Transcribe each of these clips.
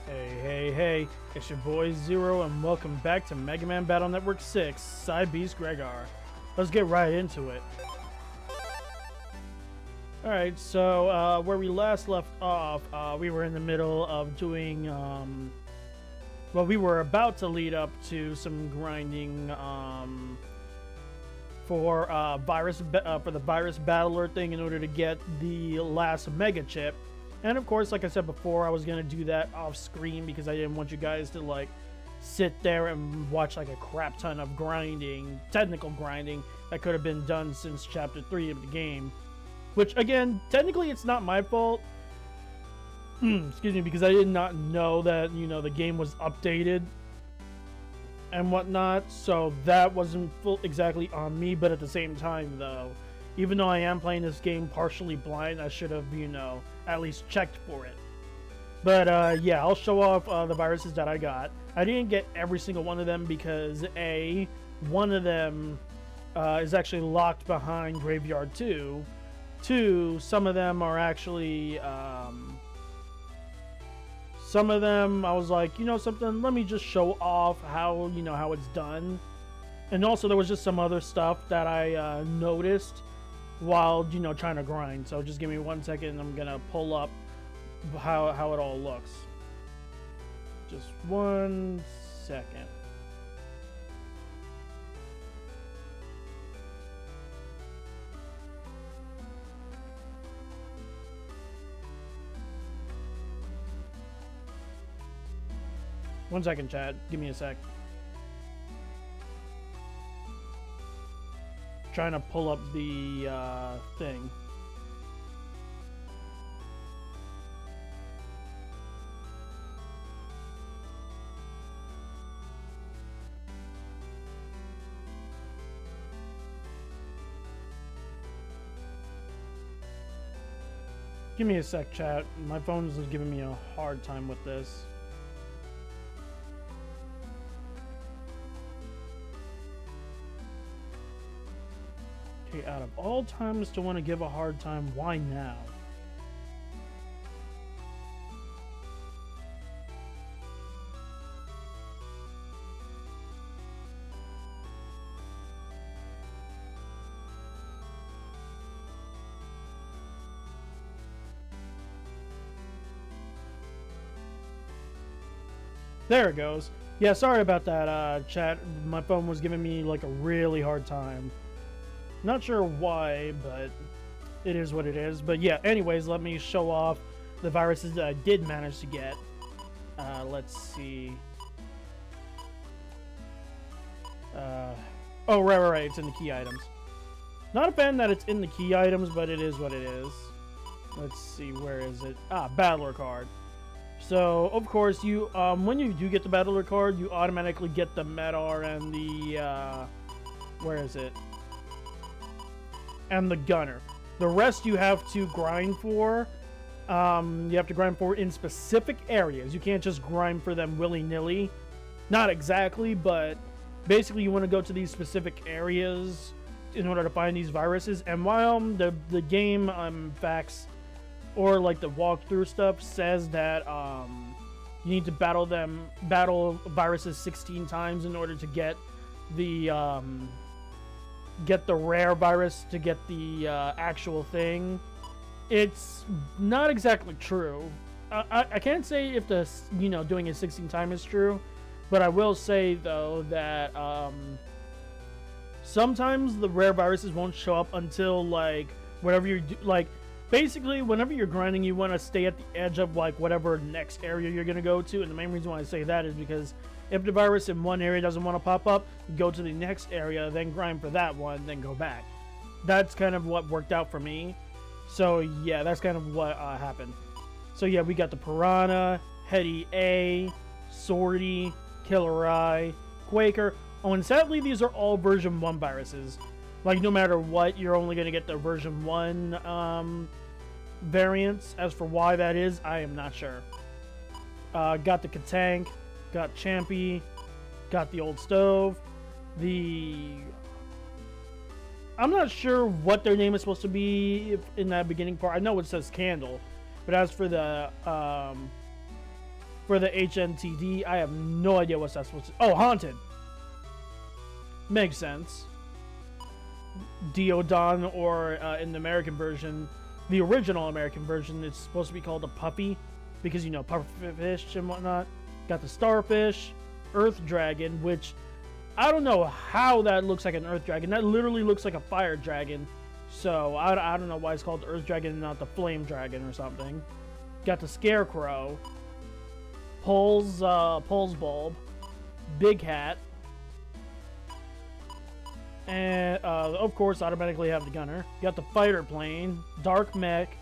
Hey, it's your boy Xero, and welcome back to Megaman Battle Network 6, Cybeast Gregar. Let's get right into it. Alright, so where we last left off, we were in the middle of doing, well, we were about to lead up to some grinding for the virus battler thing in order to get the last mega chip. And of course, like I said before, I was gonna do that off screen because I didn't want you guys to like sit there and watch like a crap ton of grinding, technical grinding that could have been done since chapter 3 of the game. Which again, technically it's not my fault. Excuse me, because I did not know that, you know, the game was updated and whatnot, so that wasn't exactly on me. But at the same time though, even though I am playing this game partially blind, I should have, you know, at least checked for it. But yeah, I'll show off the viruses that I got. I didn't get every single one of them because one of them is actually locked behind Graveyard 2. Two, some of them are actually, some of them I was like, you know something, let me just show off how, you know, how it's done. And also there was just some other stuff that I noticed while, you know, trying to grind. So just give me 1 second and I'm gonna pull up how it all looks. Just 1 second. One second, chat. Give me a sec. Trying to pull up the thing. Give me a sec, chat. My phone is giving me a hard time with this. Okay, out of all times to want to give a hard time, why now? There it goes. Yeah, sorry about that, chat. My phone was giving me like a really hard time. Not sure why, but it is what it is. But yeah, anyways, let me show off the viruses that I did manage to get. Let's see. Oh, right, it's in the key items. Not a fan that it's in the key items, but it is what it is. Let's see, where is it? Ah, Battler card. So, of course, you when you do get the Battler card, you automatically get the Medar and the, where is it? And the Gunner. The rest you have to grind for. You have to grind for in specific areas. You can't just grind for them willy-nilly. Not exactly, but basically you want to go to these specific areas in order to find these viruses. And while the game facts or like the walkthrough stuff says that you need to battle viruses 16 times in order to get the rare virus to get the actual thing, it's not exactly true. I can't say if the, you know, doing it 16 times is true, but I will say though that sometimes the rare viruses won't show up until like whatever you're like. Basically, whenever you're grinding, you want to stay at the edge of like whatever next area you're gonna go to, and the main reason why I say that is because if the virus in one area doesn't want to pop up, go to the next area, then grind for that one, then go back. That's kind of what worked out for me. So yeah, that's kind of what happened. So yeah, we got the Piranha, Heady A, Swordy, Killer Eye, Quaker. Oh, and sadly, these are all version 1 viruses. Like, no matter what, you're only going to get the version 1 variants. As for why that is, I am not sure. Got the Katank, got Champy, got the Old Stove, I'm not sure what their name is supposed to be in that beginning part. I know it says Candle, but as for the for the HNTD. I have no idea what's that supposed to... Oh, haunted. Makes sense. Diodon, or in the American version, the original American version, it's supposed to be called a puppy because, you know, pufferfish and whatnot. Got the starfish, earth dragon, which I don't know how that looks like an earth dragon. That literally looks like a fire dragon. So I don't know why it's called the earth dragon and not the flame dragon or something. Got the scarecrow, Pulse bulb, big hat, and of course automatically have the gunner. Got the fighter plane, dark mech,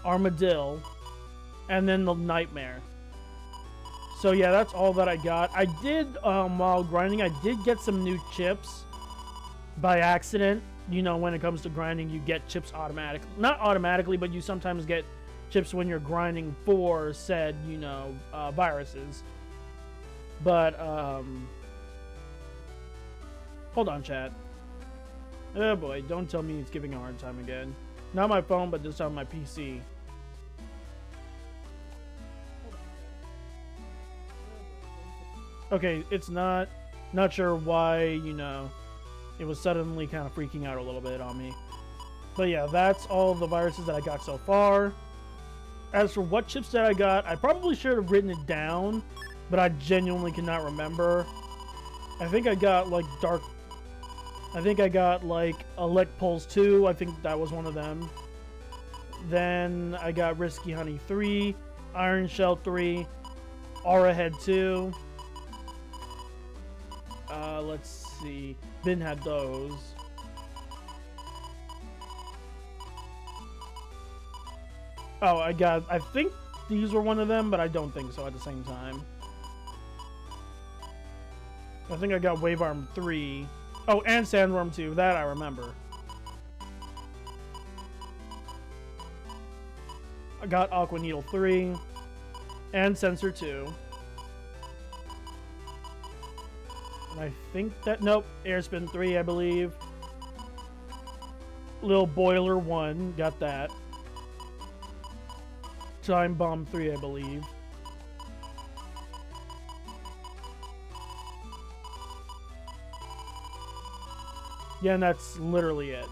armadillo, and then the nightmare. So yeah, that's all that I got. I did, while grinding, I did get some new chips by accident. You know, when it comes to grinding, you get chips automatically. Not automatically, but you sometimes get chips when you're grinding for said, you know, viruses. But, hold on, chat. Oh boy, don't tell me it's giving a hard time again. Not my phone, but this time my PC. Okay, it's not sure why, you know, it was suddenly kind of freaking out a little bit on me. But yeah, that's all the viruses that I got so far. As for what chips that I got, I probably should have written it down, but I genuinely cannot remember. I think I got like Elect Pulse 2, I think that was one of them. Then I got Risky Honey 3, Iron Shell 3, Aura Head 2. Let's see. Bin had those. Oh, I think these were one of them, but I don't think so at the same time. I think I got Wave Arm 3. Oh, and Sandworm 2. That I remember. I got Aqua Needle 3. And Sensor 2. And I think that... Nope. Airspin 3, I believe. Little Boiler 1. Got that. Time Bomb 3, I believe. Yeah, and that's literally it.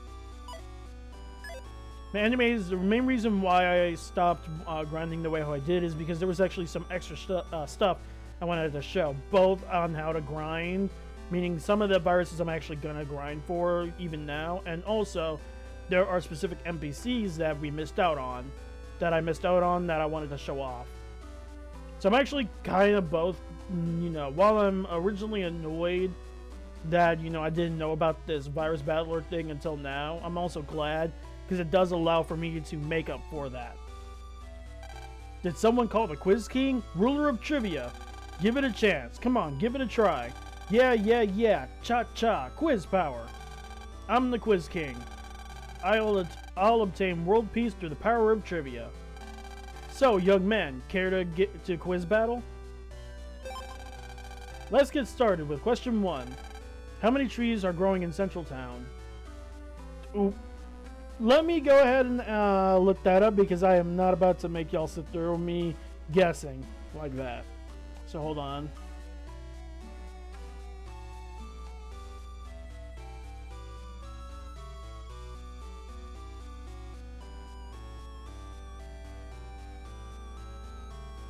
The main reason why I stopped grinding the way how I did is because there was actually some extra stuff I wanted to show. Both on how to grind, meaning some of the viruses I'm actually going to grind for even now, and also there are specific NPCs that we missed out on, that I wanted to show off. So I'm actually kind of both, you know, while I'm originally annoyed that, you know, I didn't know about this virus battler thing until now, I'm also glad because it does allow for me to make up for that. Did someone call the Quiz King? Ruler of Trivia. Give it a chance. Come on, give it a try. Yeah. Cha-cha. Quiz power. I'm the Quiz King. I'll obtain world peace through the power of trivia. So, young men, care to get to quiz battle? Let's get started with question 1. How many trees are growing in Central Town? Ooh. Let me go ahead and look that up because I am not about to make y'all sit through me guessing like that. So hold on.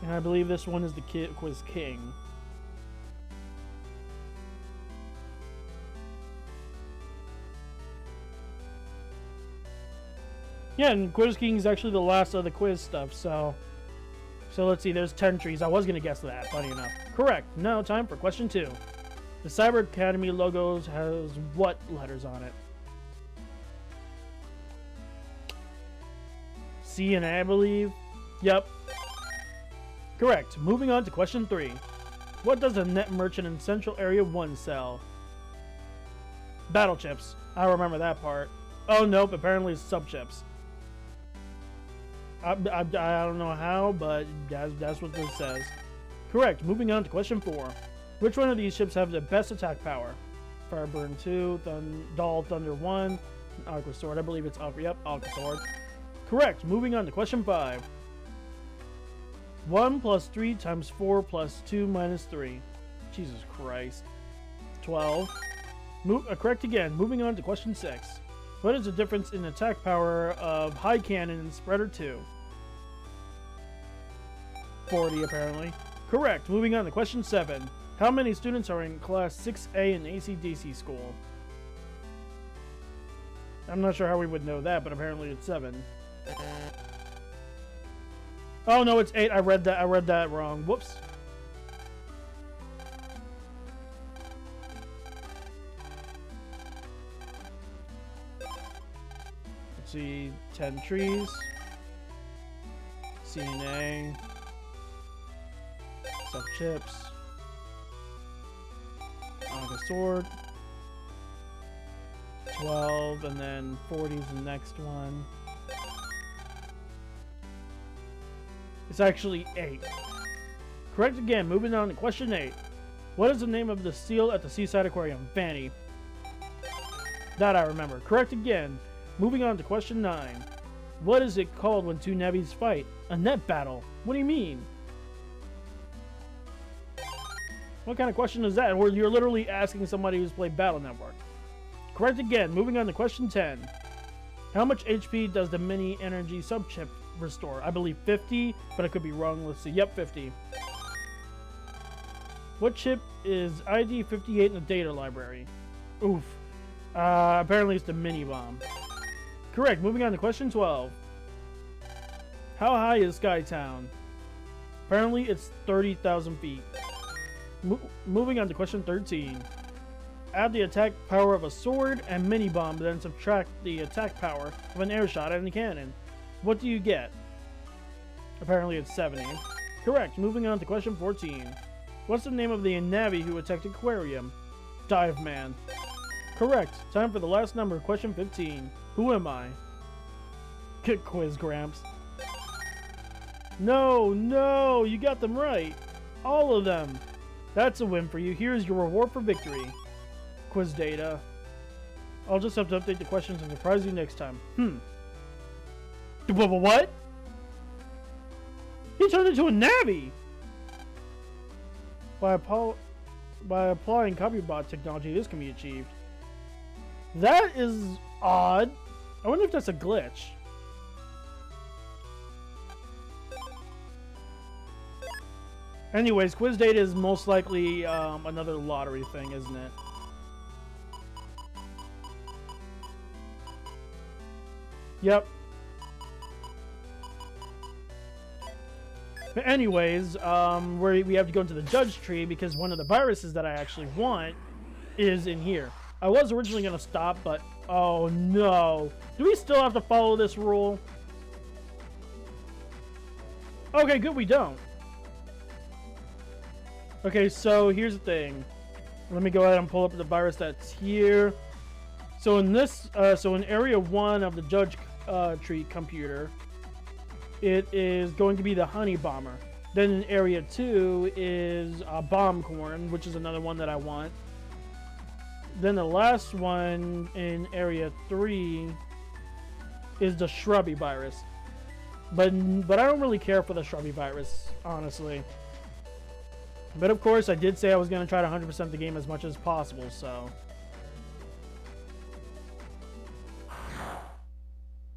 And I believe this one is the Quiz King. Yeah, and Quiz King is actually the last of the quiz stuff, so let's see, there's 10 trees. I was going to guess that, funny enough. Correct. Now time for question 2. The Cyber Academy logo has what letters on it? C and A, I believe. Yep. Correct. Moving on to question 3. What does a net merchant in Central Area 1 sell? Battle chips. I remember that part. Oh, nope. Apparently it's sub chips. I don't know how, but that's what this says. Correct. Moving on to question 4. Which one of these ships have the best attack power? Fireburn 2, Doll Thunder 1, Aqua Sword. I believe it's Aqua. Yep, Aqua Sword. Correct. Moving on to question 5. 1 plus 3 times 4 plus 2 minus 3. Jesus Christ. 12. Correct again. Moving on to question 6. What is the difference in attack power of high cannon and spreader 2? 40 apparently. Correct. Moving on to question 7. How many students are in class 6A in AC/DC school? I'm not sure how we would know that, but apparently it's 7. Oh no, it's 8. I read that wrong. Whoops. Let's see, 10 trees. CNA. Some chips. The sword. 12, and then 40 is the next one. It's actually 8. Correct again. Moving on to question 8. What is the name of the seal at the Seaside Aquarium? Fanny. That I remember. Correct again. Moving on to question 9. What is it called when two navies fight? A net battle. What do you mean? What kind of question is that? Where you're literally asking somebody who's played Battle Network. Correct again. Moving on to question 10. How much HP does the mini energy subchip restore? I believe 50, but I could be wrong. Let's see. Yep, 50. What chip is ID 58 in the data library? Oof. Apparently it's the mini bomb. Correct. Moving on to question 12. How high is Skytown? Apparently it's 30,000 feet. Moving on to question 13. Add the attack power of a sword and mini bomb, then subtract the attack power of an air shot and a cannon. What do you get? Apparently it's 70. Correct. Moving on to question 14. What's the name of the Navi who attacked Aquarium? Dive Man. Correct. Time for the last number, question 15. Who am I? Good quiz, Gramps. No, you got them right. All of them. That's a win for you. Here's your reward for victory. Quiz data. I'll just have to update the questions and surprise you next time. What? He turned into a Navi! By applying copybot technology, this can be achieved. That is odd. I wonder if that's a glitch. Anyways, quiz data is most likely another lottery thing, isn't it? Yep. But anyways, we have to go into the judge tree because one of the viruses that I actually want is in here. I was originally going to stop, but oh no. Do we still have to follow this rule? Okay, good, we don't. Okay, so here's the thing. Let me go ahead and pull up the virus that's here. So in this, in area 1 of the judge tree computer, it is going to be the honey bomber. Then in area 2 is bomb corn, which is another one that I want. Then the last one in area 3 is the shrubby virus. But I don't really care for the shrubby virus, honestly. But of course, I did say I was going to try to 100% the game as much as possible, so.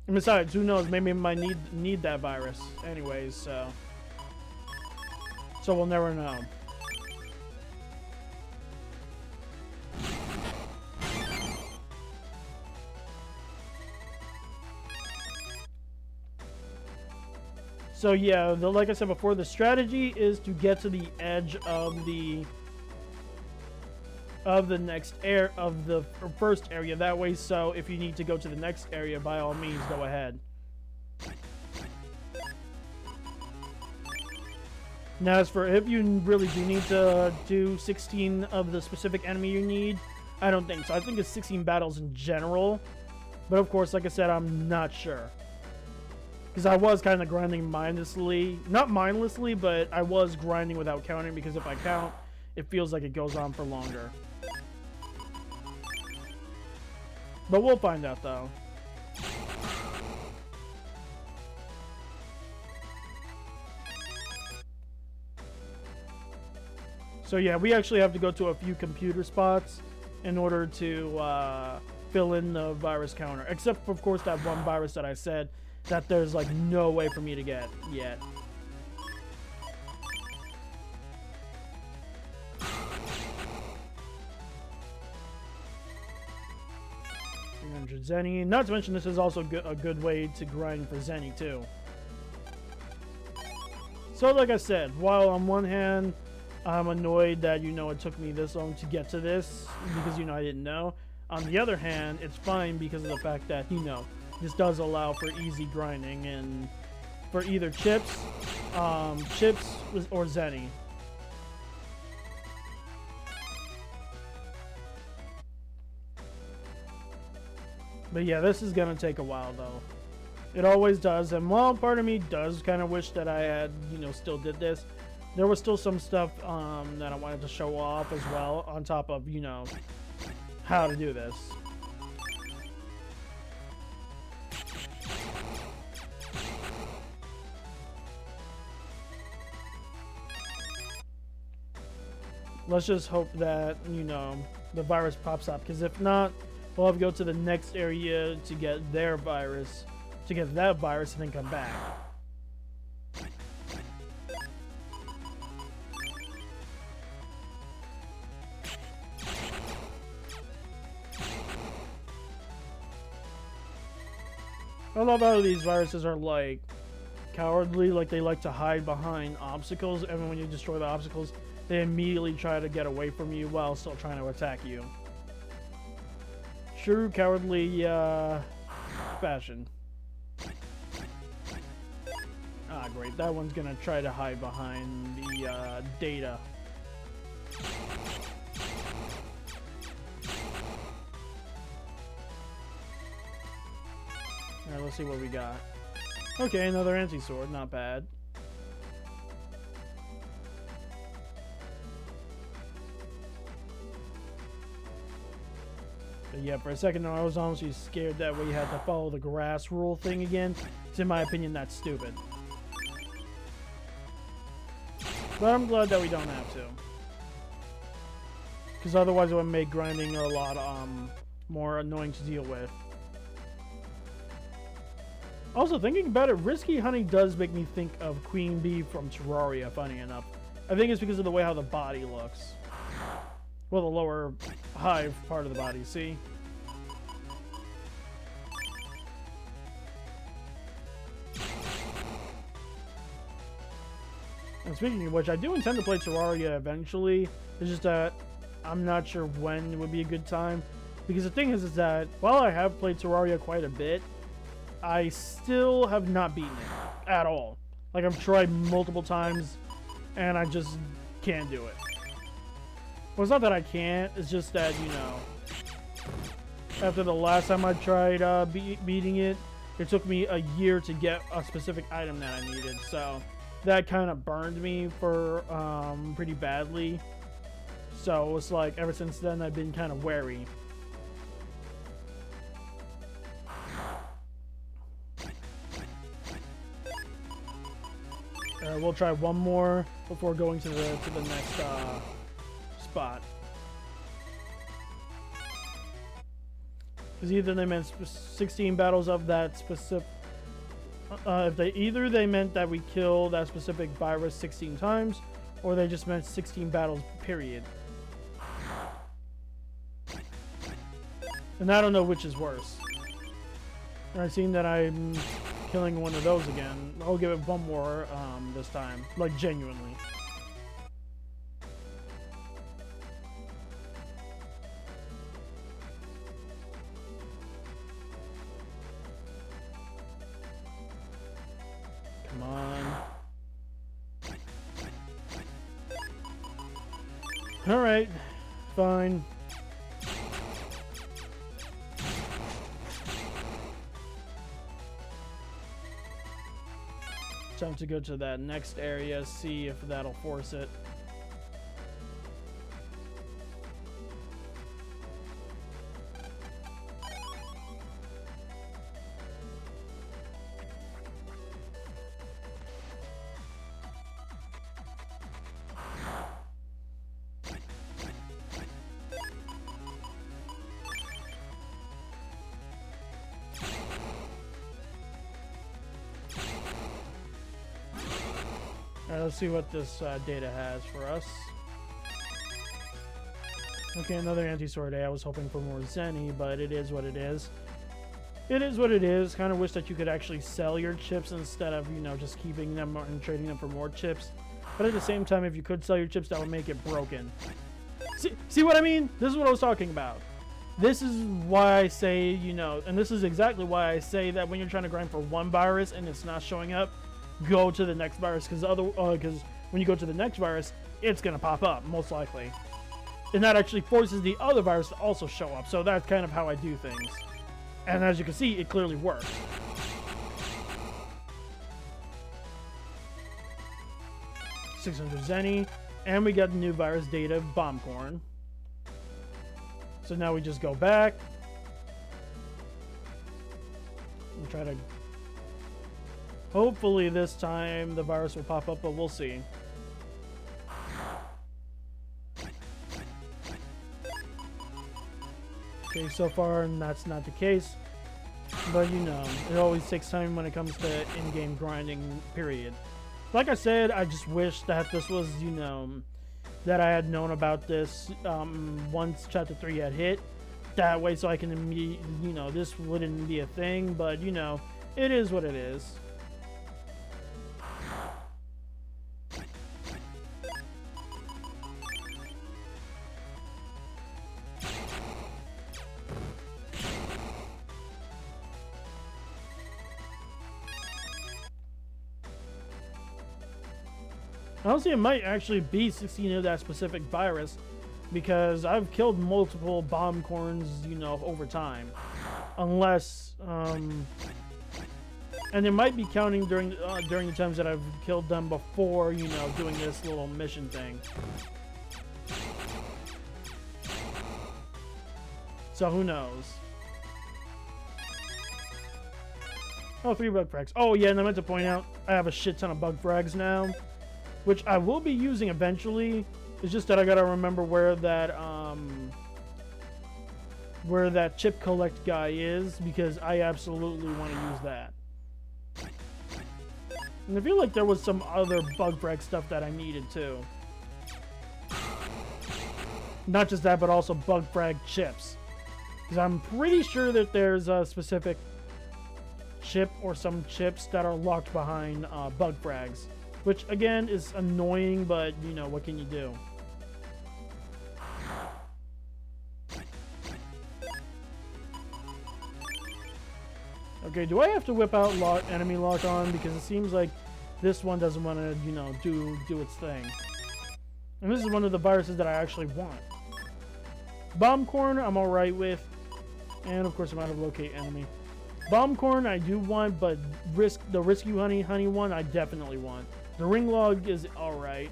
And besides, who knows, maybe I might need that virus anyways, so we'll never know. So yeah, like I said before, the strategy is to get to the edge of the first area. That way, so if you need to go to the next area, by all means, go ahead. Now, as for if you really do need to do 16 of the specific enemy you need, I don't think so. I think it's 16 battles in general. But of course, like I said, I'm not sure. Because I was kind of grinding mindlessly. Not mindlessly, but I was grinding without counting, because if I count, it feels like it goes on for longer. But we'll find out, though. So yeah, we actually have to go to a few computer spots in order to fill in the virus counter. Except for, of course, that one virus that I said that there's like no way for me to get yet. 300 Zenny. Not to mention, this is also a good way to grind for Zenny too. So like I said, while on one hand, I'm annoyed that, you know, it took me this long to get to this because, you know, I didn't know. On the other hand, it's fine because of the fact that, you know, this does allow for easy grinding and for either chips or Zenny. But yeah, this is gonna take a while though. It always does, and while part of me does kind of wish that I had, you know, still did this, there was still some stuff that I wanted to show off as well, on top of, you know, how to do this. Let's just hope that, you know, the virus pops up, because if not, we'll have to go to the next area to get their virus, to get that virus, and then come back. I love how these viruses are like cowardly, like they like to hide behind obstacles, and when you destroy the obstacles, they immediately try to get away from you while still trying to attack you. True cowardly fashion. Ah, great. That one's gonna try to hide behind the data. Alright, let's see what we got. Okay, another anti-sword. Not bad. But yeah, for a second I was honestly scared that we had to follow the grass rule thing again, because in my opinion that's stupid. But I'm glad that we don't have to, because otherwise it would make grinding a lot more annoying to deal with. Also, thinking about it, Risky Honey does make me think of Queen Bee from Terraria, funny enough. I think it's because of the way how the body looks. Well, the lower hive part of the body, see? And speaking of which, I do intend to play Terraria eventually. It's just that I'm not sure when would be a good time. Because the thing is that while I have played Terraria quite a bit, I still have not beaten it at all. Like, I've tried multiple times, and I just can't do it. Well, it's not that I can't, it's just that, you know, after the last time I tried beating it, it took me a year to get a specific item that I needed, so that kind of burned me for pretty badly. So it's like, ever since then, I've been kind of wary. We'll try one more before going to the next spot. Because either they meant 16 battles of that specific. Either they meant that we kill that specific virus 16 times, or they just meant 16 battles, period. And I don't know which is worse. Alright, seeing that I'm killing one of those again, I'll give it one more this time. Like, genuinely. Come on. Alright. Fine. Time to go to that next area, see if that'll force it. Alright, let's see what this data has for us. Okay, another anti-sword day. I was hoping for more Zenny, but it is what it is. It is what it is. Kind of wish that you could actually sell your chips instead of, you know, just keeping them and trading them for more chips. But at the same time, if you could sell your chips, that would make it broken. See what I mean? This is what I was talking about. This is why I say, you know, and this is exactly why I say that when you're trying to grind for one virus and it's not showing up, go to the next virus, because when you go to the next virus, it's gonna pop up most likely, and that actually forces the other virus to also show up. So that's kind of how I do things, and as you can see, it clearly works. $600 Zenny, and we got the new virus data, Bombcorn. So now we just go back and try to... Hopefully this time the virus will pop up, but we'll see. Okay, so far that's not the case. But you know, it always takes time when it comes to in-game grinding, period. Like I said, I just wish that this was, you know, that I had known about this once Chapter 3 had hit. That way so I can immediately, you know, this wouldn't be a thing, but you know, it is what it is. Honestly, it might actually be 16 of that specific virus, because I've killed multiple Bombcorns, you know, over time. Unless, and it might be counting during the times that I've killed them before, you know, doing this little mission thing. So who knows? Oh, 3 bug frags. Oh yeah, and I meant to point out, I have a shit ton of bug frags now, which I will be using eventually. It's just that I gotta remember where that chip collect guy is, because I absolutely want to use that. And I feel like there was some other bug frag stuff that I needed too. Not just that, but also bug frag chips. Because I'm pretty sure that there's a specific chip or some chips that are locked behind bug frags. Which, again, is annoying, but, you know, what can you do? Okay, do I have to whip out enemy lock on? Because it seems like this one doesn't want to, you know, do its thing. And this is one of the viruses that I actually want. Bombcorn, I'm alright with. And, of course, I'm out of locate enemy. Bombcorn, I do want, but the Rescue Honey one, I definitely want. The ring log is alright.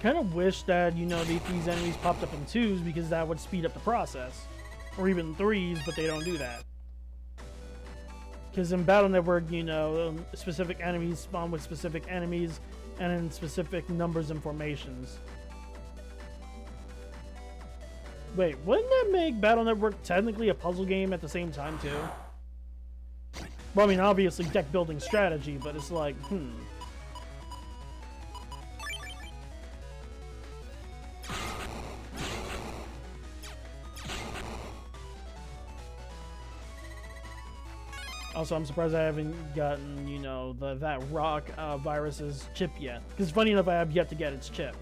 Kind of wish that, you know, these enemies popped up in 2s, because that would speed up the process. Or even 3s, but they don't do that. Because in Battle Network, you know, specific enemies spawn with specific enemies and in specific numbers and formations. Wait, wouldn't that make Battle Network technically a puzzle game at the same time, too? Well, I mean, obviously deck building strategy, but it's like, Also, I'm surprised I haven't gotten, you know, that rock virus's chip yet. Because funny enough, I have yet to get its chip.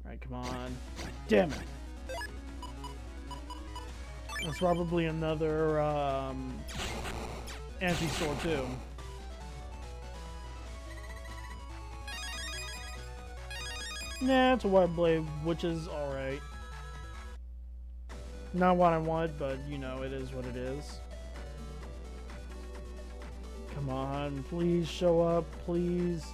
Alright, come on. Damn it. That's probably another anti-sword too. Nah, it's a wide blade, which is alright. Not what I want, but you know, it is what it is. Come on, please show up, please.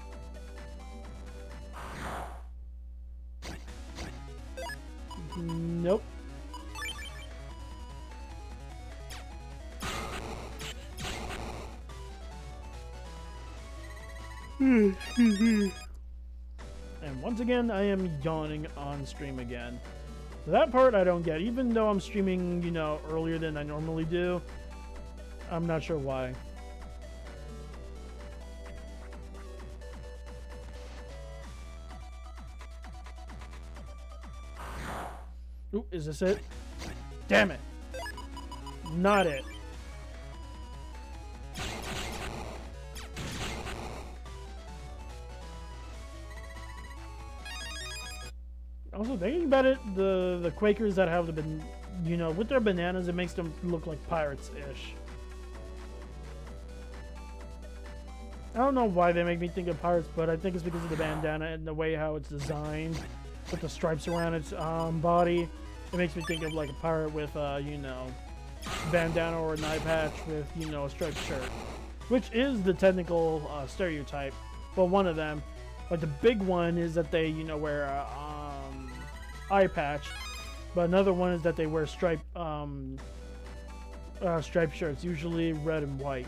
Nope. And once again, I am yawning on stream again. That part I don't get, even though I'm streaming, you know, earlier than I normally do. I'm not sure why. Ooh, is this it? Damn it! Not it. Also, thinking about it, the Quakers that have you know, with their bananas, it makes them look like pirates-ish. I don't know why they make me think of pirates, but I think it's because of the bandana and the way how it's designed, with the stripes around its body. It makes me think of like a pirate with, you know, bandana or an eye patch with, you know, a striped shirt, which is the technical stereotype. But one of them, like the big one, is that they, you know, wear a eye patch, but another one is that they wear striped shirts, usually red and white.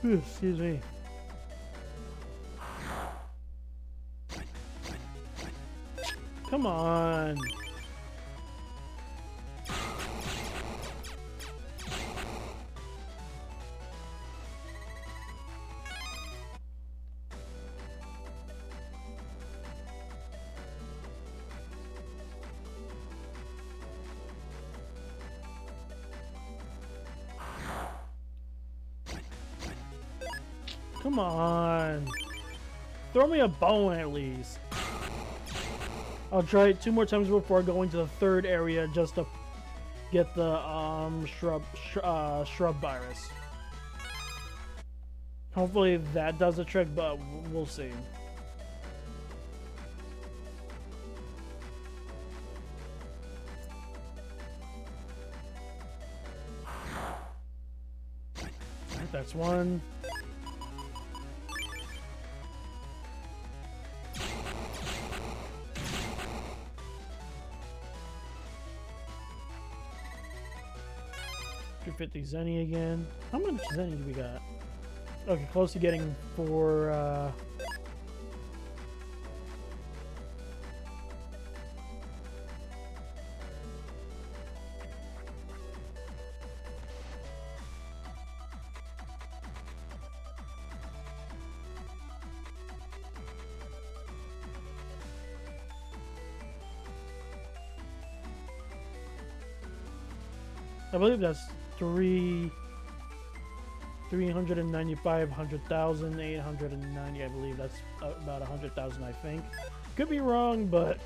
Excuse me. Come on. Come on. Throw me a bone at least. I'll try it 2 more times before going to the 3rd area just to get the shrub virus. Hopefully that does the trick, but we'll see. Alright, that's one. $250 Zenny again. How much Zenny do we got? Okay, close to getting 4. I believe that's 395, 100,000, 890. I believe that's about 100,000. I think. Could be wrong, but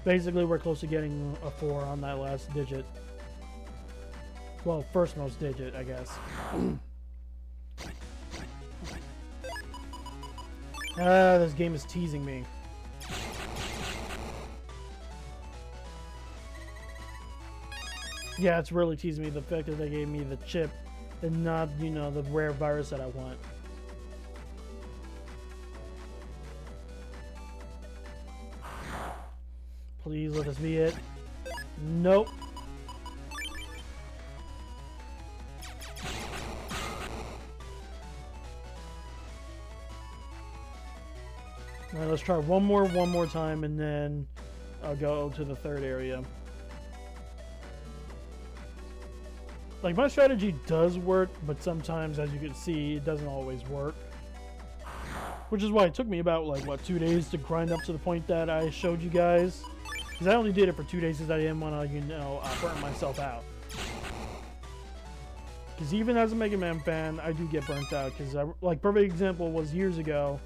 basically we're close to getting a 4 on that last digit. Well, first most digit, I guess. This game is teasing me. Yeah, it's really teasing me, the fact that they gave me the chip and not, you know, the rare virus that I want. Please let this be it. Nope. Alright, let's try one more time, and then I'll go to the 3rd area. Like, my strategy does work, but sometimes, as you can see, it doesn't always work. Which is why it took me about, like, what, 2 days to grind up to the point that I showed you guys. Because I only did it for 2 days because I didn't want to, you know, burn myself out. Because even as a Megaman fan, I do get burnt out. Because, like, perfect example was years ago,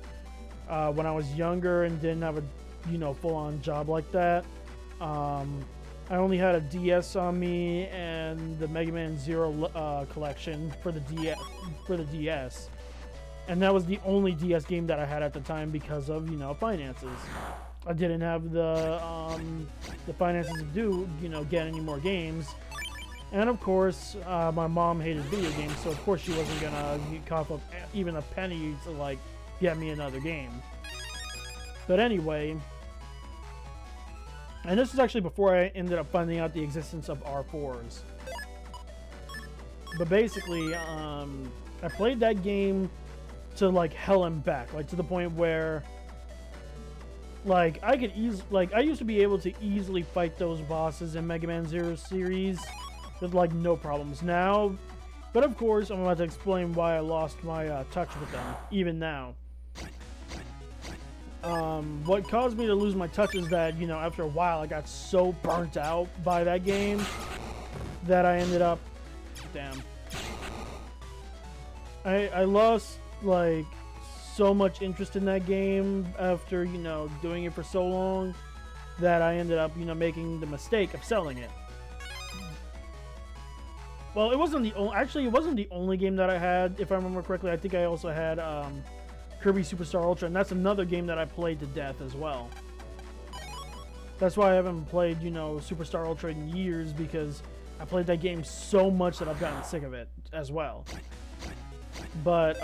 when I was younger and didn't have a, you know, full-on job like that. I only had a DS on me and the Megaman Xero collection for the DS. And that was the only DS game that I had at the time because of, you know, finances. I didn't have the finances to do, you know, get any more games. And of course, my mom hated video games, so of course she wasn't gonna cough up even a penny to, like, get me another game. But anyway, and this is actually before I ended up finding out the existence of R4s. But basically, I played that game to like hell and back, like to the point where like I used to be able to easily fight those bosses in Mega Man Zero series with like no problems now. But of course, I'm about to explain why I lost my touch with them, even now. What caused me to lose my touch is that, you know, after a while I got so burnt out by that game that I ended up... Damn. I lost, like, so much interest in that game after, you know, doing it for so long that I ended up, you know, making the mistake of selling it. Well, it wasn't the only... Actually, it wasn't the only game that I had, if I remember correctly. I think I also had, Kirby Superstar Ultra, and that's another game that I played to death as well. That's why I haven't played, you know, Superstar Ultra in years, because I played that game so much that I've gotten sick of it as well. But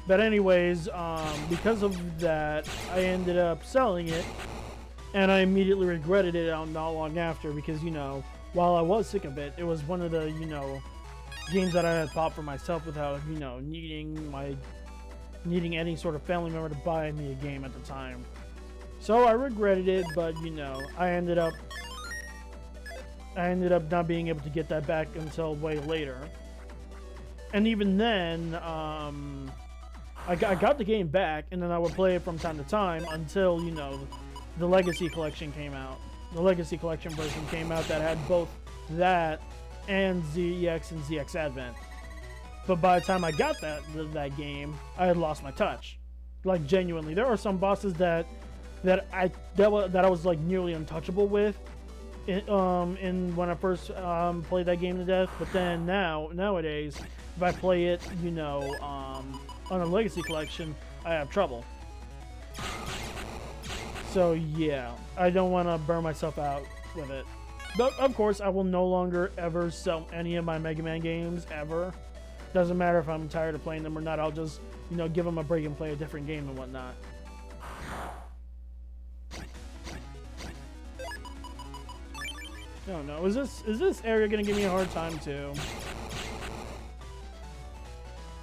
anyways, because of that, I ended up selling it, and I immediately regretted it not long after, because, you know, while I was sick of it, it was one of the, you know, games that I had bought for myself without, you know, needing any sort of family member to buy me a game at the time. So I regretted it, but, you know, I ended up not being able to get that back until way later. And even then, I got the game back, and then I would play it from time to time until, you know, the Legacy Collection came out. The Legacy Collection version came out that had both that and ZX and ZX Advent. But by the time I got that game, I had lost my touch. Like, genuinely. There are some bosses that I was like nearly untouchable with in when I first played that game to death. But then nowadays, if I play it, you know, on a Legacy Collection, I have trouble. So yeah, I don't want to burn myself out with it. But of course, I will no longer ever sell any of my Mega Man games, ever. Doesn't matter if I'm tired of playing them or not, I'll just, you know, give them a break and play a different game and whatnot. No, is this area gonna give me a hard time too?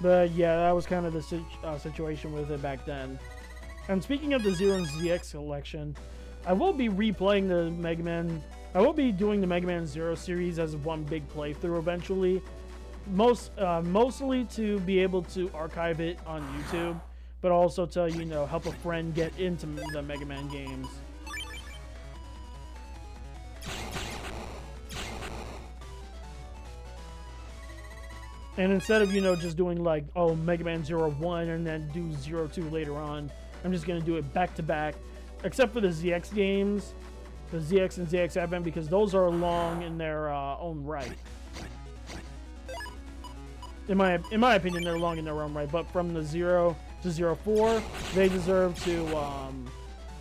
But yeah, that was kind of the situation with it back then. And speaking of the Zero and ZX collection, I will be replaying the Mega Man. I will be doing the Mega Man Zero series as one big playthrough eventually. Mostly to be able to archive it on YouTube, but also to, you know, help a friend get into the Mega Man games. And instead of, you know, just doing like, oh, Mega Man 01 and then do 02 later on, I'm just going to do it back to back, except for the ZX games, the ZX and ZX Advent, because those are long in their own right. In my opinion, they're long in their own right, but from the 0 to 04, they deserve to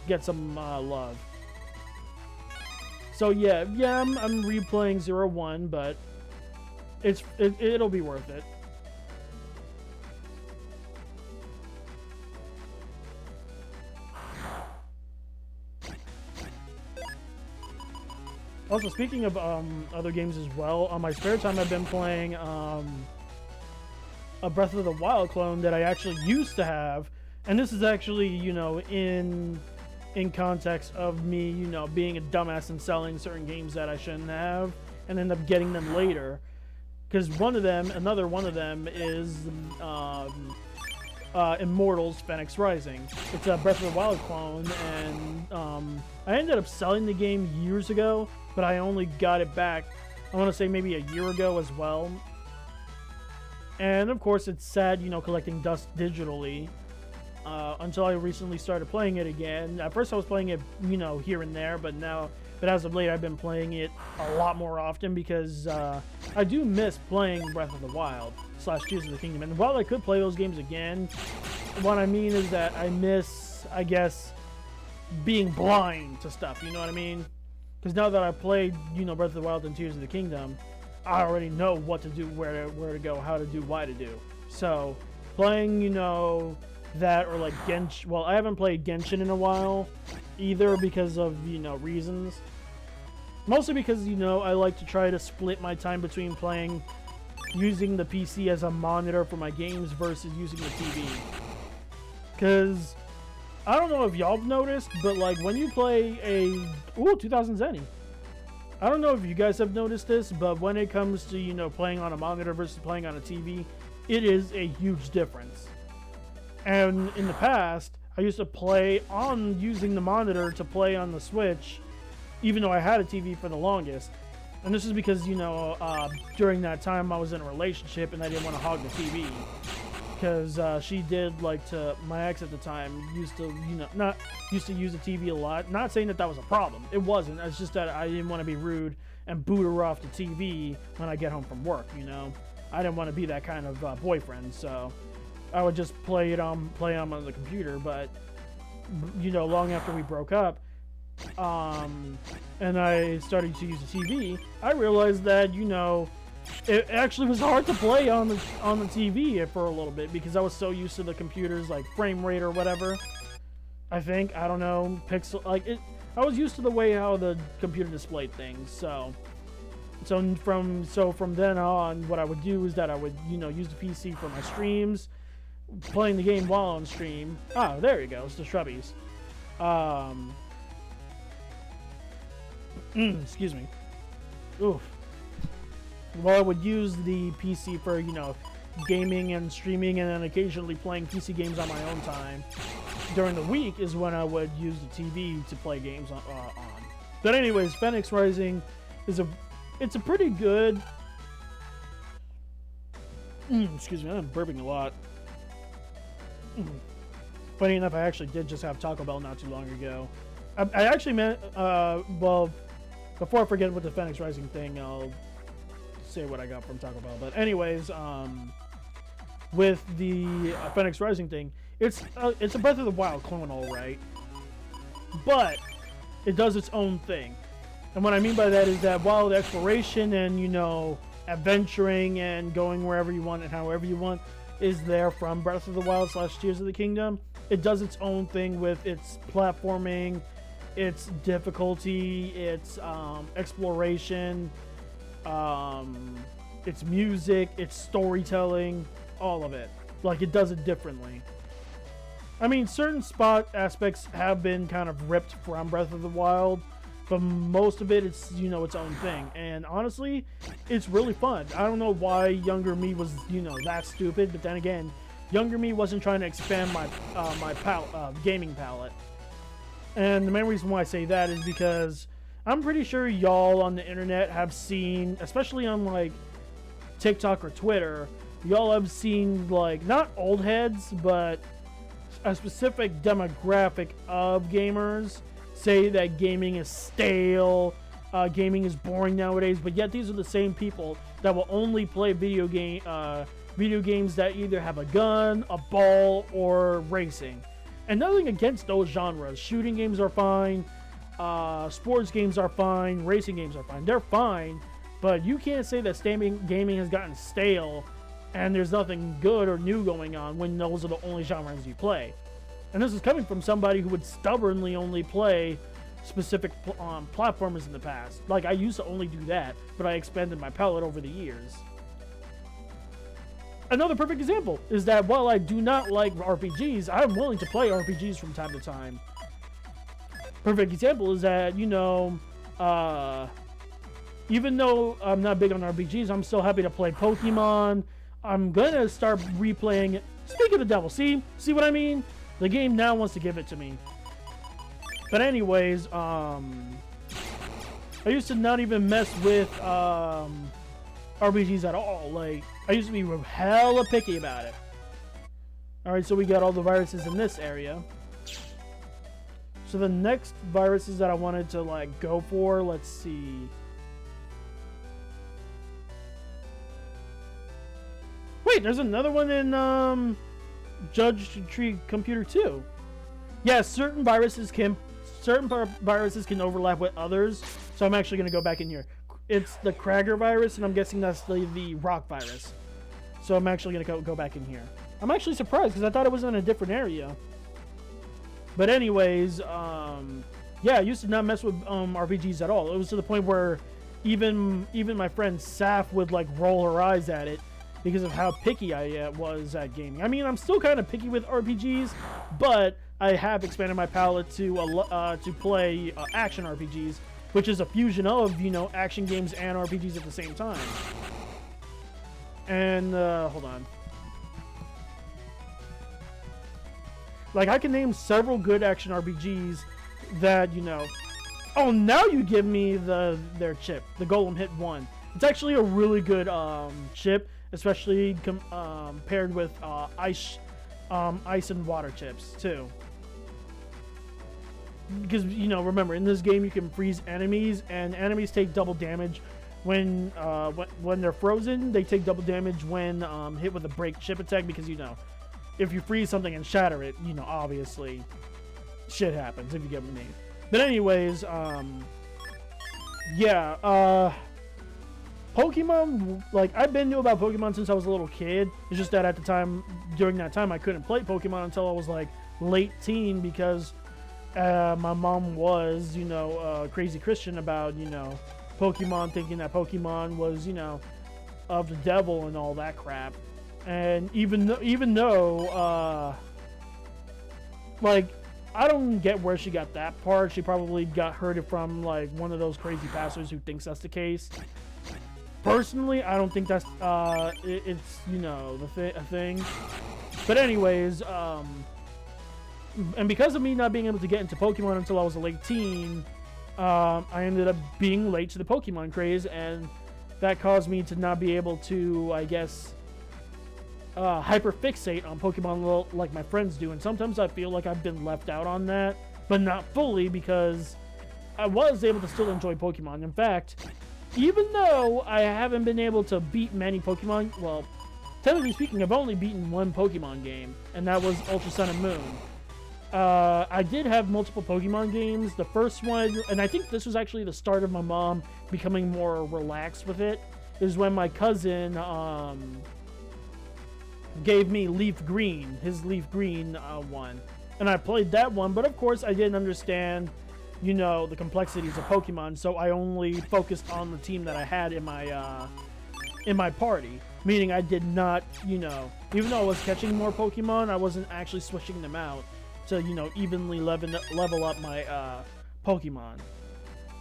get some love. So yeah, I'm replaying 01, but it'll be worth it. Also, speaking of other games as well, on my spare time I've been playing a Breath of the Wild clone that I actually used to have, and this is actually, you know, in context of me, you know, being a dumbass and selling certain games that I shouldn't have, and end up getting them later. Because another one of them is Immortals Phoenix Rising. It's a Breath of the Wild clone, and I ended up selling the game years ago, but I only got it back, I want to say maybe a year ago as well. And of course, it's sad, you know, collecting dust digitally until I recently started playing it again. At first, I was playing it, you know, here and there, but as of late, I've been playing it a lot more often because I do miss playing Breath of the Wild / Tears of the Kingdom. And while I could play those games again, what I mean is that I miss, I guess, being blind to stuff. You know what I mean? Because now that I've played, you know, Breath of the Wild and Tears of the Kingdom, I already know what to do, where to go, how to do, why to do. So playing, you know, that or like Genshin. Well, I haven't played Genshin in a while either because of, you know, reasons. Mostly because, you know, I like to try to split my time between playing, using the PC as a monitor for my games versus using the TV. Because, I don't know if y'all have noticed, but like when you play a... Ooh, 2000 Zenny. I don't know if you guys have noticed this, but when it comes to, you know, playing on a monitor versus playing on a TV, it is a huge difference. And in the past, I used to play on using the monitor to play on the Switch, even though I had a TV for the longest. And this is because, you know, during that time I was in a relationship and I didn't want to hog the TV. Because she did like to, my ex at the time used to, you know, not used to use the TV a lot. Not saying that that was a problem. It wasn't. It's just that I didn't want to be rude and boot her off the TV when I get home from work, you know. I didn't want to be that kind of boyfriend, so I would just play on the computer. But, you know, long after we broke up, and I started to use the TV, I realized that, you know, it actually was hard to play on the TV for a little bit because I was so used to the computer's like frame rate or whatever. I think, I don't know, pixel, like it. I was used to the way how the computer displayed things. So from then on, what I would do is that I would, you know, use the PC for my streams, playing the game while on stream. Oh, there you go. It's the Shrubbies. Excuse me. Oof. Well, I would use the PC for, you know, gaming and streaming, and then occasionally playing PC games on my own time. During the week is when I would use the TV to play games on. But anyways, Phoenix Rising is it's a pretty good... excuse me, I'm burping a lot. Funny enough, I actually did just have Taco Bell not too long ago. I actually meant, well, before I forget with the Phoenix Rising thing, I'll say what I got from Taco Bell. But anyways, with the Phoenix Rising thing, it's a Breath of the Wild clone, all right, but it does its own thing. And what I mean by that is that while the exploration and, you know, adventuring and going wherever you want and however you want is there from Breath of the Wild / Tears of the Kingdom, it does its own thing with its platforming, its difficulty, its exploration, its music, its storytelling, all of it. Like, it does it differently. I mean, certain spot aspects have been kind of ripped from Breath of the Wild, but most of it, it's, you know, its own thing. And honestly, it's really fun. I don't know why younger me was, you know, that stupid, but then again, younger me wasn't trying to expand my gaming palette. And the main reason why I say that is because I'm pretty sure y'all on the internet have seen, especially on like TikTok or Twitter, y'all have seen like, not old heads, but a specific demographic of gamers say that gaming is stale, gaming is boring nowadays, but yet these are the same people that will only play video games that either have a gun, a ball, or racing. And nothing against those genres. Shooting games are fine, sports games are fine, racing games are fine. They're fine, but you can't say that gaming has gotten stale and there's nothing good or new going on when those are the only genres you play. And this is coming from somebody who would stubbornly only play specific platformers in the past. Like, I used to only do that, but I expanded my palette over the years. Another perfect example is that while I do not like RPGs, I'm willing to play RPGs from time to time. Perfect example is that, you know, even though I'm not big on RPGs, I'm still happy to play Pokemon. I'm gonna start replaying it. Speak of the devil, see what I mean? The game now wants to give it to me. But anyways, I used to not even mess with RPGs at all. Like, I used to be hella picky about it. Alright, so we got all the viruses in this area. So the next viruses that I wanted to like go for, let's see. Wait, there's another one in Judge Tree Computer 2. Yeah, certain viruses can overlap with others. So I'm actually gonna go back in here. It's the Gregar virus, and I'm guessing that's the rock virus. So I'm actually gonna go back in here. I'm actually surprised because I thought it was in a different area. But anyways, Yeah, I used to not mess with RPGs at all. It was to the point where even my friend Saf would like roll her eyes at it because of how picky I was at gaming. I mean, I'm still kind of picky with RPGs, but I have expanded my palette to play action RPGs, which is a fusion of, you know, action games and RPGs at the same time. And hold on. Like, I can name several good action RPGs that, you know... Oh, now you give me their chip, the Golem Hit 1. It's actually a really good chip, especially paired with ice and water chips, too. Because, you know, remember, in this game you can freeze enemies, and enemies take double damage when they're frozen. They take double damage when hit with a break chip attack, because, you know, if you freeze something and shatter it, you know, obviously shit happens, if you get what I mean. But anyways, yeah, Pokemon, like, I've been new about Pokemon since I was a little kid. It's just that at the time, during that time, I couldn't play Pokemon until I was, like, late teen, because my mom was, you know, a crazy Christian about, you know, Pokemon, thinking that Pokemon was, you know, of the devil and all that crap. And even though, like, I don't get where she got that part. She probably heard it from, like, one of those crazy pastors who thinks that's the case. Personally, I don't think that's, it's, you know, a thing. But anyways, and because of me not being able to get into Pokemon until I was a late teen, I ended up being late to the Pokemon craze, and that caused me to not be able to, I guess, hyperfixate on Pokemon like my friends do. And sometimes I feel like I've been left out on that, but not fully, because I was able to still enjoy Pokemon. In fact, even though I haven't been able to beat many Pokemon, well, technically speaking, I've only beaten one Pokemon game, and that was Ultra Sun and Moon. I did have multiple Pokemon games. The first one, and I think this was actually the start of my mom becoming more relaxed with it, is when my cousin gave me Leaf Green, his Leaf Green one. And I played that one, but of course I didn't understand, you know, the complexities of Pokemon, so I only focused on the team that I had in my party. Meaning I did not, you know, even though I was catching more Pokemon, I wasn't actually switching them out to, you know, evenly level up my Pokemon.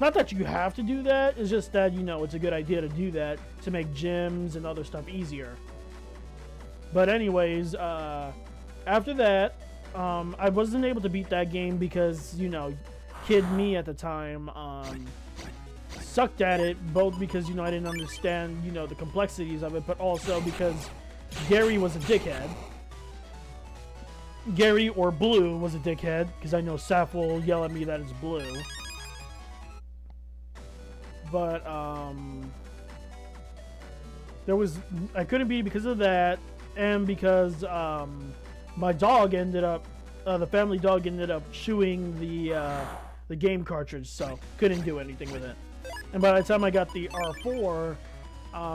Not that you have to do that, it's just that, you know, it's a good idea to do that to make gyms and other stuff easier. But anyways, after that, I wasn't able to beat that game because, you know, kid me at the time sucked at it, both because, you know, I didn't understand, you know, the complexities of it, but also because Gary was a dickhead. Gary, or Blue, was a dickhead, because I know Saf will yell at me that it's Blue. But, I couldn't beat it because of that, and because, my dog ended up, the family dog ended up chewing the game cartridge, so couldn't do anything with it. And by the time I got the R4,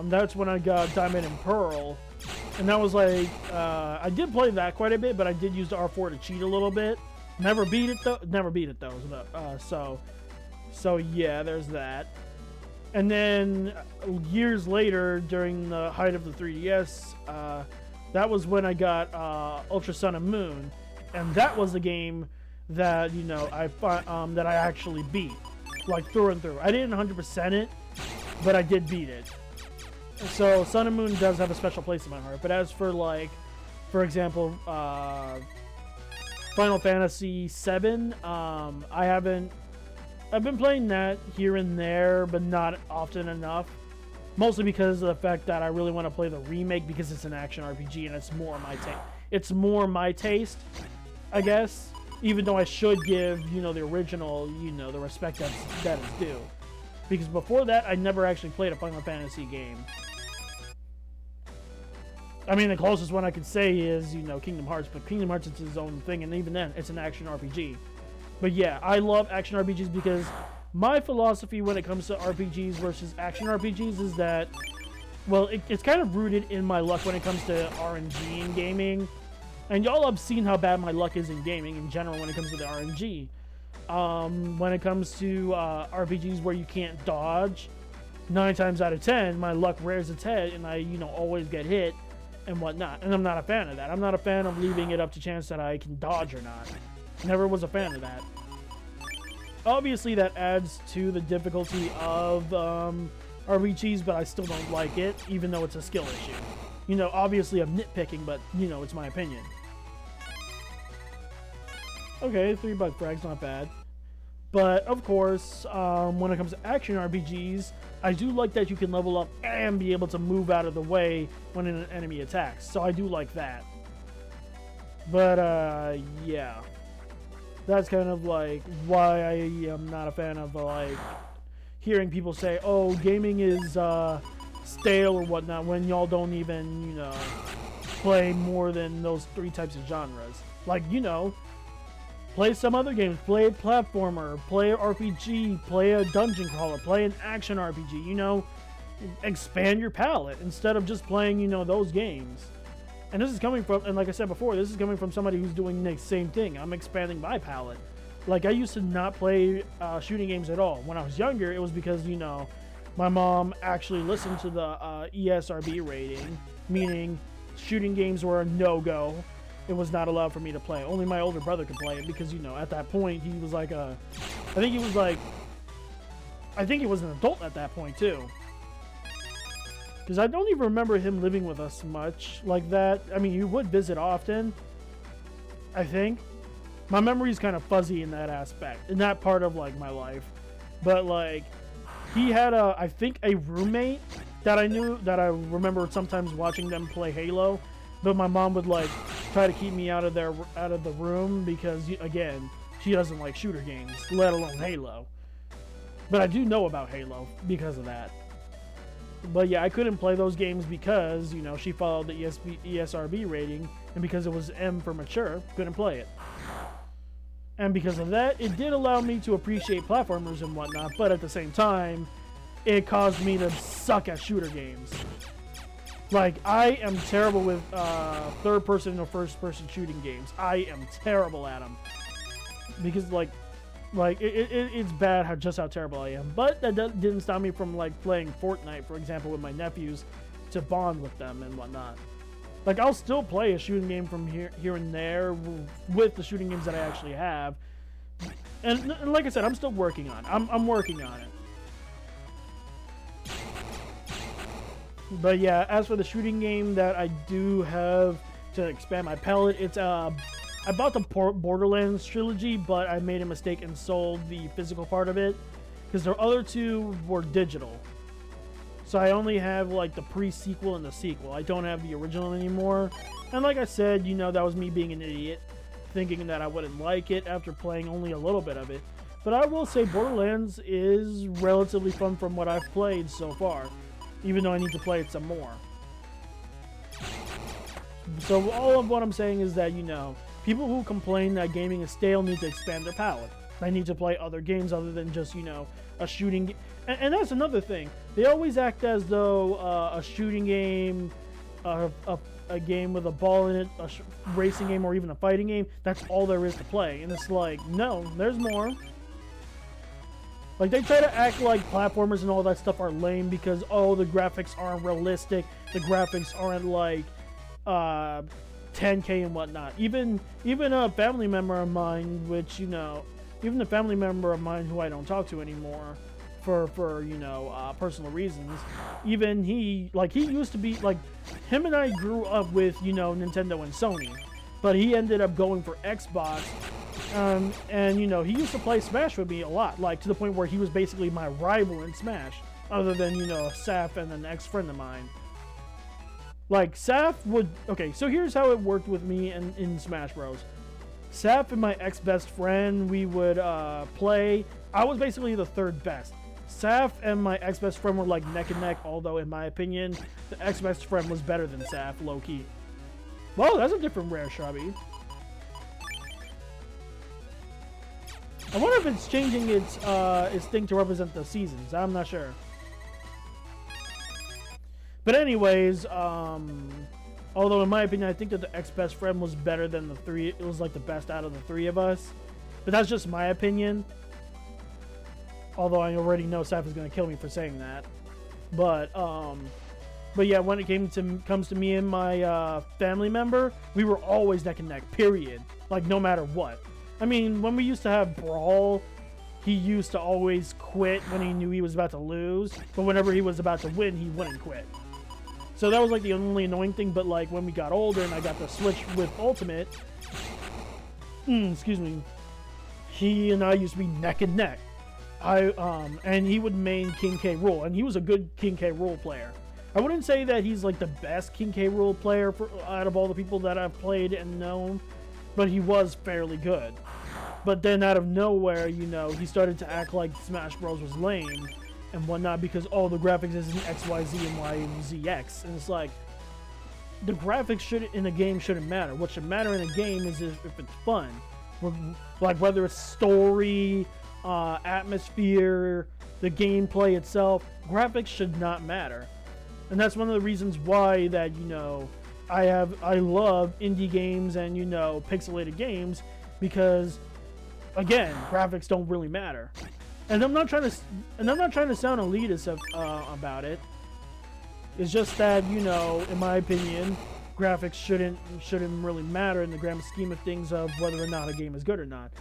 that's when I got Diamond and Pearl. And that was like, I did play that quite a bit, but I did use the R4 to cheat a little bit. Never beat it though. So yeah, there's that. And then years later, during the height of the 3DS, that was when I got Ultra Sun and Moon, and that was the game that, you know, that I actually beat, like, through and through. I didn't 100% it, but I did beat it. So Sun and Moon does have a special place in my heart. But as for, like, for example, Final Fantasy VII, I've been playing that here and there, but not often enough. Mostly because of the fact that I really want to play the remake, because it's an action RPG and it's more my taste. It's more my taste, I guess. Even though I should give, you know, the original, you know, the respect that is due. Because before that, I never actually played a Final Fantasy game. I mean, the closest one I could say is, you know, Kingdom Hearts, but Kingdom Hearts is its own thing, and even then, it's an action RPG. But yeah, I love action RPGs because my philosophy when it comes to RPGs versus action RPGs is that, well, it's kind of rooted in my luck when it comes to RNG in gaming. And y'all have seen how bad my luck is in gaming in general when it comes to the RNG. When it comes to RPGs where you can't dodge, 9 times out of 10, my luck rears its head, and I, always get hit and whatnot. And I'm not a fan of that. I'm not a fan of leaving it up to chance that I can dodge or not. Never was a fan of that. Obviously, that adds to the difficulty of RPGs, but I still don't like it, even though it's a skill issue. Obviously I'm nitpicking, but, it's my opinion. Okay, 3 bug frags, not bad. But, of course, when it comes to action RPGs, I do like that you can level up and be able to move out of the way when an enemy attacks. So I do like that. But, yeah. That's kind of, like, why I am not a fan of, like, hearing people say, oh, gaming is, stale or whatnot, when y'all don't even, play more than those 3 types of genres. Like, play some other games, play a platformer, play an RPG, play a dungeon crawler, play an action RPG, expand your palette instead of just playing, those games. And this is coming from, and like I said before, this is coming from somebody who's doing the same thing. I'm expanding my palette. Like, I used to not play shooting games at all. When I was younger, it was because, my mom actually listened to the ESRB rating, meaning shooting games were a no-go. It was not allowed for me to play. Only my older brother could play it because, at that point, he was like I think he was an adult at that point, too. Because I don't even remember him living with us much like that. I mean, he would visit often, I think. My memory's kind of fuzzy in that aspect, in that part of, like, my life. But, like, he had, I think, a roommate that I knew, that I remember sometimes watching them play Halo. But my mom would, like, try to keep me out of the room because, again, she doesn't like shooter games, let alone Halo. But I do know about Halo because of that. But yeah, I couldn't play those games because, she followed the ESRB rating, and because it was M for mature, couldn't play it. And because of that, it did allow me to appreciate platformers and whatnot, but at the same time, it caused me to suck at shooter games. Like, I am terrible with third-person or first-person shooting games. I am terrible at them. Because, it's bad how terrible I am. But that didn't stop me from, like, playing Fortnite, for example, with my nephews to bond with them and whatnot. Like, I'll still play a shooting game from here and there with the shooting games that I actually have. And like I said, I'm still working on it. I'm working on it. But yeah, as for the shooting game that I do have to expand my palette, it's I bought the Borderlands trilogy, but I made a mistake and sold the physical part of it because the other 2 were digital. So I only have, like, the pre-sequel and the sequel. I don't have the original anymore. And like I said, that was me being an idiot, thinking that I wouldn't like it after playing only a little bit of it. But I will say Borderlands is relatively fun from what I've played so far, even though I need to play it some more. So all of what I'm saying is that, people who complain that gaming is stale need to expand their palette. They need to play other games other than just, a shooting game. And that's another thing. They always act as though a shooting game, a game with a ball in it, a racing game, or even a fighting game, that's all there is to play. And it's like, no, there's more. Like, they try to act like platformers and all that stuff are lame because, oh, the graphics aren't realistic. The graphics aren't, like, 10K and whatnot. Even a family member of mine, which, even a family member of mine who I don't talk to anymore for personal reasons, even he used to be, like, him and I grew up with, Nintendo and Sony, but he ended up going for Xbox, and, he used to play Smash with me a lot, like, to the point where he was basically my rival in Smash, other than, Saf and an ex-friend of mine. Like, Saf would... Okay, so here's how it worked with me in Smash Bros. Saf and my ex-best friend, we would play. I was basically the third best. Saf and my ex-best friend were like neck and neck, although in my opinion, the ex-best friend was better than Saf, low-key. Whoa, that's a different rare shrubby. I wonder if it's changing its thing to represent the seasons. I'm not sure. But anyways, although in my opinion, I think that the ex-best friend was better than the 3. It was like the best out of the 3 of us. But that's just my opinion. Although I already know Seth is going to kill me for saying that. But yeah, when it comes to me and my family member, we were always neck and neck, period. Like, no matter what. I mean, when we used to have Brawl, he used to always quit when he knew he was about to lose. But whenever he was about to win, he wouldn't quit. So that was like the only annoying thing. But like when we got older and I got the Switch with Ultimate, excuse me, he and I used to be neck and neck. And he would main King K. Rool, and he was a good King K. Rool player. I wouldn't say that he's like the best King K. Rool player out of all the people that I've played and known, but he was fairly good. But then out of nowhere, you know, he started to act like Smash Bros. Was lame and whatnot because, oh, the graphics isn't XYZ and YZX. And it's like, the graphics in a game shouldn't matter. What should matter in a game is if it's fun. Like, whether it's story, atmosphere, the gameplay itself, graphics should not matter. And that's one of the reasons why that, you know, I love indie games and, you know, pixelated games, because again, graphics don't really matter. And I'm not trying to sound elitist about it. It's just that, you know, in my opinion, graphics shouldn't really matter in the grand scheme of things of whether or not a game is good or not.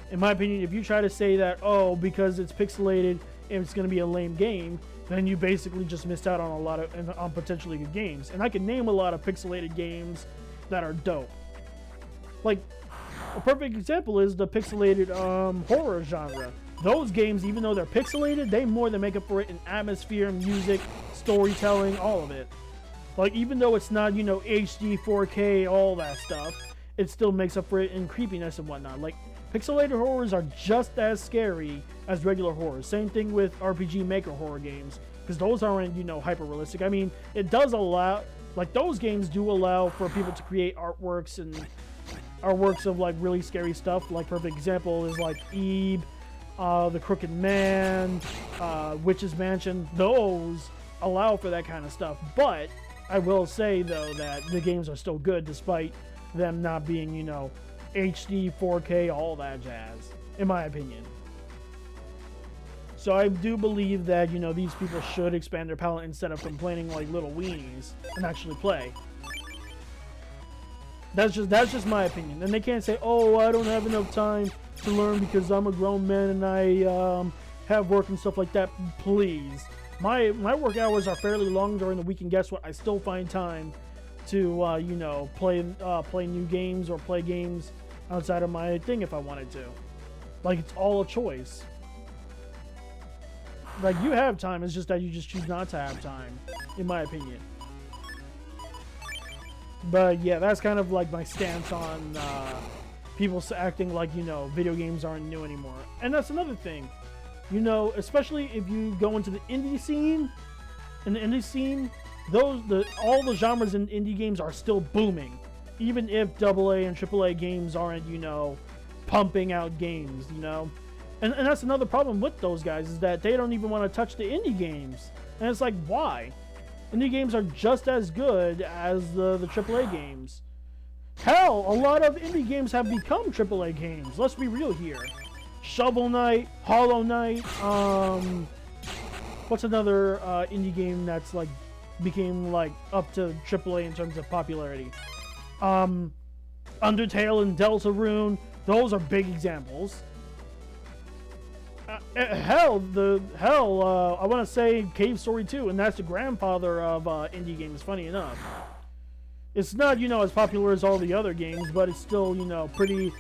In my opinion, if you try to say that, oh, because it's pixelated and it's going to be a lame game, then you basically just missed out on potentially good games. And I can name a lot of pixelated games that are dope. Like, a perfect example is the pixelated horror genre. Those games, even though they're pixelated, they more than make up for it in atmosphere, music, storytelling, all of it. Like, even though it's not, you know, HD, 4K, all that stuff, it still makes up for it in creepiness and whatnot. Like, pixelated horrors are just as scary as regular horrors. Same thing with RPG Maker horror games, because those aren't, you know, hyper realistic. I mean, it does allow, like, those games do allow for people to create artworks of like really scary stuff. Like, perfect example is like Eve, The Crooked Man, Witch's Mansion. Those allow for that kind of stuff. But I will say though that the games are still good despite them not being, you know, HD, 4K, all that jazz, in my opinion. So I do believe that, you know, these people should expand their palette instead of complaining like little weenies and actually play. That's just my opinion. And they can't say, oh, I don't have enough time to learn because I'm a grown man and I have work and stuff like that. Please. My work hours are fairly long during the week, and guess what? I still find time to, you know, play new games or play games outside of my thing if I wanted to. Like, it's all a choice. Like, you have time, it's just that you just choose not to have time, in my opinion. But yeah, that's kind of like my stance on people acting like, you know, video games aren't new anymore. And that's another thing. You know, especially if you go into the indie scene, all the genres in indie games are still booming. Even if AA and AAA games aren't, you know, pumping out games, you know. And that's another problem with those guys, is that they don't even want to touch the indie games. And it's like, why? Indie games are just as good as the AAA games. Hell, a lot of indie games have become AAA games. Let's be real here. Shovel Knight, Hollow Knight, what's another indie game that's like became like up to AAA in terms of popularity? Undertale and Deltarune, those are big examples. I want to say Cave Story 2, and that's the grandfather of indie games, funny enough. It's not, you know, as popular as all the other games, but it's still, you know, a pretty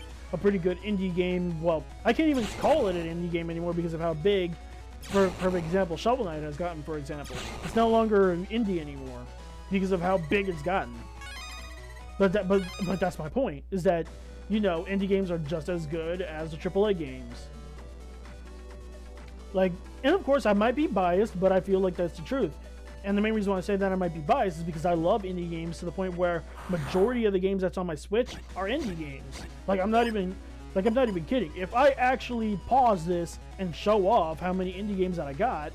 good indie game. Well, I can't even call it an indie game anymore because of how big, for example, Shovel Knight has gotten, for example. It's no longer an indie anymore because of how big it's gotten. But that's my point, is that, you know, indie games are just as good as the AAA games. Like, and of course I might be biased, but I feel like that's the truth. And the main reason why I say that I might be biased is because I love indie games to the point where majority of the games that's on my Switch are indie games. Like, I'm not even kidding. If I actually pause this and show off how many indie games that I got,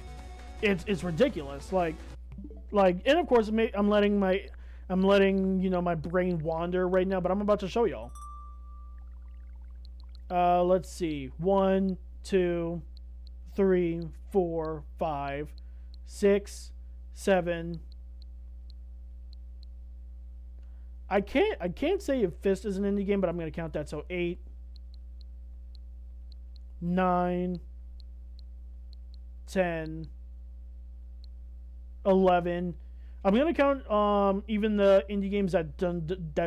it's ridiculous. Like, and of course I'm letting, you know, my brain wander right now, but I'm about to show y'all. Let's see. 1, 2, 3, 4, 5, 6, 7. I can't say if Fist is an indie game, but I'm gonna count that. So 8, 9, 10, 11. I'm gonna count even the indie games that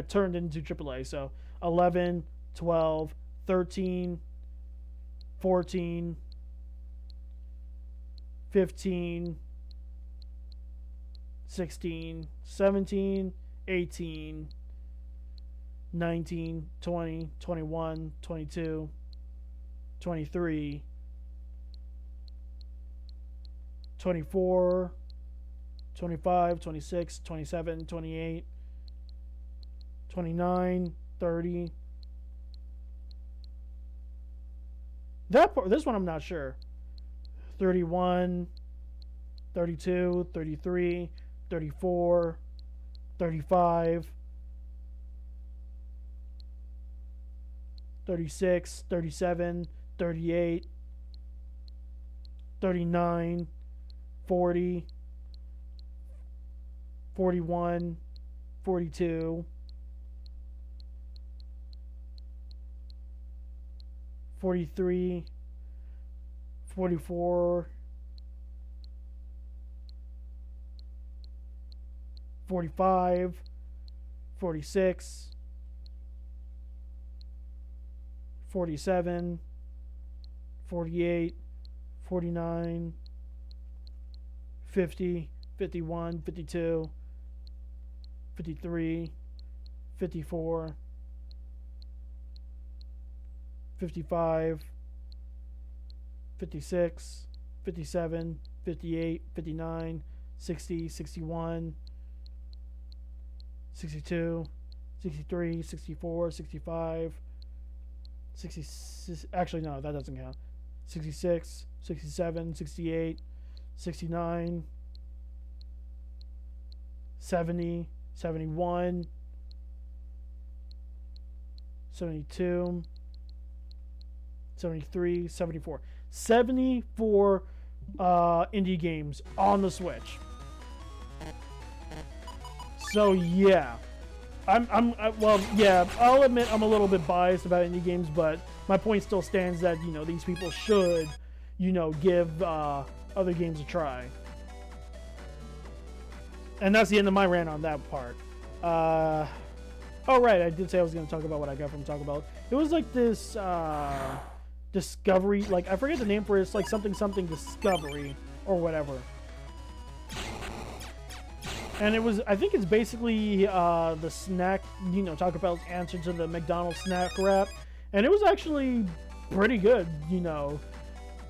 turned into AAA. So 11, 12, 13, 14, 15, 16, 17, 18, 19, 20, 21, 22, 23, 24, 25, 26, 27, 28, 29, 30. This one I'm not sure. 31, 32, 33, 34, 35, 36, 37, 38, 39, 40, 41, 42, 43, 44, 45, 46, 47, 48, 49, 50, 51, 52, 53, 54, 55, 56, 57, 58, 59, 60, 61, 62, 63, 64, 65, 66, actually no, that doesn't count. 66, 67, 68, 69, 70, 71, 72, 73, 74. 74 indie games on the Switch. So yeah, well, yeah, I'll admit I'm a little bit biased about indie games, but my point still stands that, you know, these people should, you know, give other games a try. And that's the end of my rant on that part. Oh right, I did say I was going to talk about what I got from Taco Bell. It was like this Discovery, like I forget the name for it. It's like something Discovery or whatever. And it was, I think it's basically the snack, you know, Taco Bell's answer to the McDonald's snack wrap. And it was actually pretty good, you know,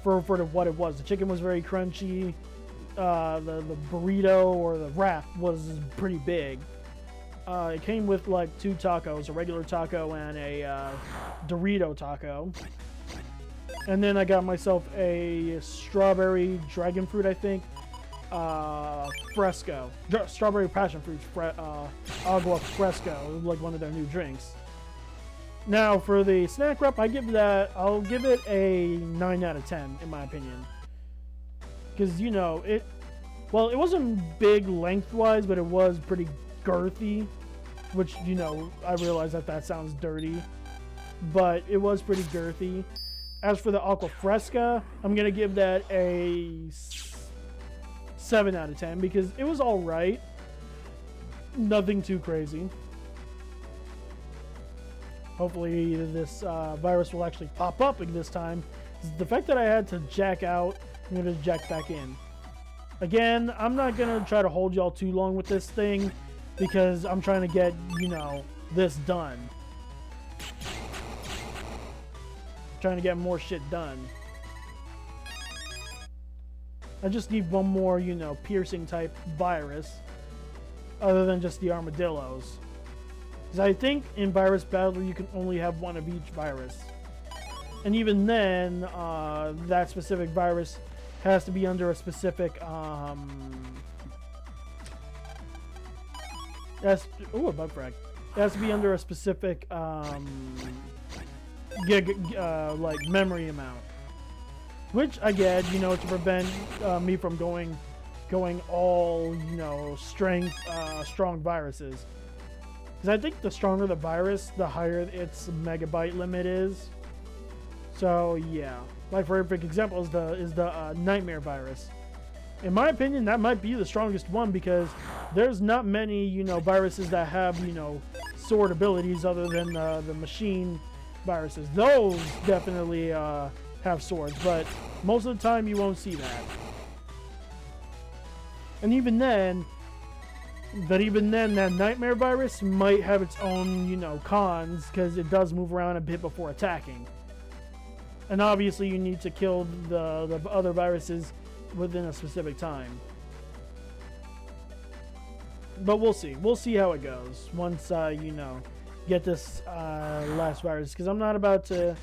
for what it was. The chicken was very crunchy. The burrito or the wrap was pretty big. It came with like 2 tacos, a regular taco and a Dorito taco. And then I got myself a strawberry dragon fruit, I think. Fresco. Strawberry passion fruit agua fresco, like one of their new drinks. Now for the snack wrap, I'll give it a 9 out of 10 in my opinion. Because, you know, it wasn't big lengthwise, but it was pretty girthy, which, you know, I realize that sounds dirty, but it was pretty girthy. As for the aqua fresca, I'm gonna give that a 7 out of 10 because it was all right. Nothing too crazy. Hopefully this virus will actually pop up this time. The fact that I had to jack out, I'm gonna jack back in. Again, I'm not gonna try to hold y'all too long with this thing because I'm trying to get, you know, this done. Trying to get more shit done. I just need one more, you know, piercing type virus other than just the armadillos. Because I think in Virus Battler you can only have one of each virus. And even then, that specific virus has to be under a specific, a bug frag. It has to be under a specific, like memory amount, which I get, you know, to prevent me from going all, you know, strong viruses. Because I think the stronger the virus, the higher its megabyte limit is. So yeah, my perfect example is the nightmare virus. In my opinion, that might be the strongest one because there's not many, you know, viruses that have, you know, sword abilities other than the machine viruses. Those definitely have swords, but most of the time you won't see that. And even then, that nightmare virus might have its own, you know, cons because it does move around a bit before attacking. And obviously you need to kill the other viruses within a specific time. But we'll see. We'll see how it goes once you know, get this last virus. Because I'm not about to,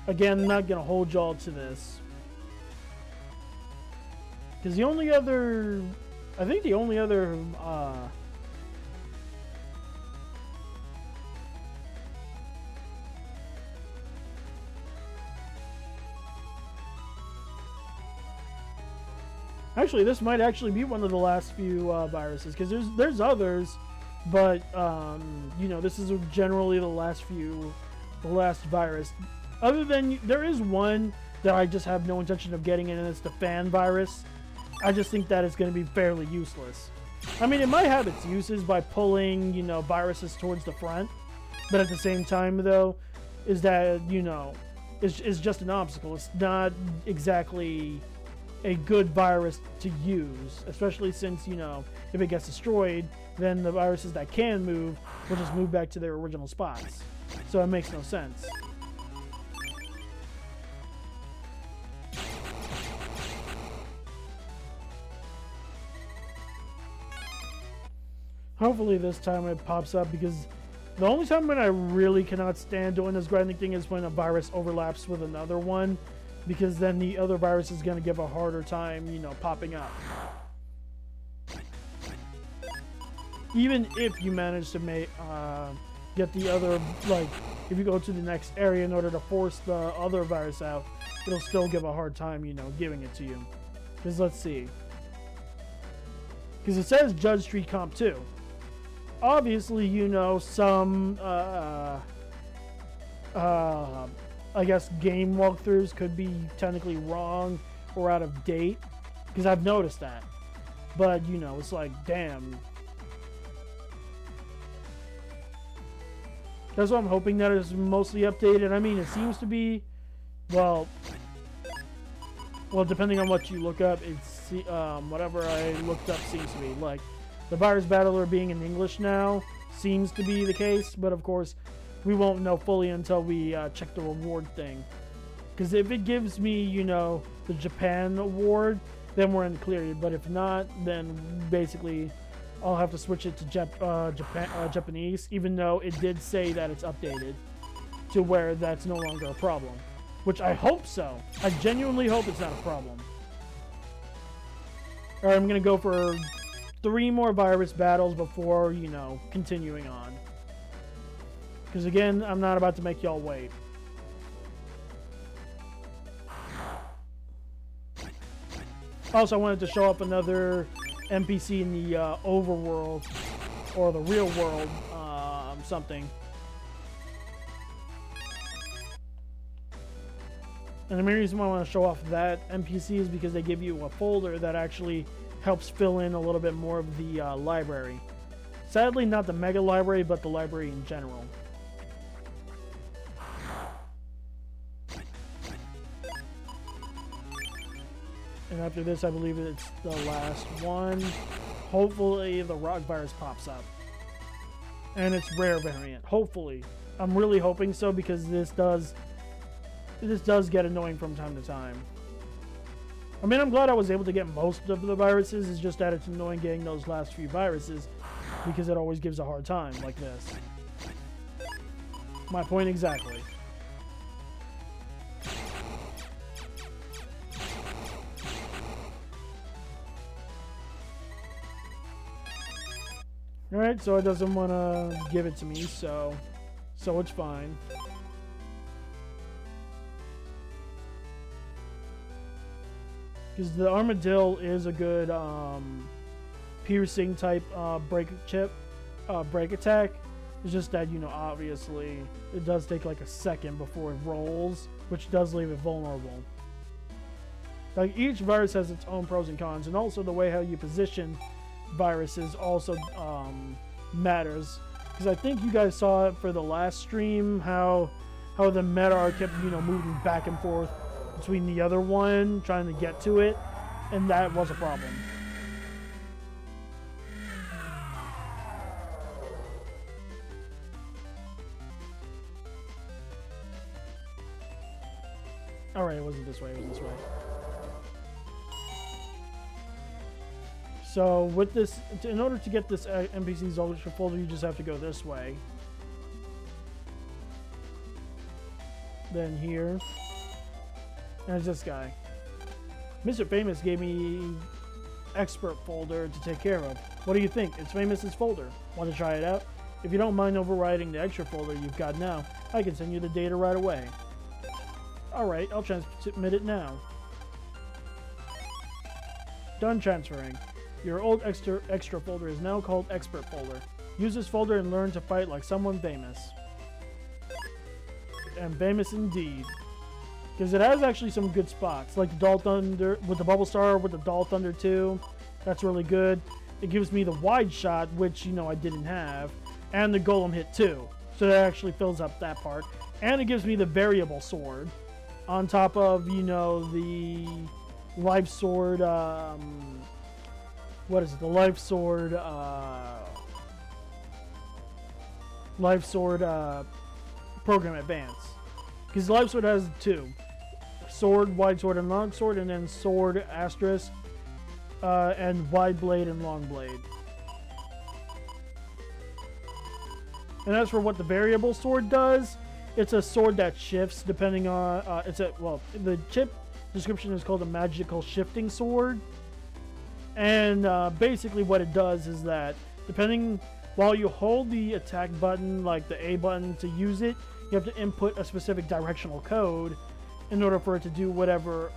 again, I'm not going to hold y'all to this. Because the only other, I think the only other actually, this might actually be one of the last few viruses, because there's others, but you know, this is generally the last virus. Other than, there is one that I just have no intention of getting in, and it's the fan virus. I just think that it's going to be fairly useless. I mean, it might have its uses by pulling, you know, viruses towards the front, but at the same time, though, is that, you know, it's just an obstacle. It's not exactly a good virus to use, especially since, you know, if it gets destroyed, then the viruses that can move will just move back to their original spots. So it makes no sense. Hopefully this time it pops up, because the only time when I really cannot stand doing this grinding thing is when a virus overlaps with another one, because then the other virus is going to give a harder time, you know, popping up. Even if you manage to get the other, like, if you go to the next area in order to force the other virus out, it'll still give a hard time, you know, giving it to you. Because let's see. Because it says Judge Street Comp 2. Obviously, you know, some, I guess game walkthroughs could be technically wrong or out of date, because I've noticed that. But, you know, it's like, damn. That's what I'm hoping that is mostly updated. I mean, it seems to be, well, depending on what you look up, it's whatever I looked up seems to be. Like, the Virus Battler being in English now seems to be the case, but of course, we won't know fully until we check the reward thing. Because if it gives me, you know, the Japan award, then we're in the clear. But if not, then basically I'll have to switch it to Japanese, even though it did say that it's updated to where that's no longer a problem. Which I hope so. I genuinely hope it's not a problem. Alright, I'm going to go for 3 more virus battles before, you know, continuing on. Because again, I'm not about to make y'all wait. Also, I wanted to show up another NPC in the overworld, or the real world, something. And the main reason why I want to show off that NPC is because they give you a folder that actually helps fill in a little bit more of the library. Sadly, not the mega library, but the library in general. And after this, I believe it's the last one. Hopefully, the rock virus pops up. And it's rare variant. Hopefully. I'm really hoping so, because this does get annoying from time to time. I mean, I'm glad I was able to get most of the viruses. It's just that it's annoying getting those last few viruses, because it always gives a hard time like this. My point exactly. Alright, so it doesn't want to give it to me, so it's fine. Because the Armadillo is a good piercing type break attack. It's just that, you know, obviously it does take like a second before it rolls, which does leave it vulnerable. Like, each virus has its own pros and cons, and also the way how you position viruses also matters. Because I think you guys saw it for the last stream, how the meta kept, you know, moving back and forth between the other one, trying to get to it, and that was a problem. Alright, it wasn't this way, it was this way. So with this, in order to get this NPC's ultra folder, you just have to go this way. Then here. And it's this guy. Mr. Famous gave me expert folder to take care of. What do you think? It's Famous's folder. Want to try it out? If you don't mind overriding the extra folder you've got now, I can send you the data right away. Alright, I'll transmit it now. Done transferring. Your old extra folder is now called Expert Folder. Use this folder and learn to fight like someone famous. And famous indeed. Because it has actually some good spots, like the Dull Thunder, with the Bubble Star, with the Dull Thunder 2. That's really good. It gives me the Wide Shot, which, you know, I didn't have. And the Golem Hit 2. So that actually fills up that part. And it gives me the Variable Sword. On top of, you know, the Life Sword, what is it? The Life Sword, Program Advance. Because Life Sword has two. Sword, Wide Sword, and Long Sword, and then Sword, Asterisk, and Wide Blade and Long Blade. And as for what the Variable Sword does, it's a sword that shifts depending on, the chip description is called a Magical Shifting Sword. And basically what it does is that, while you hold the attack button, like the A button, to use it, you have to input a specific directional code in order for it to do whatever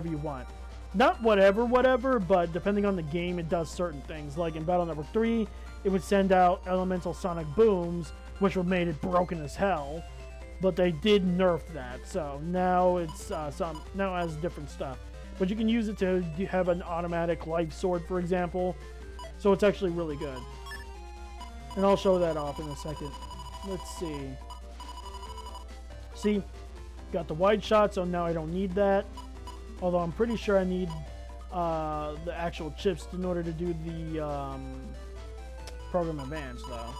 you want. Not whatever, but depending on the game, it does certain things. Like in Battle Network 3, it would send out elemental sonic booms, which would made it broken as hell. But they did nerf that, so now it's now it has different stuff. But you can use it to have an automatic life sword, for example. So it's actually really good. And I'll show that off in a second. Let's see. See, got the wide shot, so now I don't need that. Although I'm pretty sure I need the actual chips in order to do the Program Advance, though.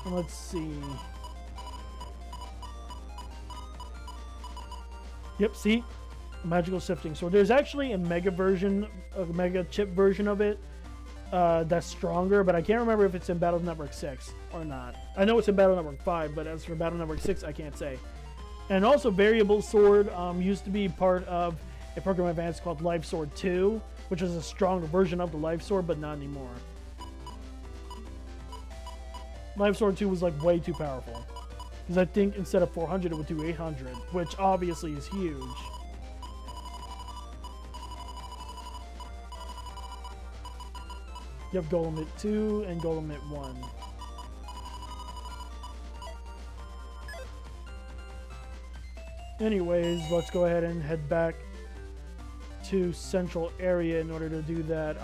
Let's see. Yep, see? Magical Shifting. So there's actually a mega chip version of it that's stronger, but I can't remember if it's in Battle Network 6 or not. I know it's in Battle Network 5, but as for Battle Network 6, I can't say. And also Variable Sword used to be part of a Program Advance called Life Sword 2, which is a stronger version of the Life Sword, but not anymore. Life Sword 2 was like way too powerful. Because I think instead of 400 it would do 800, which obviously is huge. You have Golem Hit 2 and Golem Hit 1. Anyways, let's go ahead and head back to Central Area in order to do that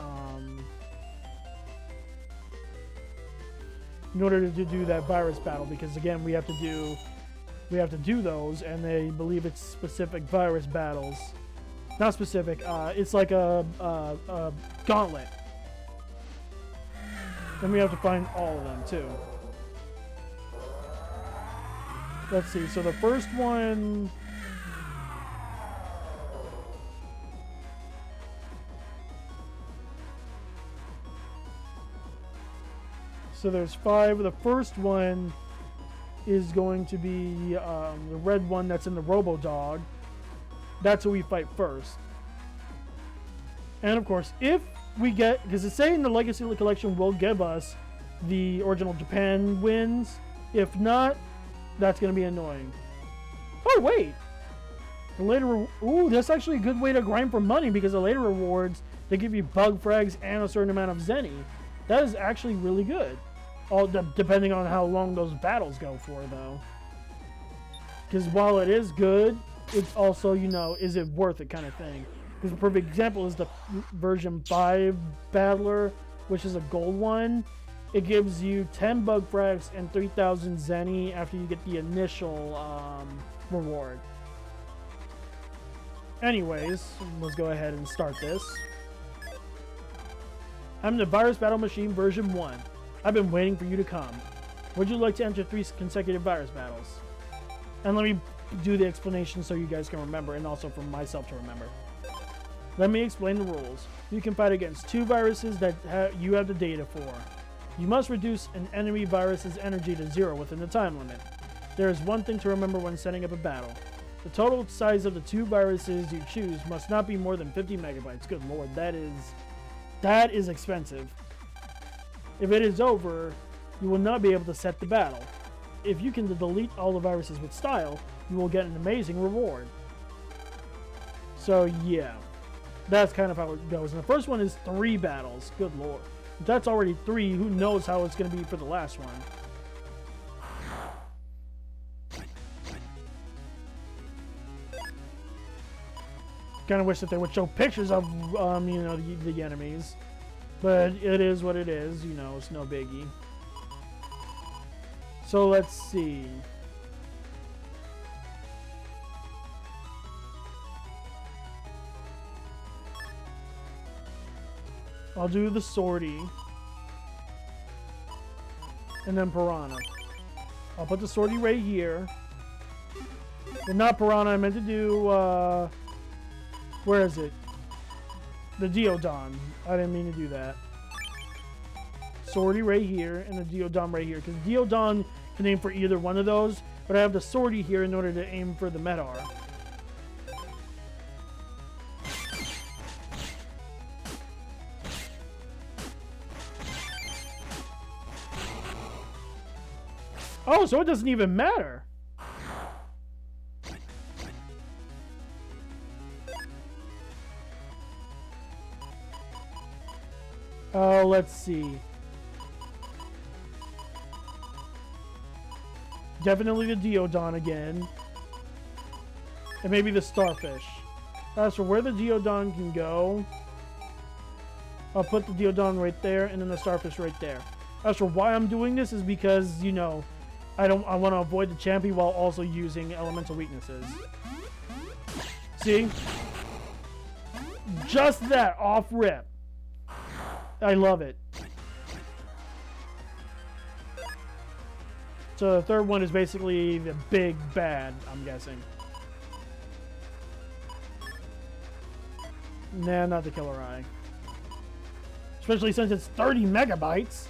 virus battle, because again we have to do those, and they believe it's specific virus battles. Not specific, it's like a gauntlet. And we have to find all of them too. Let's see, so the first one, so there's 5. The first one is going to be the red one that's in the Robo-Dog. That's who we fight first. And of course, if we get, because it's saying the Legacy Collection will give us the original Japan wins. If not, that's going to be annoying. Oh, wait. The later... Ooh, that's actually a good way to grind for money because the later rewards, they give you bug frags and a certain amount of zenny. That is actually really good. All depending on how long those battles go for, though. Because while it is good, it's also, you know, is it worth it kind of thing. Because a perfect example is the version 5 battler, which is a gold one. It gives you 10 bug frags and 3,000 zenny after you get the initial reward. Anyways, let's go ahead and start this. I'm the Virus Battle Machine version 1. I've been waiting for you to come. Would you like to enter 3 consecutive virus battles? And let me do the explanation so you guys can remember, and also for myself to remember. Let me explain the rules. You can fight against 2 viruses that you have the data for. You must reduce an enemy virus's energy to 0 within the time limit. There is one thing to remember when setting up a battle. The total size of the 2 viruses you choose must not be more than 50 megabytes. Good lord, that is expensive. If it is over, you will not be able to set the battle. If you can delete all the viruses with style, you will get an amazing reward. So yeah, that's kind of how it goes. And the first one is 3 battles. Good lord. If that's already 3, who knows how it's going to be for the last one. Kind of wish that they would show pictures of, you know, the enemies. But it is what it is, you know, it's no biggie. So let's see. I'll do the sortie. And then piranha. I'll put the sortie right here. Well, not piranha, I meant to do, where is it? The Diodon. I didn't mean to do that. Sortie right here and the Diodon right here. Because Diodon can aim for either one of those. But I have the sortie here in order to aim for the Medar. Oh, so it doesn't even matter. Let's see. Definitely the Diodon again. And maybe the Starfish. As for where the Diodon can go, I'll put the Diodon right there and then the Starfish right there. As for why I'm doing this is because, you know, I want to avoid the champion while also using elemental weaknesses. See? Just that, off rip. I love it. So the third one is basically the big bad, I'm guessing. Nah, not the Killer Eye. Especially since it's 30 megabytes.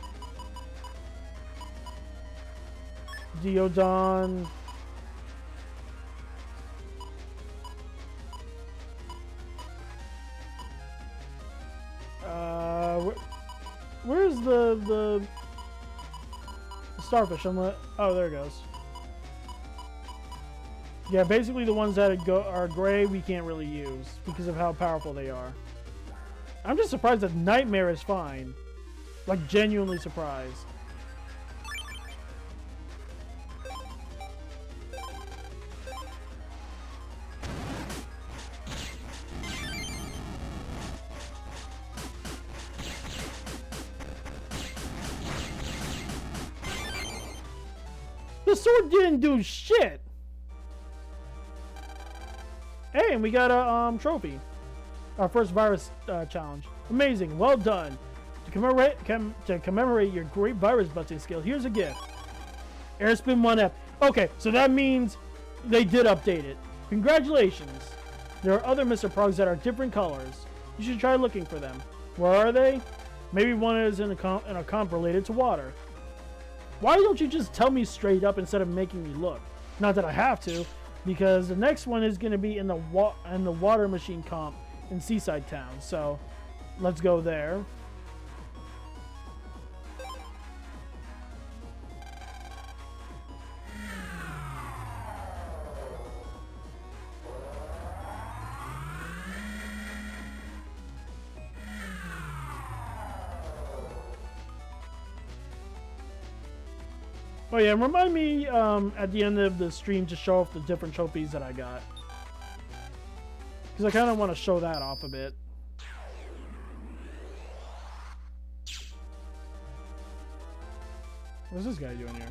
Diodon. Where's the Starfish? Oh, there it goes. Yeah, basically the ones that are gray we can't really use because of how powerful they are. I'm just surprised that Nightmare is fine. Like, genuinely surprised. The sword didn't do shit. Hey, and we got a trophy. Our first virus challenge. Amazing. Well done. To commemorate your great virus busting skill, here's a gift. Airspin 1F. Okay, so that means they did update it. Congratulations. There are other Mr. Progs that are different colors. You should try looking for them. Where are they? Maybe one is in a comp related to water. Why don't you just tell me straight up instead of making me look? Not that I have to, because the next one is going to be in the water machine comp in Seaside Town. So, let's go there. Oh yeah, and remind me at the end of the stream to show off the different trophies that I got. Because I kind of want to show that off a bit. What's this guy doing here?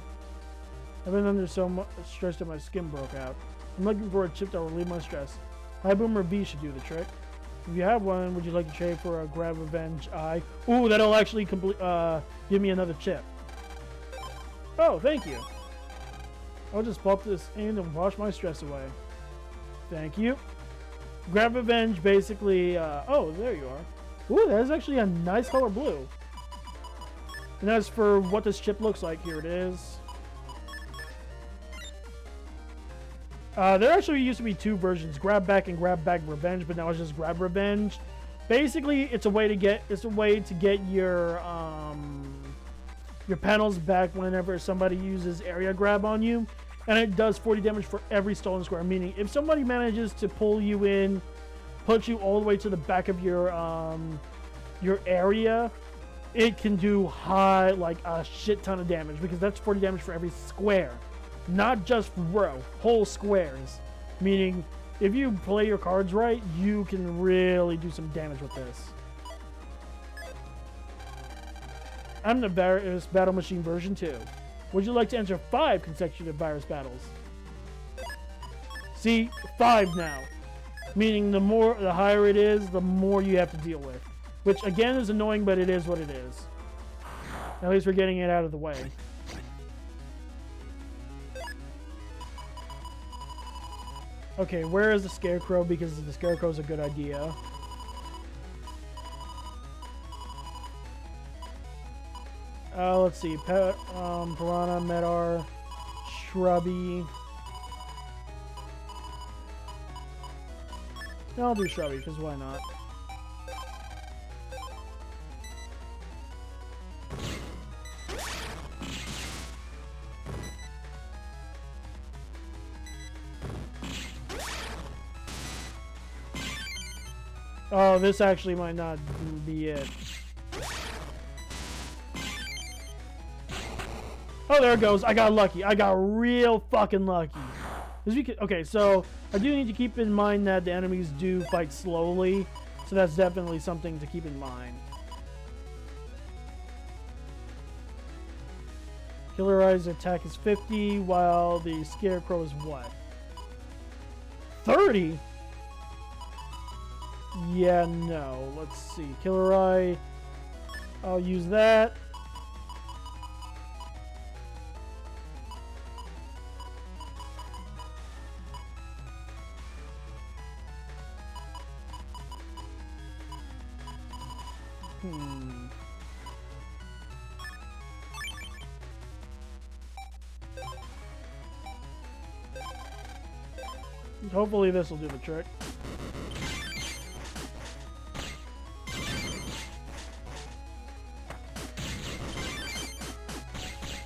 I've been under so much stress that my skin broke out. I'm looking for a chip that will relieve my stress. High Boomer B should do the trick. If you have one, would you like to trade for a Grab Revenge Eye? Ooh, that'll actually give me another chip. Oh, thank you. I'll just pop this in and wash my stress away. Thank you. Grab Revenge basically... oh, there you are. Ooh, that is actually a nice color blue. And as for what this chip looks like, here it is. There actually used to be two versions, Grab Back and Grab Back Revenge, but now it's just Grab Revenge. Basically, it's a way to get your panels back whenever somebody uses area grab on you, and it does 40 damage for every stolen square. Meaning, if somebody manages to pull you in, put you all the way to the back of your area, it can do like a shit ton of damage, because that's 40 damage for every square. Not just row, whole squares. Meaning, if you play your cards right, you can really do some damage with this. I'm the Virus Battle Machine version 2. Would you like to enter 5 consecutive virus battles? See, 5 now. Meaning the higher it is, the more you have to deal with. Which again is annoying, but it is what it is. At least we're getting it out of the way. Okay, where is the Scarecrow? Because the Scarecrow is a good idea. Let's see. Piranha, Medar, Shrubby. I'll do Shrubby, because why not? Oh, this actually might not be it. Oh, there it goes. I got lucky. I got real fucking lucky. Okay, so I do need to keep in mind that the enemies do fight slowly, so that's definitely something to keep in mind. Killer Eye's attack is 50, while the Scarecrow is what? 30? Yeah, no. Let's see. Killer Eye. I'll use that. Hopefully this will do the trick.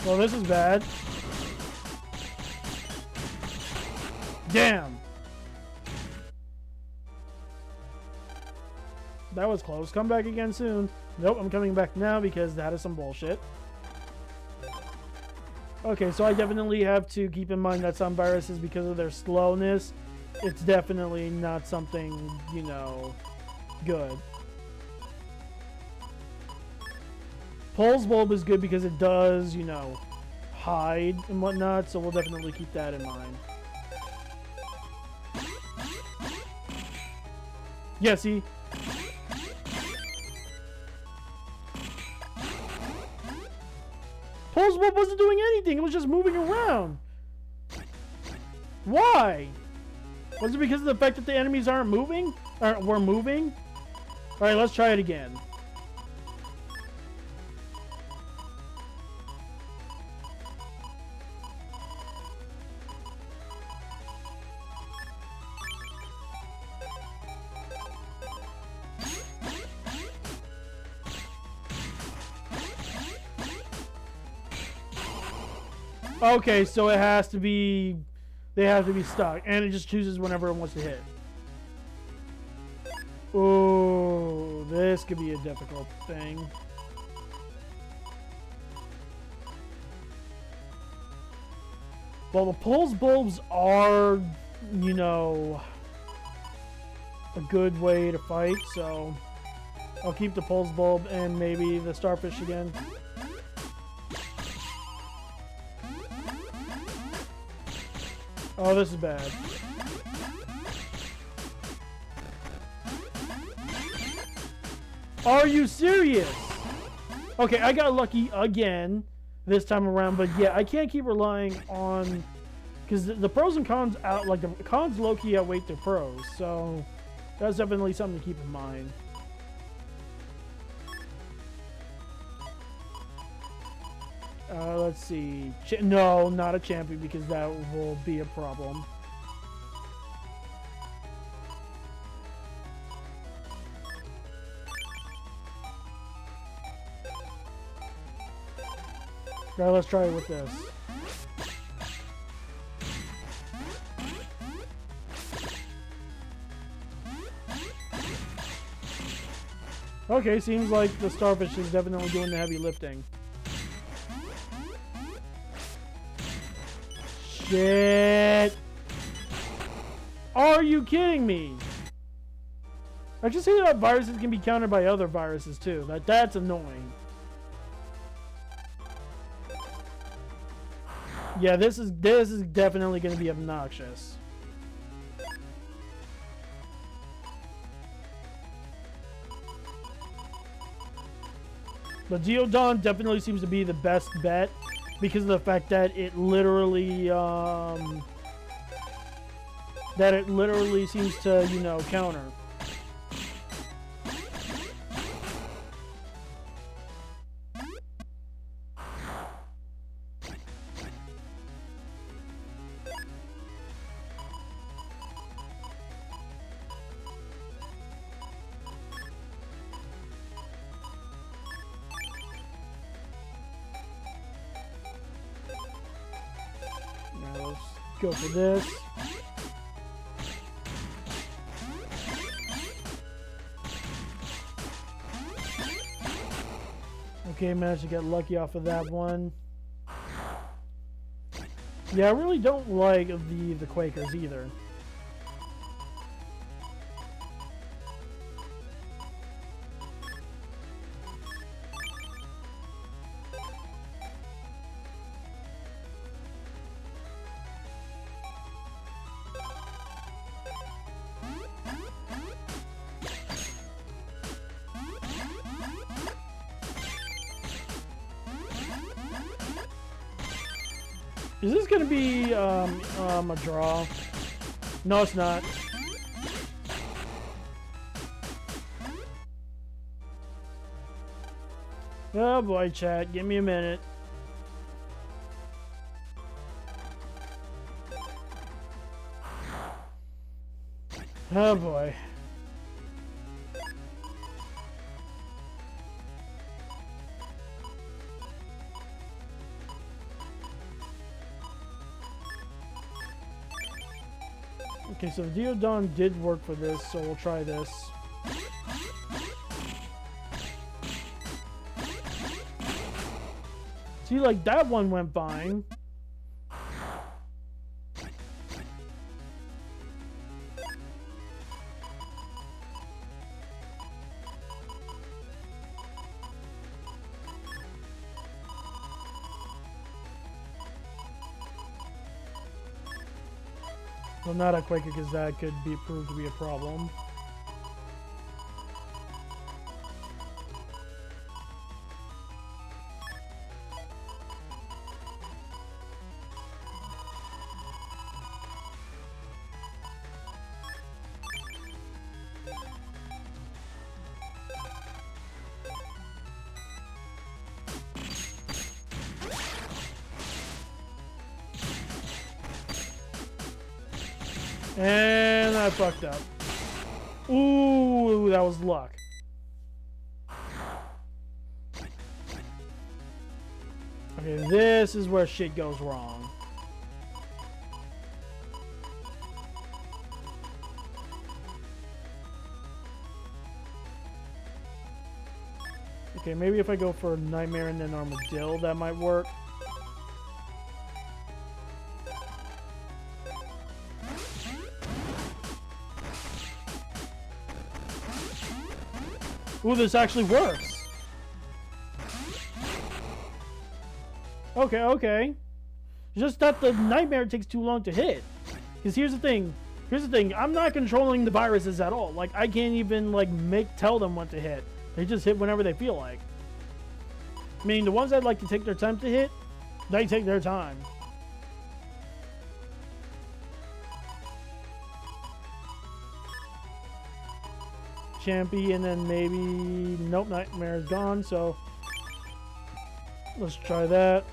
Well, this is bad. Damn! That was close. Come back again soon. Nope, I'm coming back now because that is some bullshit. Okay, so I definitely have to keep in mind that some viruses, because of their slowness, it's definitely not something, you know, good. Pulse Bulb is good because it does, you know, hide and whatnot, so we'll definitely keep that in mind. Yeah, see? Pulse Bulb wasn't doing anything, it was just moving around. Why? Was it because of the fact that the enemies aren't moving? Or were moving? Alright, let's try it again. Okay, so it has to be... They have to be stuck, and it just chooses whenever it wants to hit. Oh, this could be a difficult thing. Well, the pulse bulbs are, you know, a good way to fight, so I'll keep the pulse bulb and maybe the starfish again. Oh, this is bad. Are you serious? Okay, I got lucky again this time around, but yeah, I can't keep relying on, because the pros and cons out, like the cons low-key outweigh the pros, so that's definitely something to keep in mind. Let's see. No, not a champion, because that will be a problem. Alright, let's try it with this. Okay, seems like the starfish is definitely doing the heavy lifting. Shit! Are you kidding me? I just hate that viruses can be countered by other viruses too. That's annoying. Yeah, this is definitely going to be obnoxious. But Geodon definitely seems to be the best bet because of the fact that it literally seems to, you know, counter. Go for this. Okay, managed to get lucky off of that one. Yeah, I really don't like the Quakers either. Is this gonna be a draw? No, it's not. Oh boy, chat, give me a minute. Oh boy. Okay, so Geodon did work for this, so we'll try this. See, like, that one went fine. Well, not a Quaker, because that could be proved to be a problem. And I fucked up. Ooh, that was luck. Okay, this is where shit goes wrong. Okay, maybe if I go for Nightmare and then Armadillo, that might work. Ooh, this actually works. Okay, okay. Just that the nightmare takes too long to hit. Because here's the thing. I'm not controlling the viruses at all. Like, I can't even, like, tell them what to hit. They just hit whenever they feel like. Meaning the ones that like to take their time to hit, they take their time. Champy, and then maybe... Nope, Nightmare's gone, so... Let's try that.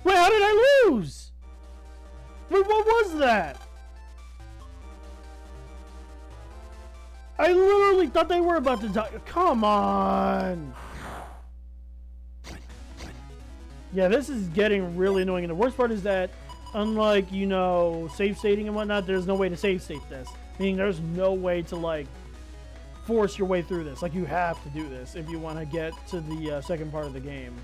Wait, how did I lose? Wait, what was that? I literally thought they were about to die. Come on. Yeah, this is getting really annoying. And the worst part is that, unlike, you know, save stating and whatnot, there's no way to save state this. Meaning there's no way to, like, force your way through this. Like, you have to do this if you want to get to the second part of the game.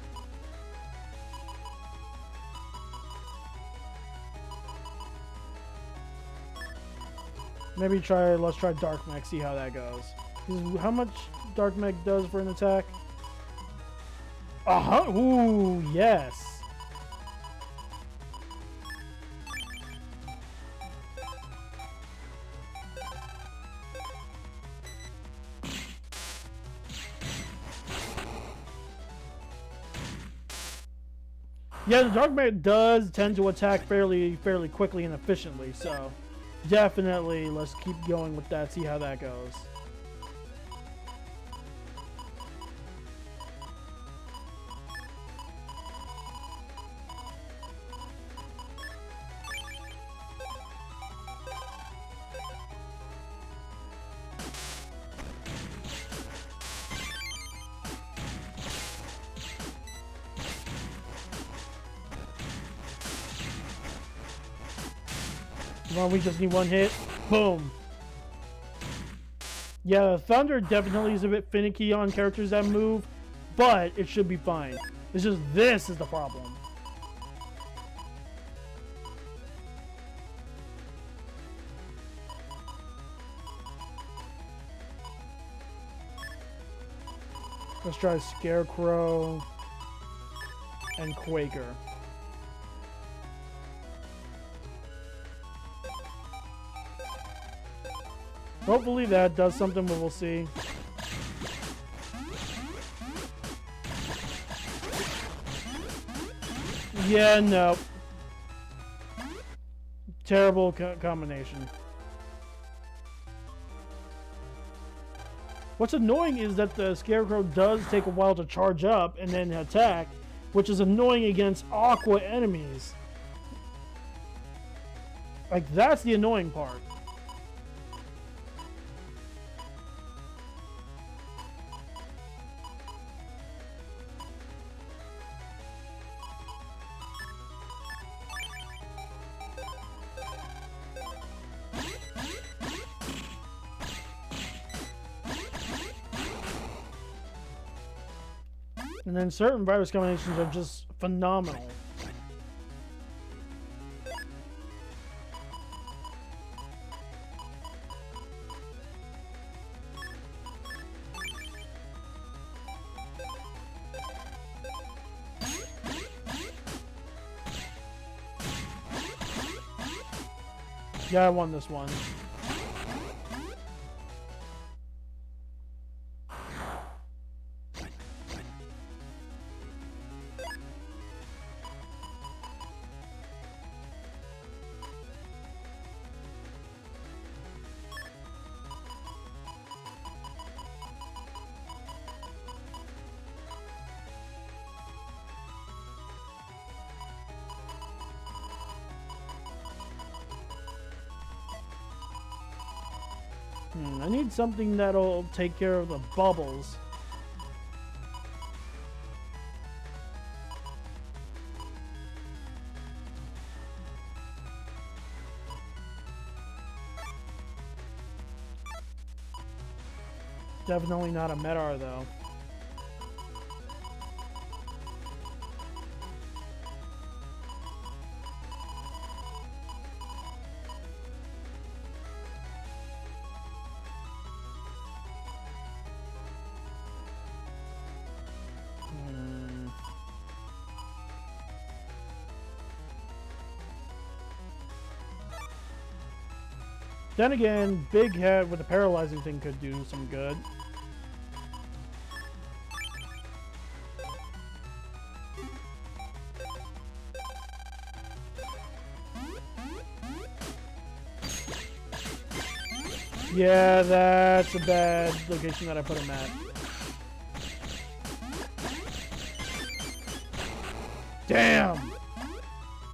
Maybe let's try Dark Mech, see how that goes. How much Dark Mech does for an attack? Ooh, yes. Yeah, the Dark Mech does tend to attack fairly quickly and efficiently, so definitely let's keep going with that, see how that goes. Well, we just need one hit. Boom. Yeah, Thunder definitely is a bit finicky on characters that move, but it should be fine. It's just this is the problem. Let's try Scarecrow and Quaker. Hopefully that does something, but we'll see. Yeah, no. Terrible combination. What's annoying is that the Scarecrow does take a while to charge up and then attack, which is annoying against Aqua enemies. Like, that's the annoying part. And then certain virus combinations are just phenomenal. Yeah, I won this one. I need something that'll take care of the bubbles. Definitely not a Medar, though. Then again, Big Head with the paralyzing thing could do some good. Yeah, that's a bad location that I put him at. Damn!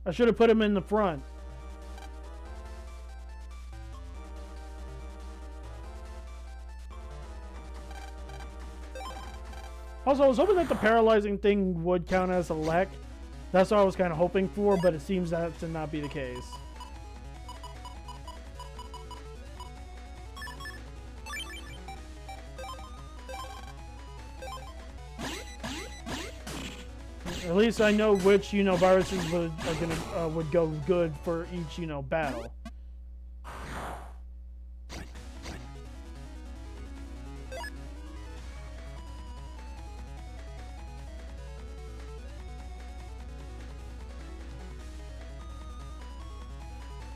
I should have put him in the front. Also, I was hoping that the paralyzing thing would count as a lek. That's what I was kind of hoping for, but it seems that to not be the case. At least I know which, viruses would go good for each, battle.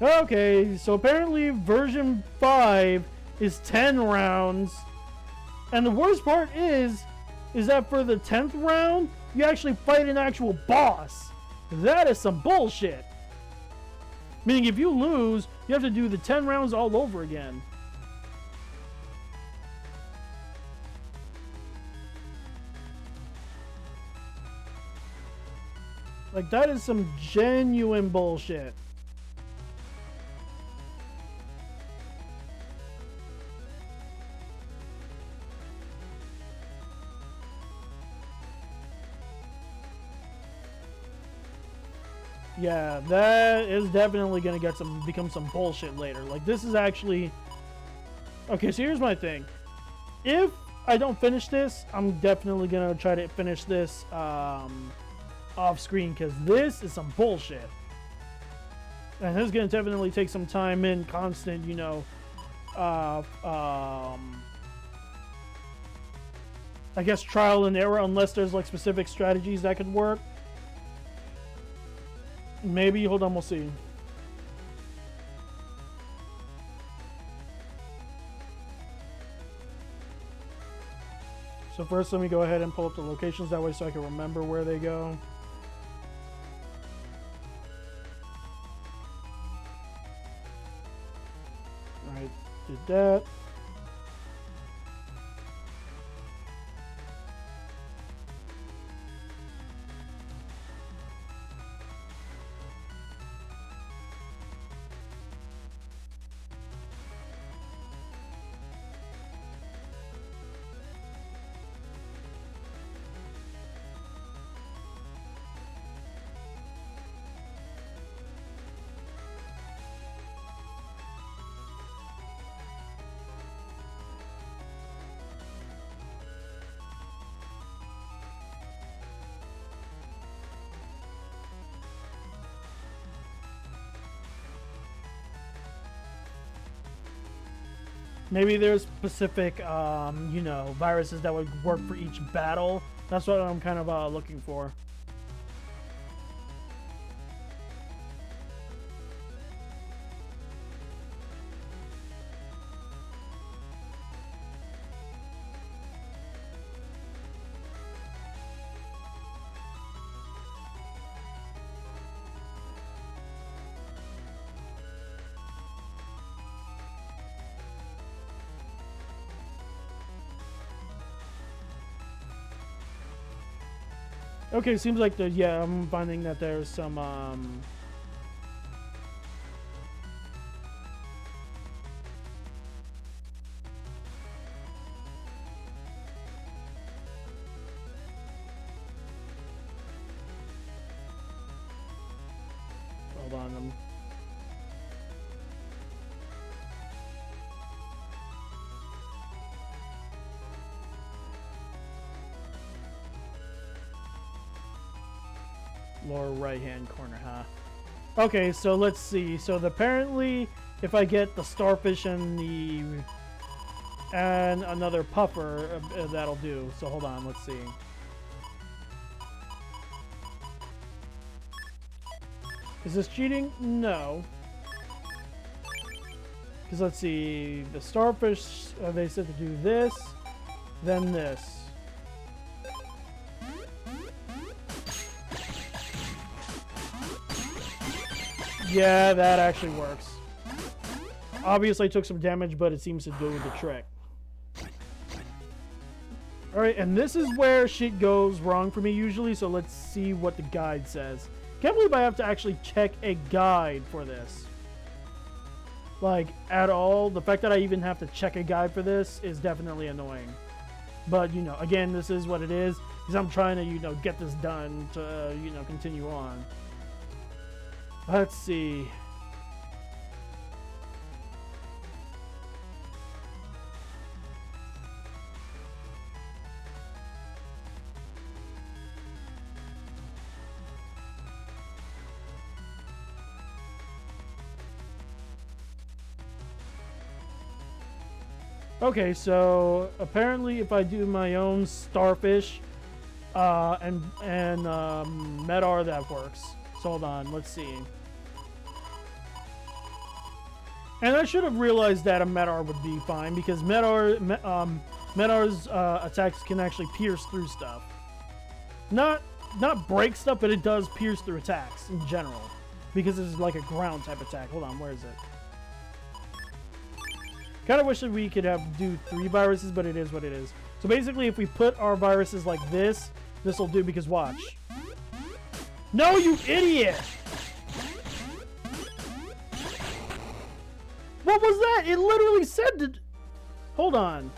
Okay, so apparently version 5 is 10 rounds. And the worst part is that for the 10th round, you actually fight an actual boss. That is some bullshit. Meaning if you lose, you have to do the 10 rounds all over again. Like, that is some genuine bullshit. Yeah, that is definitely gonna become some bullshit later. Like, this is actually... Okay, so here's my thing. If I don't finish this, I'm definitely gonna try to finish this off screen, because this is some bullshit. And this is gonna definitely take some time in constant, I guess trial and error, unless there's like specific strategies that could work. Maybe, hold on, we'll see. So first, let me go ahead and pull up the locations that way so I can remember where they go. Alright, did that. Maybe there's specific, viruses that would work for each battle. That's what I'm kind of looking for. Okay, seems like I'm finding that there's some, hold on, Lower right-hand corner, huh? Okay, so let's see. So apparently, if I get the starfish and another puffer, that'll do. So hold on, let's see. Is this cheating? No. Because let's see, the starfish, they said to do this, then this. Yeah, that actually works. Obviously I took some damage, but it seems to do the trick. Alright, and this is where shit goes wrong for me usually, so let's see what the guide says. Can't believe I have to actually check a guide for this. Like, at all. The fact that I even have to check a guide for this is definitely annoying. But, you know, again, this is what it is. Because I'm trying to, you know, get this done to, you know, continue on. Let's see. Okay, so apparently if I do my own starfish and Medar, that works. So hold on, let's see. And I should have realized that a Medar would be fine because Medar's attacks can actually pierce through stuff. Not break stuff, but it does pierce through attacks in general because it's like a ground type attack. Hold on, where is it? Kind of wish that we could do 3 viruses, but it is what it is. So basically, if we put our viruses like this, this will do because watch. No, you idiot! What was that? It literally said to... Hold on.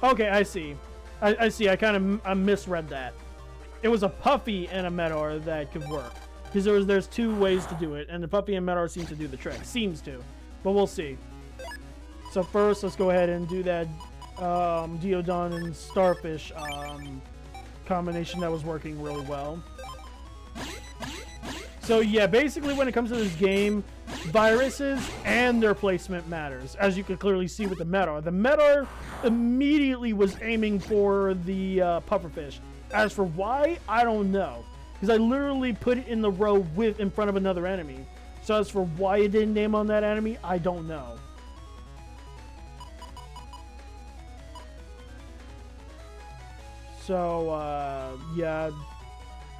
Okay, I see. I see. I misread that. It was a Puffy and a Medar that could work. Because there's 2 ways to do it, and the Puffy and Medar seem to do the trick. Seems to. But we'll see. So first, let's go ahead and do that Deodon and Starfish combination that was working really well. So yeah, basically when it comes to this game, viruses and their placement matters, as you can clearly see with the Medar. The Medar immediately was aiming for the pufferfish. As for why, I don't know. Because I literally put it in the row in front of another enemy. So as for why it didn't aim on that enemy, I don't know. So, yeah,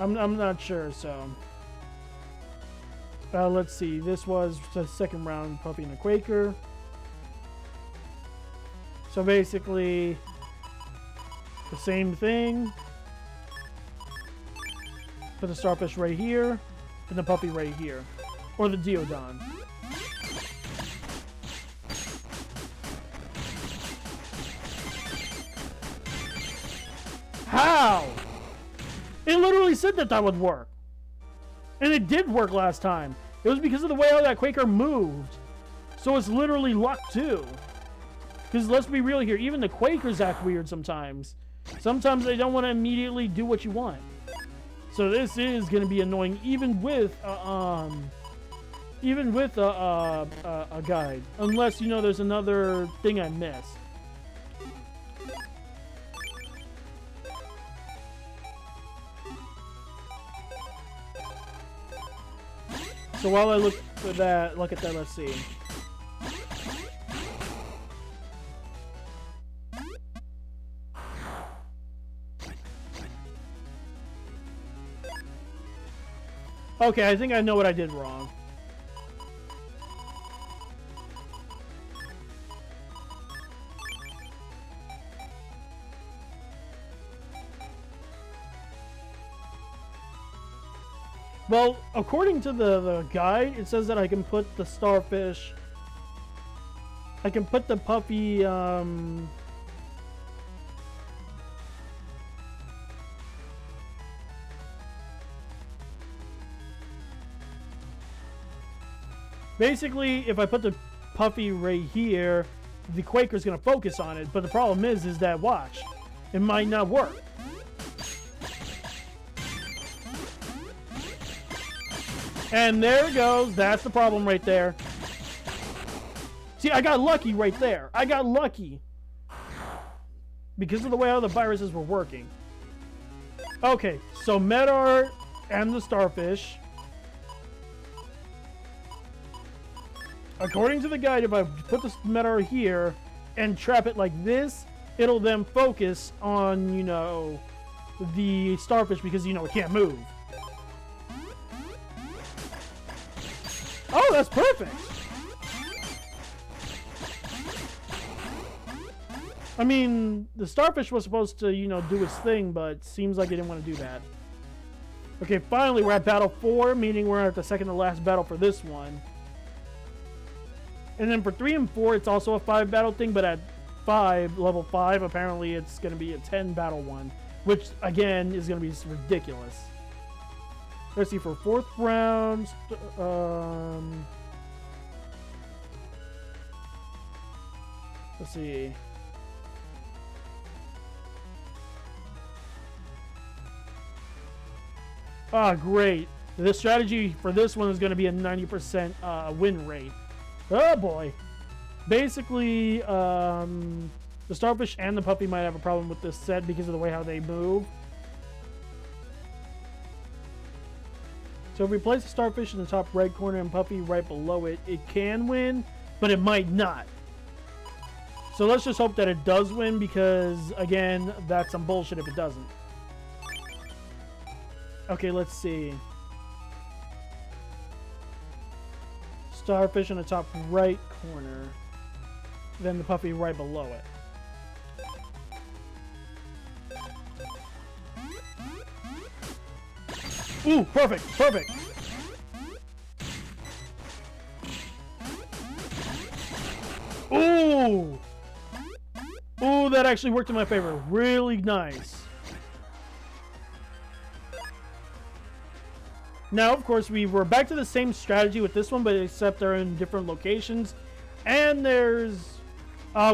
I'm not sure, so... let's see, this was the second round, Puppy and the Quaker. So basically, the same thing. Put the Starfish right here, and the Puppy right here. Or the Deodon. How? It literally said that that would work. And it did work last time. It was because of the way how that Quaker moved. So it's literally luck too. Because let's be real here, even the Quakers act weird sometimes. Sometimes they don't want to immediately do what you want. So this is going to be annoying even with a guide. Unless, you know, there's another thing I missed. So while I look at that, let's see. Okay, I think I know what I did wrong. Well, according to the guide, it says that I can put the Starfish... I can put the Puppy, Basically, if I put the Puffy right here, the Quaker's going to focus on it. But the problem is that, watch, it might not work. And there it goes. That's the problem right there. See, I got lucky right there. I got lucky. Because of the way how the viruses were working. Okay, so Medar and the Starfish. According to the guide, if I put the Medar here and trap it like this, it'll then focus on, you know, the Starfish because, you know, it can't move. Oh, that's perfect! I mean, the Starfish was supposed to, you know, do its thing, but seems like it didn't want to do that. Okay, finally we're at Battle 4, meaning we're at the second to last battle for this one. And then for 3 and 4, it's also a 5 battle thing, but at 5, level 5, apparently it's going to be a 10 battle one, which, again, is going to be ridiculous. Let's see, for 4th round, let's see. Ah, great. The strategy for this one is going to be a 90% win rate. Oh boy. Basically, the Starfish and the Puppy might have a problem with this set because of the way how they move. So if we place the Starfish in the top right corner and Puppy right below it, it can win, but it might not. So let's just hope that it does win because, again, that's some bullshit if it doesn't. Okay, let's see. Starfish in the top right corner. Then the Puppy right below it. Ooh, perfect, perfect. Ooh. Ooh, that actually worked in my favor. Really nice. Now, of course, we're back to the same strategy with this one, but except they're in different locations. And there's...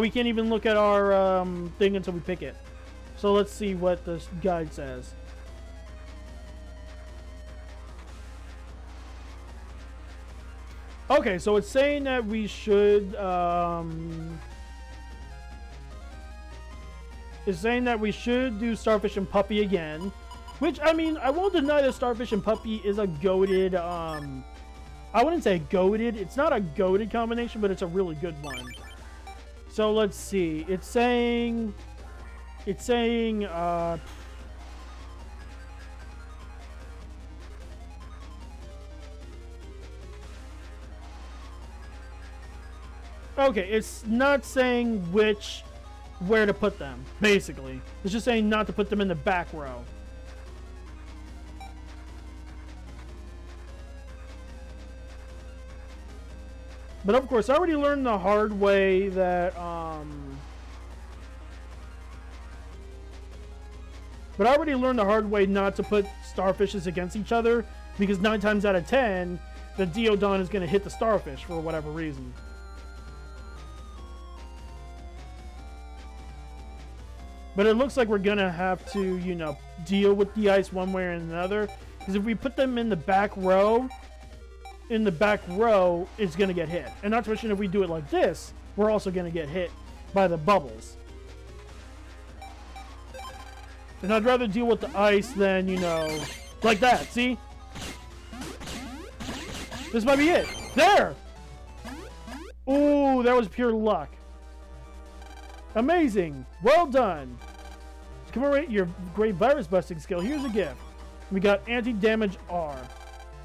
we can't even look at our thing until we pick it. So let's see what the guide says. Okay, so it's saying that we should... it's saying that we should do Starfish and Puppy again. Which, I mean, I won't deny that Starfish and Puppy is a goated, I wouldn't say goated. It's not a goated combination, but it's a really good one. So, let's see. It's saying, okay, it's not saying where to put them, basically. It's just saying not to put them in the back row. But of course, I already learned the hard way that, not to put starfishes against each other, because 9 times out of 10, the Deodon is going to hit the starfish for whatever reason. But it looks like we're going to have to, you know, deal with the ice one way or another, because if we put them in the back row, it's going to get hit. And not to mention if we do it like this, we're also going to get hit by the bubbles. And I'd rather deal with the ice than, you know, like that. See? This might be it. There! Ooh, that was pure luck. Amazing. Well done. To commemorate your great virus busting skill, here's a gift. We got anti-damage R.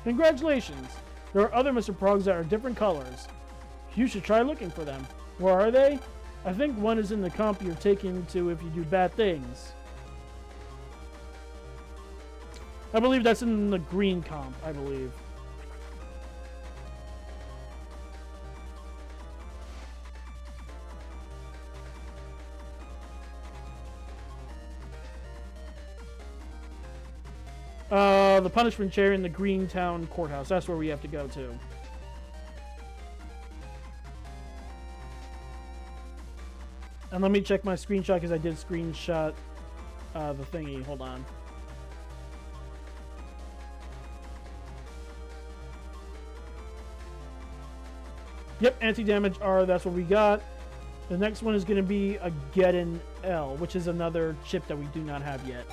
Congratulations. There are other Mr. Progs that are different colors. You should try looking for them. Where are they? I think one is in the comp you're taken to if you do bad things. I believe that's in the green comp, I believe. The punishment chair in the Greentown Courthouse. That's where we have to go to. And let me check my screenshot because I did screenshot the thingy. Hold on. Yep, anti-damage R, that's what we got. The next one is going to be a Geddon L, which is another chip that we do not have yet.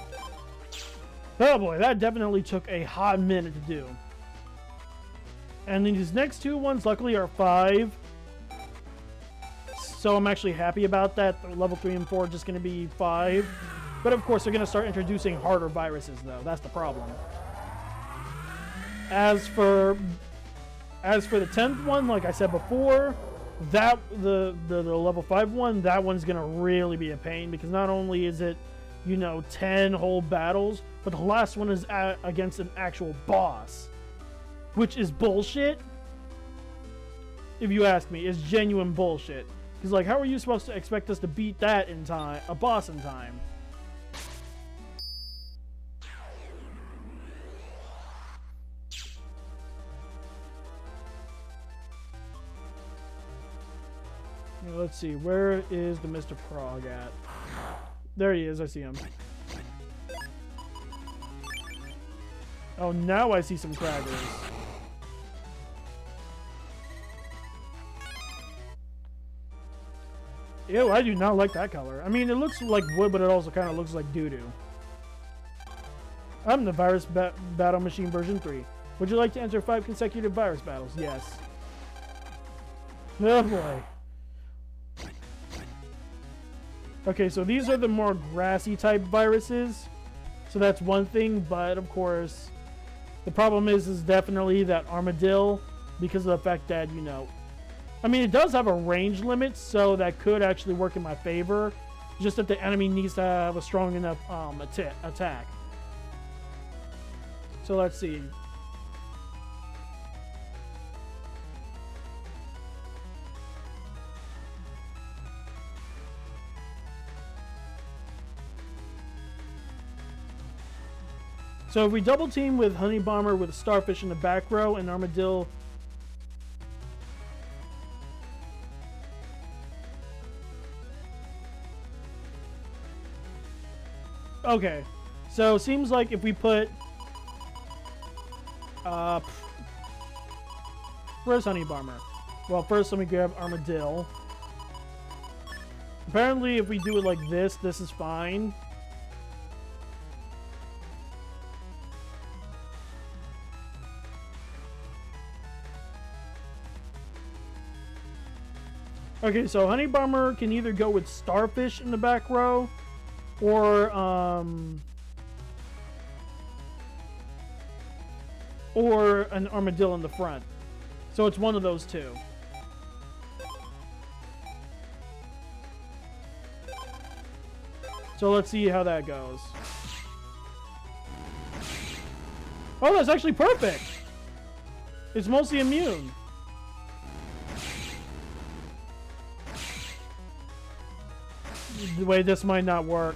Oh boy, that definitely took a hot minute to do. And then these next two ones, luckily, are 5. So I'm actually happy about that. The level 3 and 4 are just going to be 5. But of course, they're going to start introducing harder viruses, though. That's the problem. As for the 10th one, like I said before, that the level 5 one, that one's going to really be a pain, because not only is it, you know, 10 whole battles, but the last one is against an actual boss, which is bullshit. If you ask me, it's genuine bullshit. Because, like, how are you supposed to expect us to beat that in time, a boss in time? Let's see, where is the Mr. Prog at? There he is, I see him. Oh, now I see some crackers. Ew, I do not like that color. I mean, it looks like wood, but it also kind of looks like doo-doo. I'm the Virus Battle Machine version 3. Would you like to enter 5 consecutive virus battles? Yes. Oh boy. Okay, so these are the more grassy type viruses. So that's one thing, but of course, the problem is definitely that Armadillo, because of the fact that, you know, I mean, it does have a range limit, so that could actually work in my favor. Just that the enemy needs to have a strong enough attack. So let's see. So if we double team with Honey Bomber with Starfish in the back row and Armadillo. Okay, so seems like if we put where's Honey Bomber? Well, first let me grab Armadillo. Apparently if we do it like this is fine. Okay, so Honey Bomber can either go with Starfish in the back row, or an Armadillo in the front. So it's one of those two. So let's see how that goes. Oh, that's actually perfect! It's mostly immune. Wait, this might not work.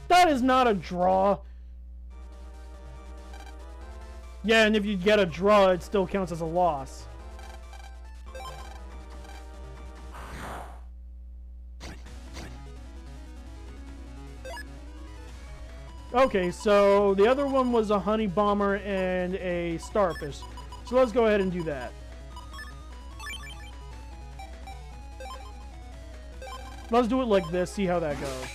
That is not a draw. Yeah, and if you get a draw, it still counts as a loss. Okay, so the other one was a Honey Bomber and a Starfish. So let's go ahead and do that. Let's do it like this, see how that goes.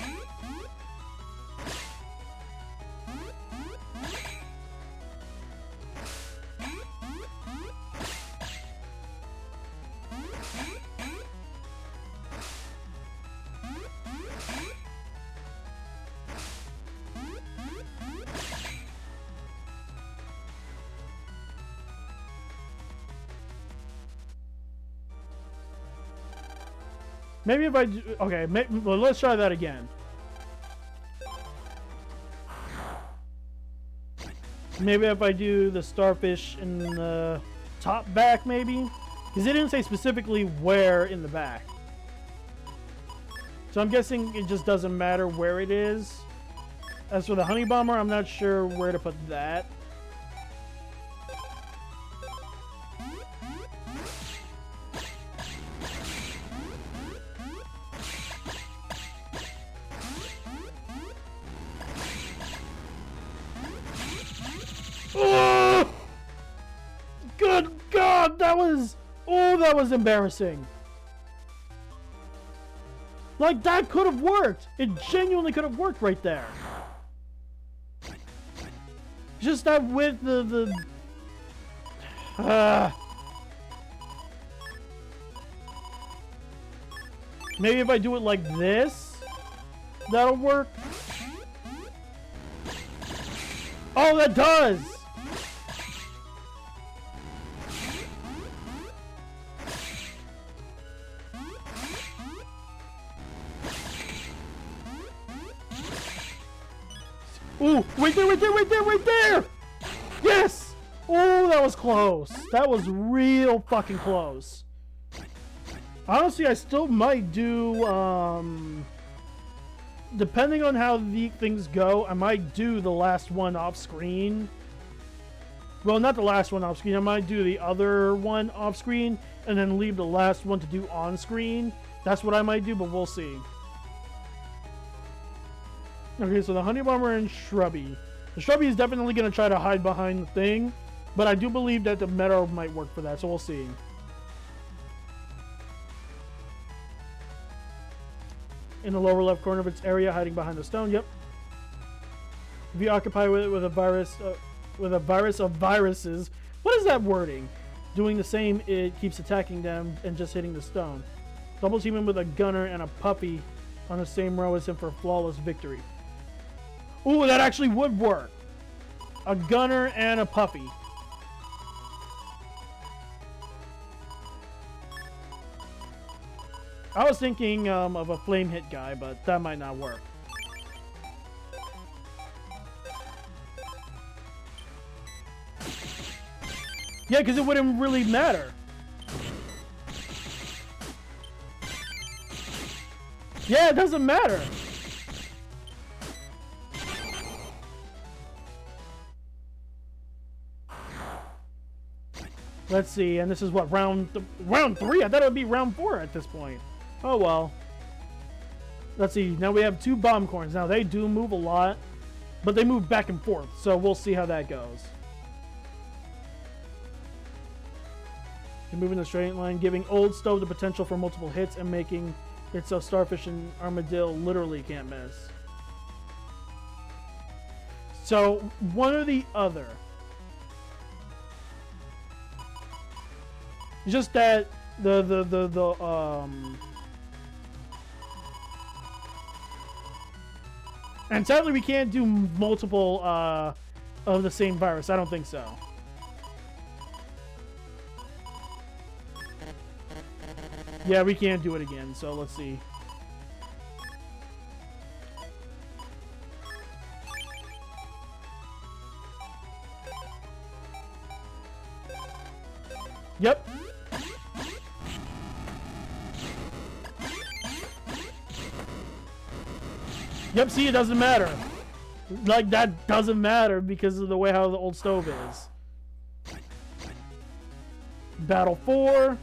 Maybe if I do, okay, well, let's try that again. Maybe if I do the Starfish in the top back, maybe? Because it didn't say specifically where in the back. So I'm guessing it just doesn't matter where it is. As for the Honey Bomber, I'm not sure where to put that. that was... Oh, that was embarrassing. Like, that could have worked. It genuinely could have worked right there. Just that with the... Maybe if I do it like this, that'll work. Oh, that does! Ooh, right there, right there, right there, right there! Yes! Oh, that was close. That was real fucking close. Honestly, I still might do, depending on how the things go, I might do the last one off screen. Well, not the last one off screen. I might do the other one off screen and then leave the last one to do on screen. That's what I might do, but we'll see. Okay, so the Honey Bomber and Shrubby. The Shrubby is definitely going to try to hide behind the thing, but I do believe that the Meadow might work for that, so we'll see. In the lower left corner of its area, hiding behind the stone. Yep. If you occupy with a virus of viruses, what is that wording? Doing the same, it keeps attacking them and just hitting the stone. Double team him with a gunner and a puppy on the same row as him for flawless victory. Ooh, that actually would work. A gunner and a puppy. I was thinking of a flame hit guy, but that might not work. Yeah, because it wouldn't really matter. Yeah, it doesn't matter. Let's see, and this is what, round 3? I thought it would be round 4 at this point. Oh well. Let's see, now we have 2 bomb corns. Now they do move a lot, but they move back and forth, so we'll see how that goes. You move in a straight line, giving Old Stove the potential for multiple hits and making it so Starfish and Armadillo literally can't miss. So, one or the other. Just that and sadly we can't do multiple of the same virus. I don't think so. Yeah, we can't do it again, so let's see. Yep. Yep, see, it doesn't matter. Like, that doesn't matter because of the way how the Old Stove is. Battle 4.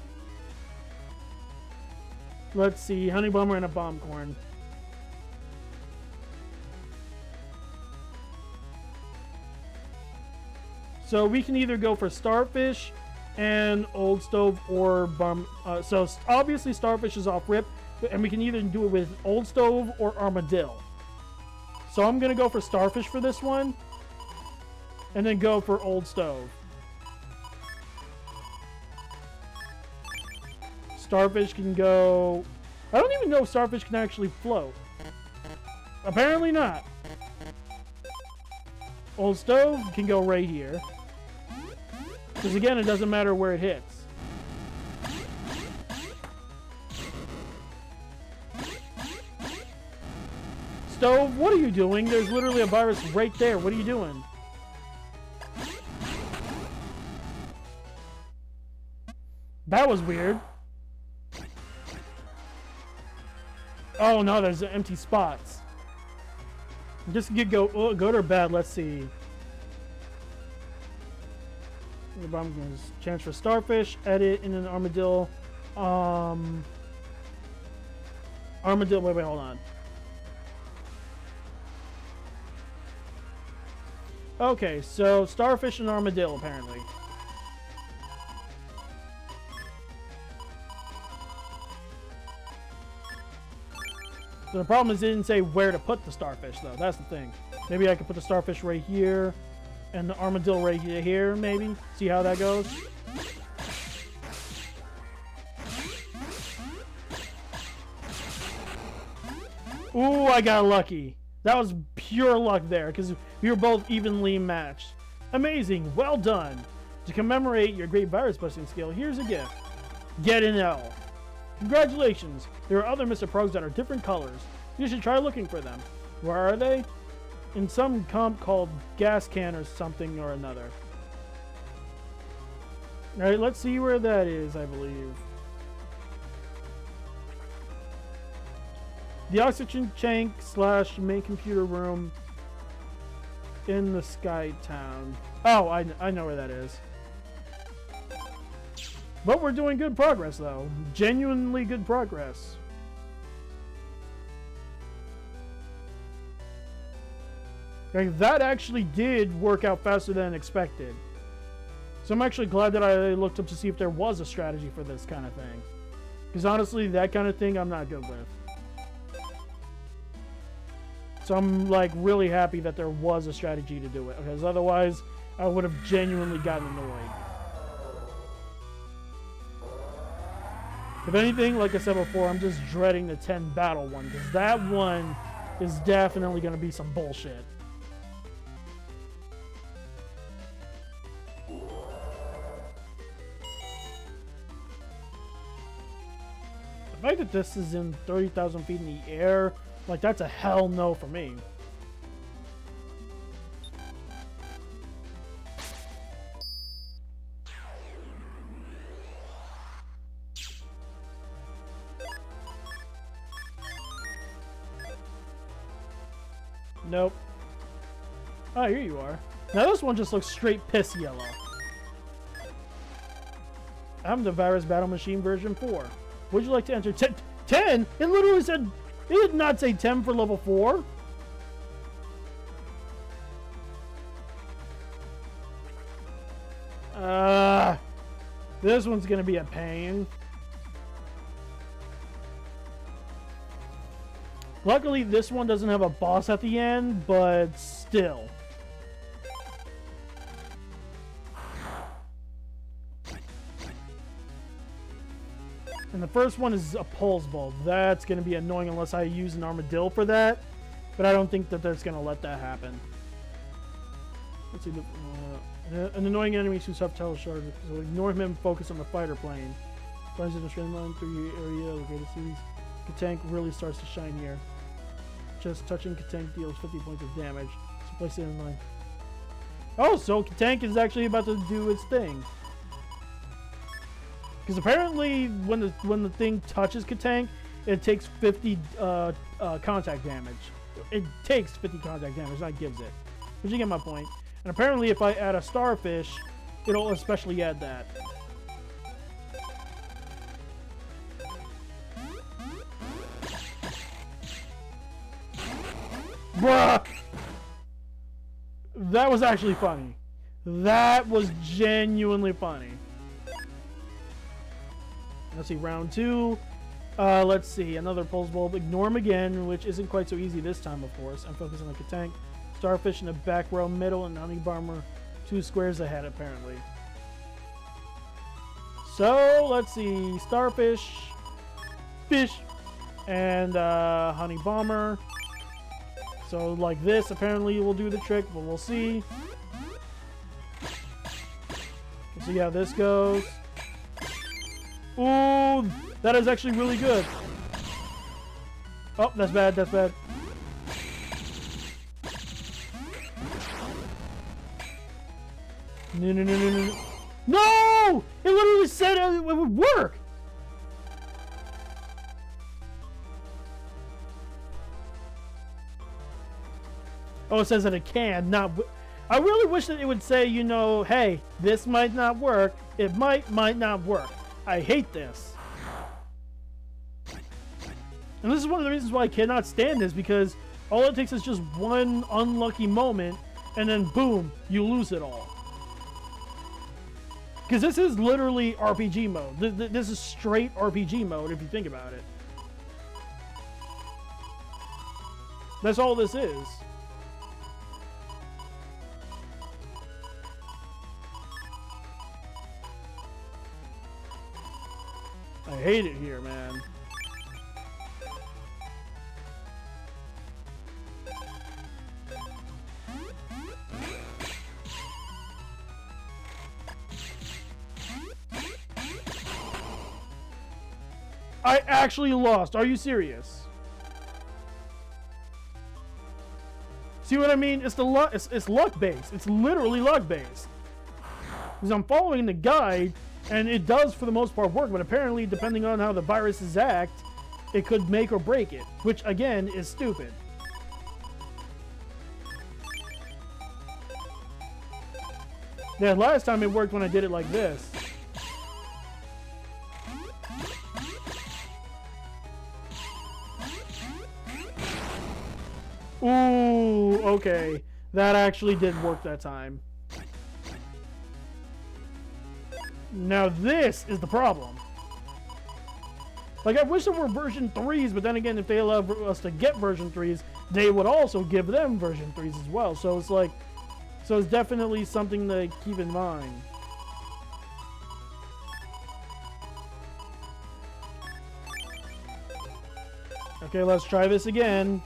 Let's see, Honey Bomber and a Bomb Corn. So we can either go for Starfish and Old Stove or Bomb. So obviously Starfish is off rip, and we can either do it with Old Stove or Armadillo. So I'm going to go for Starfish for this one, and then go for Old Stove. Starfish can go... I don't even know if Starfish can actually float. Apparently not. Old Stove can go right here. Because again, it doesn't matter where it hits. Stove, what are you doing? There's literally a virus right there. What are you doing? That was weird. Oh no, there's empty spots. Just get good or bad. Let's see. Chance for Starfish. Edit in an Armadillo. Armadillo. Wait, hold on. Okay, so Starfish and Armadillo apparently. The problem is it didn't say where to put the starfish, though. That's the thing. Maybe I could put the starfish right here, and the armadillo right here, maybe? See how that goes? Ooh, I got lucky. That was pure luck there, because we were both evenly matched. Amazing. Well done. To commemorate your great virus busting skill, here's a gift. Get an L. Congratulations. There are other Mr. Progs that are different colors. You should try looking for them. Where are they? In some comp called Gas Can or something or another. Alright, let's see where that is, I believe. The oxygen tank / main computer room in the Sky Town. Oh, I know where that is. But we're doing good progress, though. Genuinely good progress. Like, that actually did work out faster than expected. So I'm actually glad that I looked up to see if there was a strategy for this kind of thing. Because honestly, that kind of thing I'm not good with. So I'm like really happy that there was a strategy to do it. Because otherwise, I would have genuinely gotten annoyed. If anything, like I said before, I'm just dreading the 10 battle one. Because that one is definitely going to be some bullshit. The fact that this is in 30,000 feet in the air, like, that's a hell no for me. Nope. Oh, here you are. Now this one just looks straight piss yellow. I'm the Virus Battle Machine version 4. Would you like to enter 10? It literally said, it did not say 10 for level 4. This one's gonna be a pain. Luckily, this one doesn't have a boss at the end, but still. And the first one is a pulse bulb. That's going to be annoying unless I use an armadillo for that. But I don't think that that's going to let that happen. Let's see. An annoying enemy who's subtle shard. So ignore him and focus on the fighter plane. Flies in a straight line through your area. Located series. Katank really starts to shine here. Just touching Katank deals 50 points of damage. So place it in line. Oh, so Katank is actually about to do its thing. Because apparently, when the thing touches Katank, it takes 50 contact damage. It takes 50 contact damage, not gives it. But you get my point. And apparently, if I add a starfish, it'll especially add that. Bruh! That was actually funny. That was genuinely funny. Let's see, round 2. Let's see, another pulse bulb. Ignore him again, which isn't quite so easy this time, of course. I'm focusing on the Katank. Starfish in the back row middle, and Honey Bomber 2 squares ahead, apparently. So, let's see, Starfish, Fish, and Honey Bomber. So, like this, apparently will do the trick, but we'll see. We'll see how this goes. Ooh, that is actually really good. Oh, that's bad, that's bad. No, no, no, no, no. No! It literally said it would work! Oh, it says that it can, not... I really wish that it would say, you know, hey, this might not work. It might not work. I hate this. And this is one of the reasons why I cannot stand this, because all it takes is just one unlucky moment, and then boom, you lose it all. Because this is literally RPG mode. This is straight RPG mode if you think about it. That's all this is. I hate it here, man. I actually lost. Are you serious? See what I mean? It's the luck. It's luck based. It's literally luck based. Because I'm following the guide, and it does for the most part work. But apparently, depending on how the viruses act, it could make or break it. Which again is stupid. Yeah, last time it worked when I did it like this. Ooh, okay. That actually did work that time. Now this is the problem. Like, I wish there were version 3s, but then again, if they allow us to get version 3s, they would also give them version 3s as well. So it's like, so it's definitely something to keep in mind. Okay, let's try this again.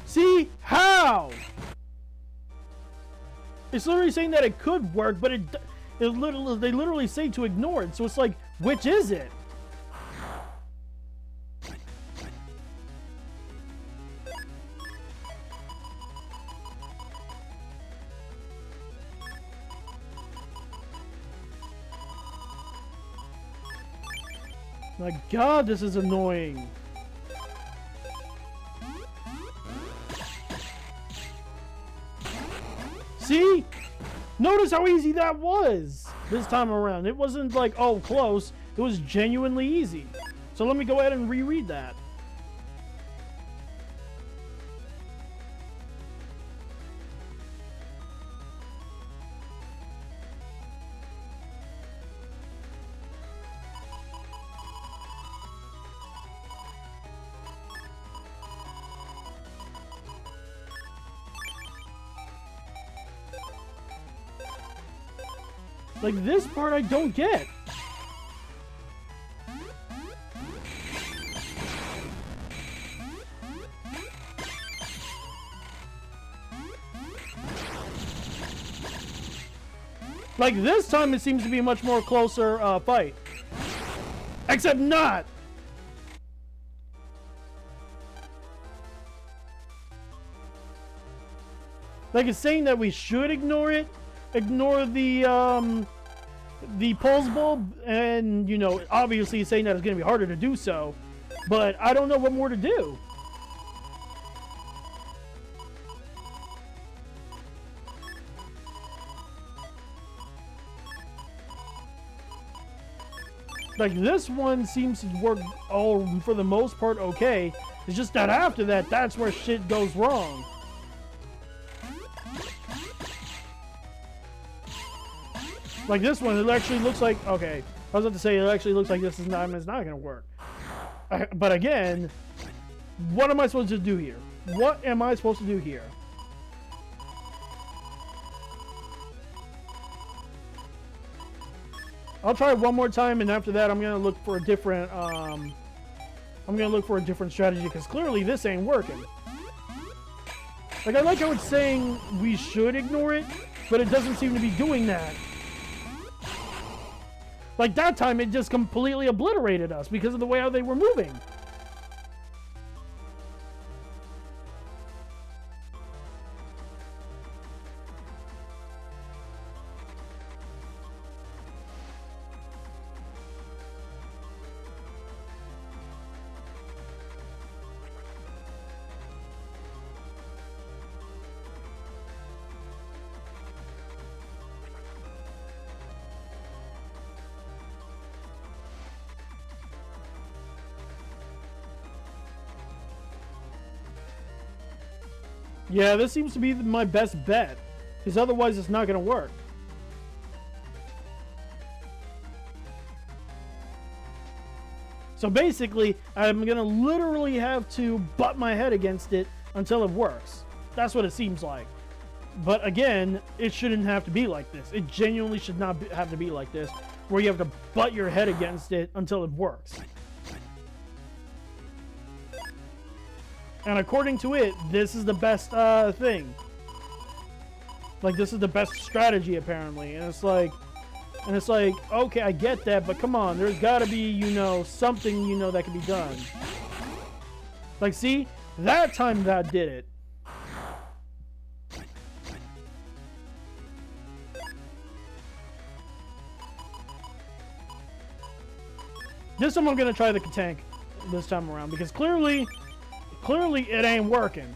See? How? It's literally saying that it could work, but they literally say to ignore it. So it's like, which is it? My God, this is annoying. See? Notice how easy that was this time around. It wasn't like, oh, close. It was genuinely easy. So let me go ahead and reread that. Like, this part I don't get. Like, this time it seems to be a much more closer fight. Except not! Like, it's saying that we should ignore it. Ignore the pulse bulb, and, you know, obviously it's saying that it's going to be harder to do so. But I don't know what more to do. Like, this one seems to work all, for the most part, okay. It's just that after that, that's where shit goes wrong. Like this one, it actually looks like, okay, I was about to say it actually looks like this is not, it's not going to work. But again, what am I supposed to do here? What am I supposed to do here? I'll try it one more time, and after that, I'm going to look for a different, strategy, because clearly this ain't working. Like, I like how it's saying we should ignore it, but it doesn't seem to be doing that. Like, that time, it just completely obliterated us because of the way how they were moving. Yeah, this seems to be my best bet. Because otherwise it's not going to work. So basically, I'm going to literally have to butt my head against it until it works. That's what it seems like. But again, it shouldn't have to be like this. It genuinely should not have to be like this, where you have to butt your head against it until it works. And according to it, this is the best thing. Like, this is the best strategy, apparently. And it's like, okay, I get that, but come on, there's gotta be, you know, something, you know, that can be done. Like, see? That time that did it. This time I'm gonna try the tank this time around, because clearly it ain't working.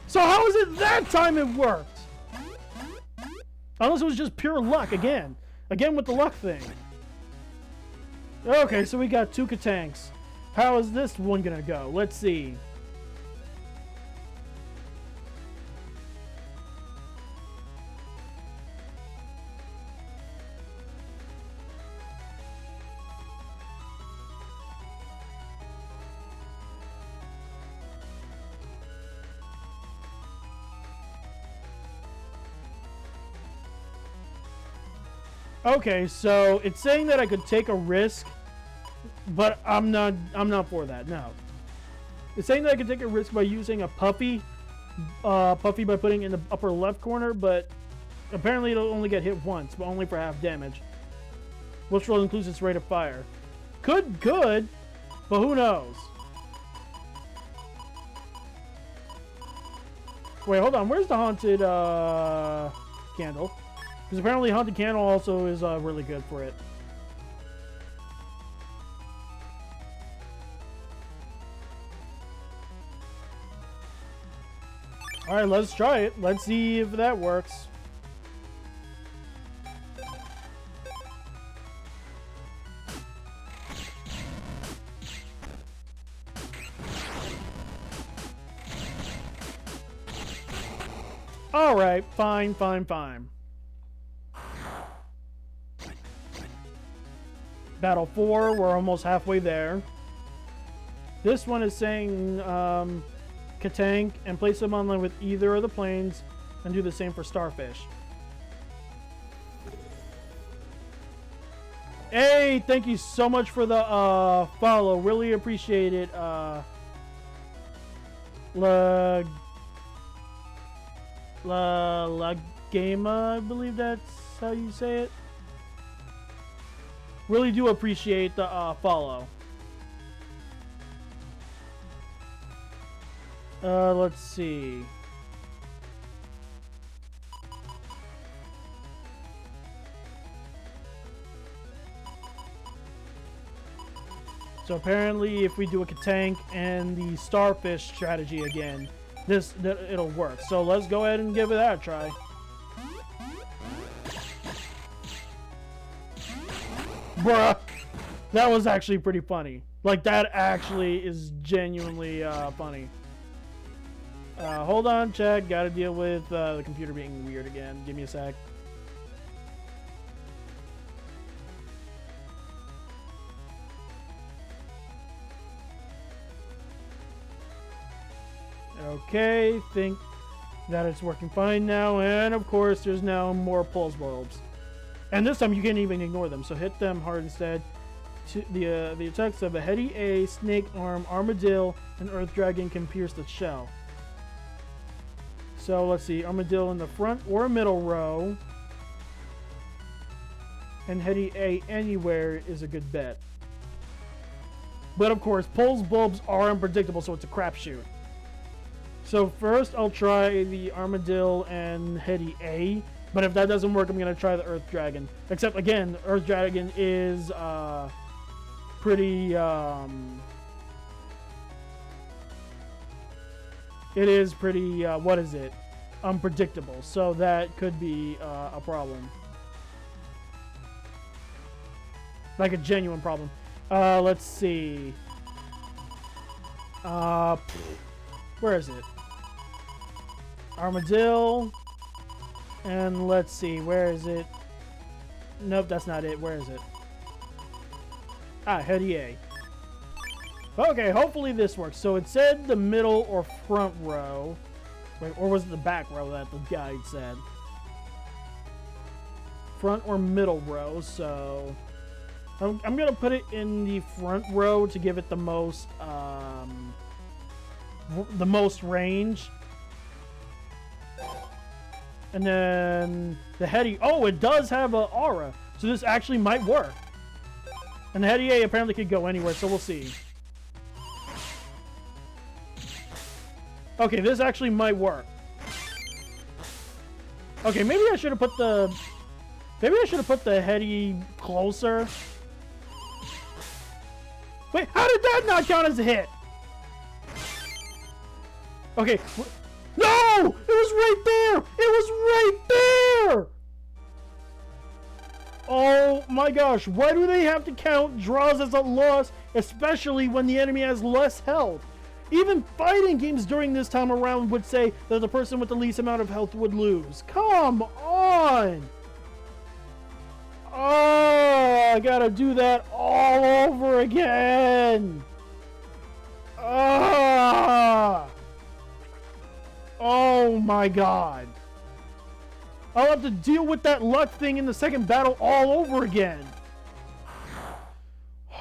So how is it that time it worked? Unless it was just pure luck again. Again with the luck thing. Okay, so we got two Katanks. How is this one gonna go? Let's see. Okay, so it's saying that I could take a risk, but I'm not for that. No. It's saying that I could take a risk by using a Puffy by putting it in the upper left corner, but apparently it'll only get hit once, but only for half damage. Which will include its rate of fire. Good, but who knows? Wait, hold on. Where's the haunted candle? Because apparently haunted candle also is really good for it. Alright, let's try it. Let's see if that works. Alright, fine. Battle 4, we're almost halfway there. This one is saying Katank and place them on line with either of the planes and do the same for Starfish. Hey, thank you so much for the follow. Really appreciate it. La Gama, I believe that's how you say it. Really do appreciate the follow. Let's see. So apparently if we do a Katank and the Starfish strategy again, it'll work. So let's go ahead and give it that a try. Bruh, that was actually pretty funny. Like, that actually is genuinely funny. Hold on, Chad. Gotta deal with the computer being weird again. Give me a sec. Okay, think that it's working fine now. And of course, there's now more pulse bulbs. And this time you can't even ignore them, so hit them hard instead. The attacks of a Heady A, Snake Arm, Armadillo, and Earth Dragon can pierce the shell. So let's see, Armadillo in the front or middle row. And Heady A anywhere is a good bet. But of course, pulse bulbs are unpredictable, so it's a crapshoot. So first I'll try the Armadillo and Heady A. But if that doesn't work, I'm going to try the Earth Dragon. Except, again, the Earth Dragon is pretty... it is pretty, what is it? Unpredictable. So that could be a problem. Like a genuine problem. Let's see. Where is it? Armadillo. And let's see, where is it? Nope, that's not it. Where is it? Ah, Heady A. Okay, hopefully this works. So it said the middle or front row. Wait, or was it the back row that the guide said? Front or middle row, so... I'm going to put it in the front row to give it the most range. And then the Heady... Oh, it does have an aura. So this actually might work. And the Heady A apparently could go anywhere, so we'll see. Okay, this actually might work. Okay, maybe I should have put the... Maybe I should have put the Heady closer. Wait, how did that not count as a hit? Okay. No! It was right there! It was right there! Oh my gosh, why do they have to count draws as a loss, especially when the enemy has less health? Even fighting games during this time around would say that the person with the least amount of health would lose. Come on! Oh, I gotta do that all over again. Ah! Oh my god. I'll have to deal with that luck thing in the second battle all over again.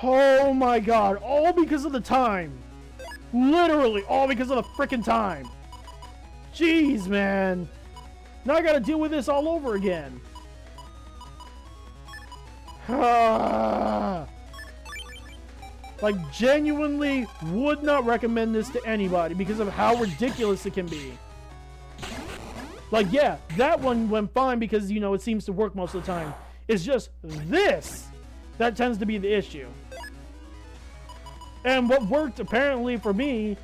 Oh my god. All because of the time. Literally all because of the frickin' time. Jeez, man. Now I gotta deal with this all over again. Like, genuinely would not recommend this to anybody because of how ridiculous it can be. Like, yeah, that one went fine because, you know, it seems to work most of the time. It's just this that tends to be the issue. And what worked apparently for me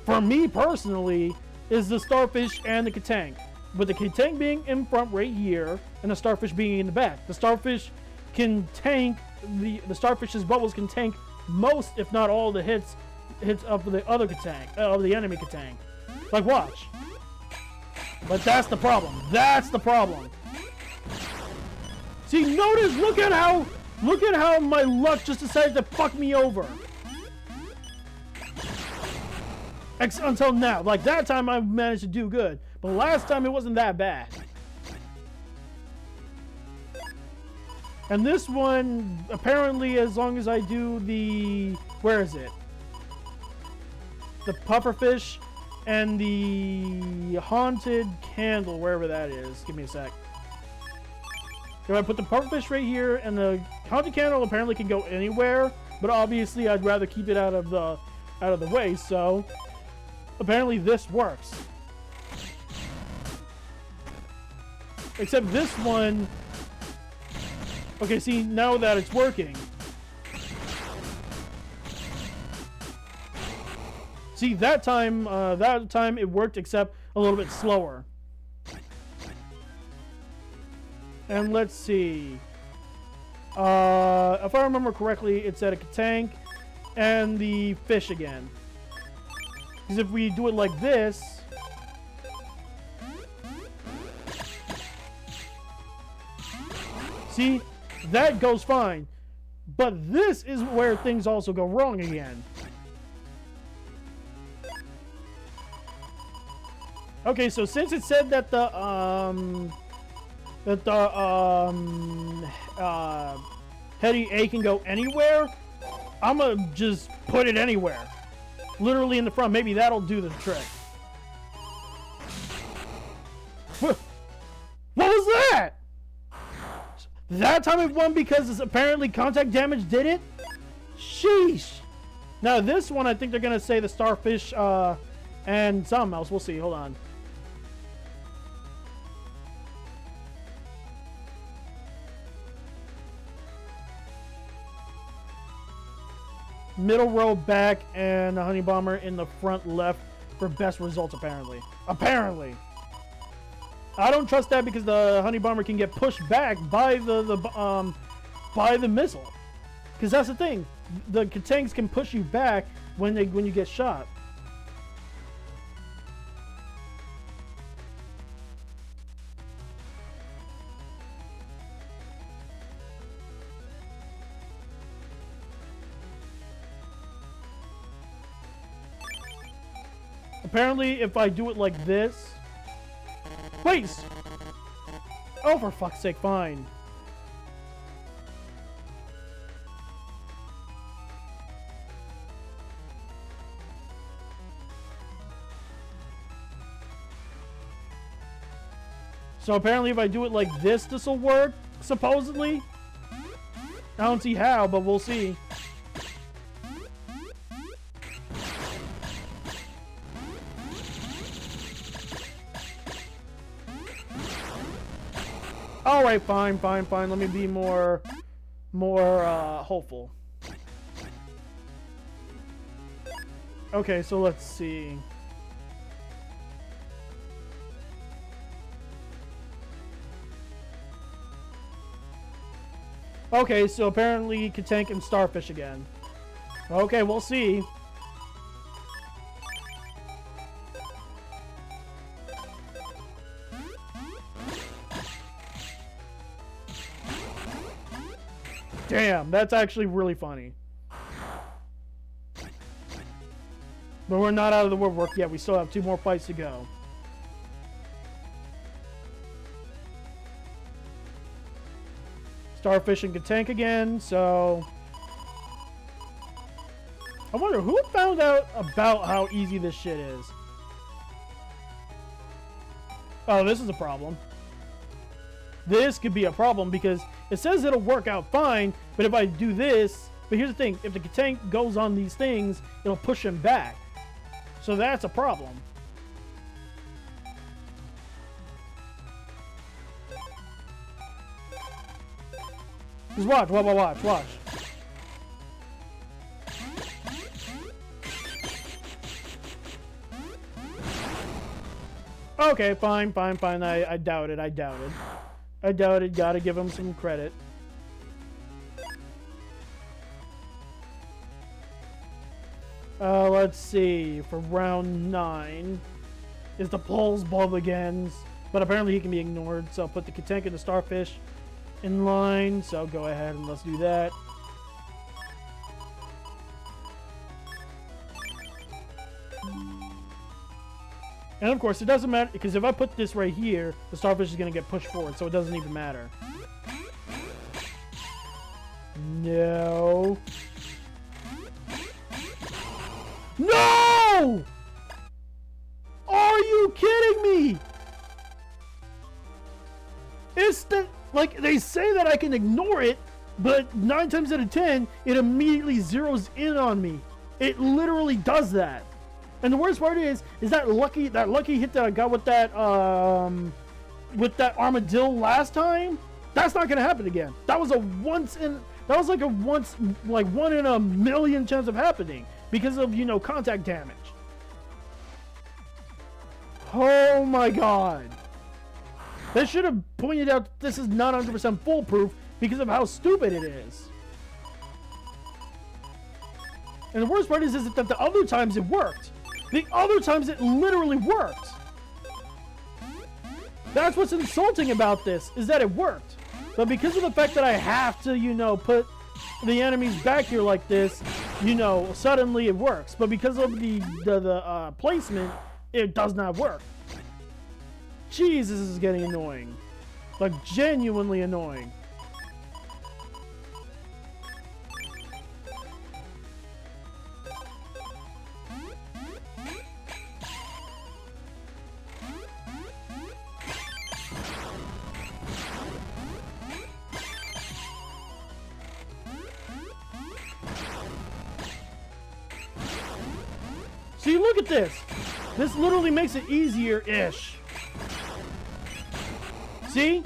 personally, is the Starfish and the Katank. With the Katank being in front right here, and the Starfish being in the back. The Starfish can tank, the Starfish's bubbles can tank most, if not all, the hits of the other Katank, of the enemy Katank. Like, watch. But that's the problem. That's the problem. See, notice, look at how my luck just decided to fuck me over. Until now. Like, that time I managed to do good. But last time it wasn't that bad. And this one, apparently, as long as I do the... Where is it? The pufferfish and the haunted candle, wherever that is. Give me a sec. If I put the pufferfish right here, and the haunted candle apparently can go anywhere, but obviously I'd rather keep it out of the way, so apparently this works. Except this one... Okay, see, now that it's working. See, that time it worked, except a little bit slower. And let's see. If I remember correctly, it's at a tank and the fish again. Because if we do it like this... See? That goes fine. But this is where things also go wrong again. Okay, so since it said that the Heady A can go anywhere, I'm gonna just put it anywhere. Literally in the front. Maybe that'll do the trick. What was that? That time it won because it's apparently contact damage did it? Sheesh. Now this one, I think they're going to say the Starfish and something else. We'll see. Hold on. Middle row back and the Honey Bomber in the front left for best results, apparently. Apparently. I don't trust that because the honey bomber can get pushed back by the missile. Because that's the thing. The tanks can push you back when you get shot. Apparently, if I do it like this... Wait! Oh, for fuck's sake, fine. So apparently if I do it like this, this will work, supposedly. I don't see how, but we'll see. Alright, fine. Let me be more hopeful. Okay, so let's see. Okay, so apparently he can tank and starfish again. Okay, we'll see. Damn, that's actually really funny. But we're not out of the woodwork yet. We still have 2 more fights to go. Starfishing can tank again, so... I wonder who found out about how easy this shit is. Oh, this is a problem. This could be a problem because it says it'll work out fine, but if I do this... But here's the thing, if the tank goes on these things, it'll push him back. So that's a problem. Just watch. Okay, fine. I doubted. Gotta give him some credit. Let's see. For round 9 is the pulse bulb again, but apparently he can be ignored. So I'll put the tank and the starfish in line. So go ahead and let's do that. And of course, it doesn't matter because if I put this right here, the starfish is going to get pushed forward, so it doesn't even matter. No. No! Are you kidding me? It's the, like, they say that I can ignore it, but 9 times out of 10, it immediately zeroes in on me. It literally does that. And the worst part is that lucky hit that I got with that armadillo last time. That's not gonna happen again. That was like a 1 in a million chance of happening because of, you know, contact damage. Oh my god. They should have pointed out this is not 100% foolproof because of how stupid it is. And the worst part is that the other times it worked. The other times it literally worked. That's what's insulting about this, is that it worked. But because of the fact that I have to, you know, put the enemies back here like this, you know, suddenly it works. But because of the placement, it does not work. Jeez, this is getting annoying. Like, genuinely annoying. See, look at this. This literally makes it easier-ish. See?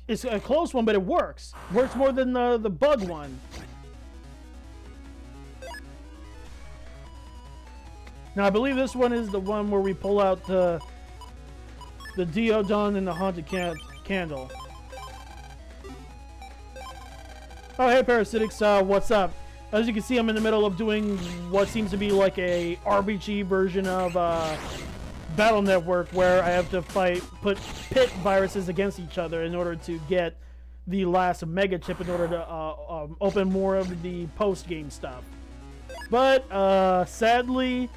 It's a close one, but it works. Works more than the bug one. Now, I believe this one is the one where we pull out the Deodon and the Haunted Candle. Oh, hey, Parasitics, what's up? As you can see, I'm in the middle of doing what seems to be like a RPG version of Battle Network, where I have to pit viruses against each other in order to get the last Mega Chip in order to open more of the post-game stuff. But, sadly,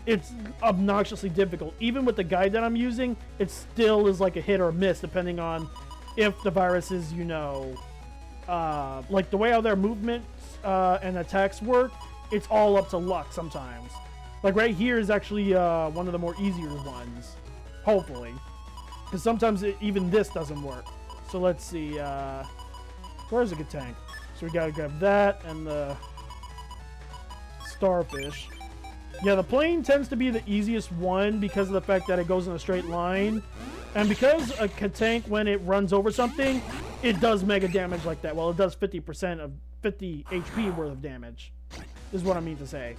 it's obnoxiously difficult. Even with the guide that I'm using, it still is like a hit or miss, depending on if the viruses, you know, like the way how their movements and attacks work, it's all up to luck sometimes. Like right here is actually one of the more easier ones, hopefully, because sometimes even this doesn't work. So let's see, where's the good tank? So we gotta grab that and the starfish. Yeah, the plane tends to be the easiest one because of the fact that it goes in a straight line. And because a tank, when it runs over something, it does mega damage like that. Well, it does 50% of 50 HP worth of damage, is what I mean to say.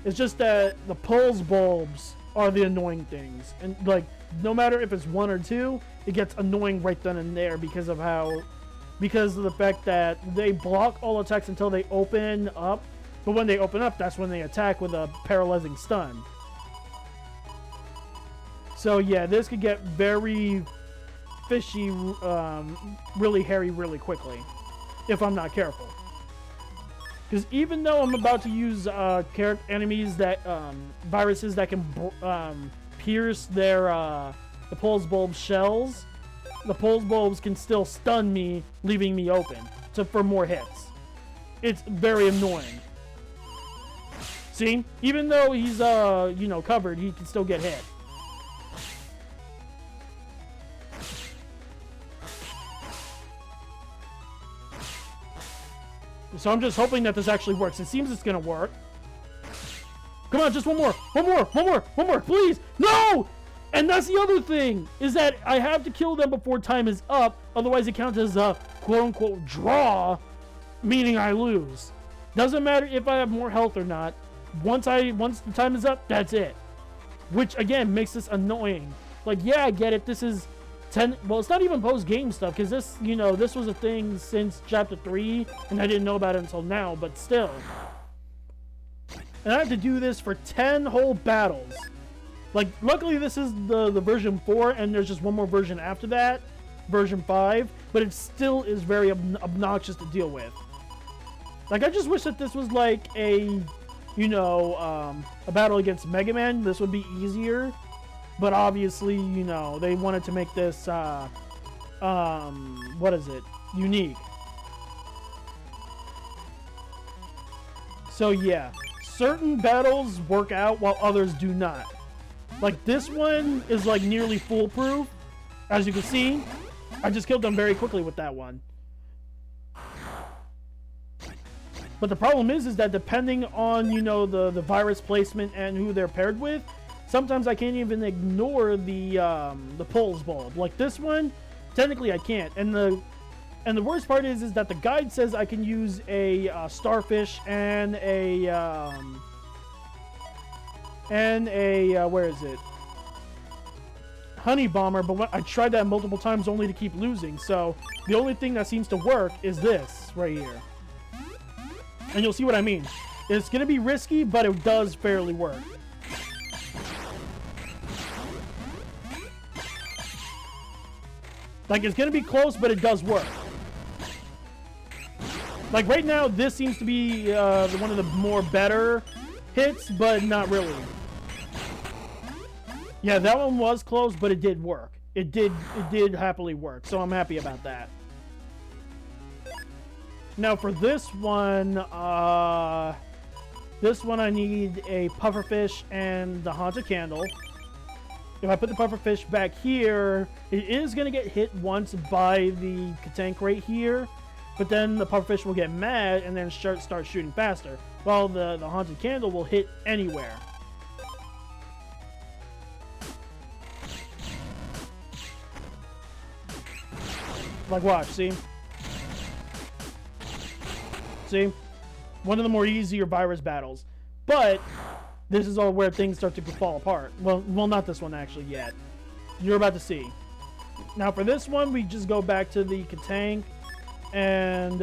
It's just that the pulse bulbs are the annoying things. And, like, no matter if it's 1 or 2, it gets annoying right then and there because of the fact that they block all attacks until they open up. But when they open up, that's when they attack with a paralyzing stun. So yeah, this could get very fishy, really hairy really quickly, if I'm not careful. Because even though I'm about to use enemies that, viruses that can pierce their, the pulse bulb shells, the pulse bulbs can still stun me, leaving me open for more hits. It's very annoying. See? Even though he's, you know, covered, he can still get hit. So I'm just hoping that this actually works. It seems it's gonna work. Come on, just one more! One more! One more! One more! Please! No! And that's the other thing, is that I have to kill them before time is up, otherwise it counts as a quote-unquote draw, meaning I lose. Doesn't matter if I have more health or not. Once the time is up, that's it. Which again makes this annoying. Like, yeah, I get it. This is 10. Well, it's not even post-game stuff because this, you know, this was a thing since Chapter 3, and I didn't know about it until now. But still, and I have to do this for 10 whole battles. Like, luckily this is the version 4, and there's just one more version after that, version 5. But it still is very obnoxious to deal with. Like, I just wish that this was like a, you know, a battle against Megaman. This would be easier, but obviously, you know, they wanted to make this, what is it? Unique. So yeah, certain battles work out while others do not. Like this one is like nearly foolproof. As you can see, I just killed them very quickly with that one. But the problem is that depending on, you know, the virus placement and who they're paired with, sometimes I can't even ignore the pulse bulb. Like this one, technically I can't. And the worst part is that the guide says I can use a starfish and a where is it? Honey bomber, but I tried that multiple times only to keep losing. So the only thing that seems to work is this right here. And you'll see what I mean. It's going to be risky, but it does fairly work. Like, it's going to be close, but it does work. Like, right now, this seems to be one of the more better hits, but not really. Yeah, that one was close, but it did work. It did happily work, so I'm happy about that. Now for this one I need a pufferfish and the haunted candle. If I put the pufferfish back here, it is going to get hit once by the tank right here, but then the pufferfish will get mad and then start shooting faster, while the haunted candle will hit anywhere. Like, watch, see? See? One of the more easier virus battles. But this is all where things start to fall apart. Well, not this one actually yet. You're about to see. Now for this one, we just go back to the tank and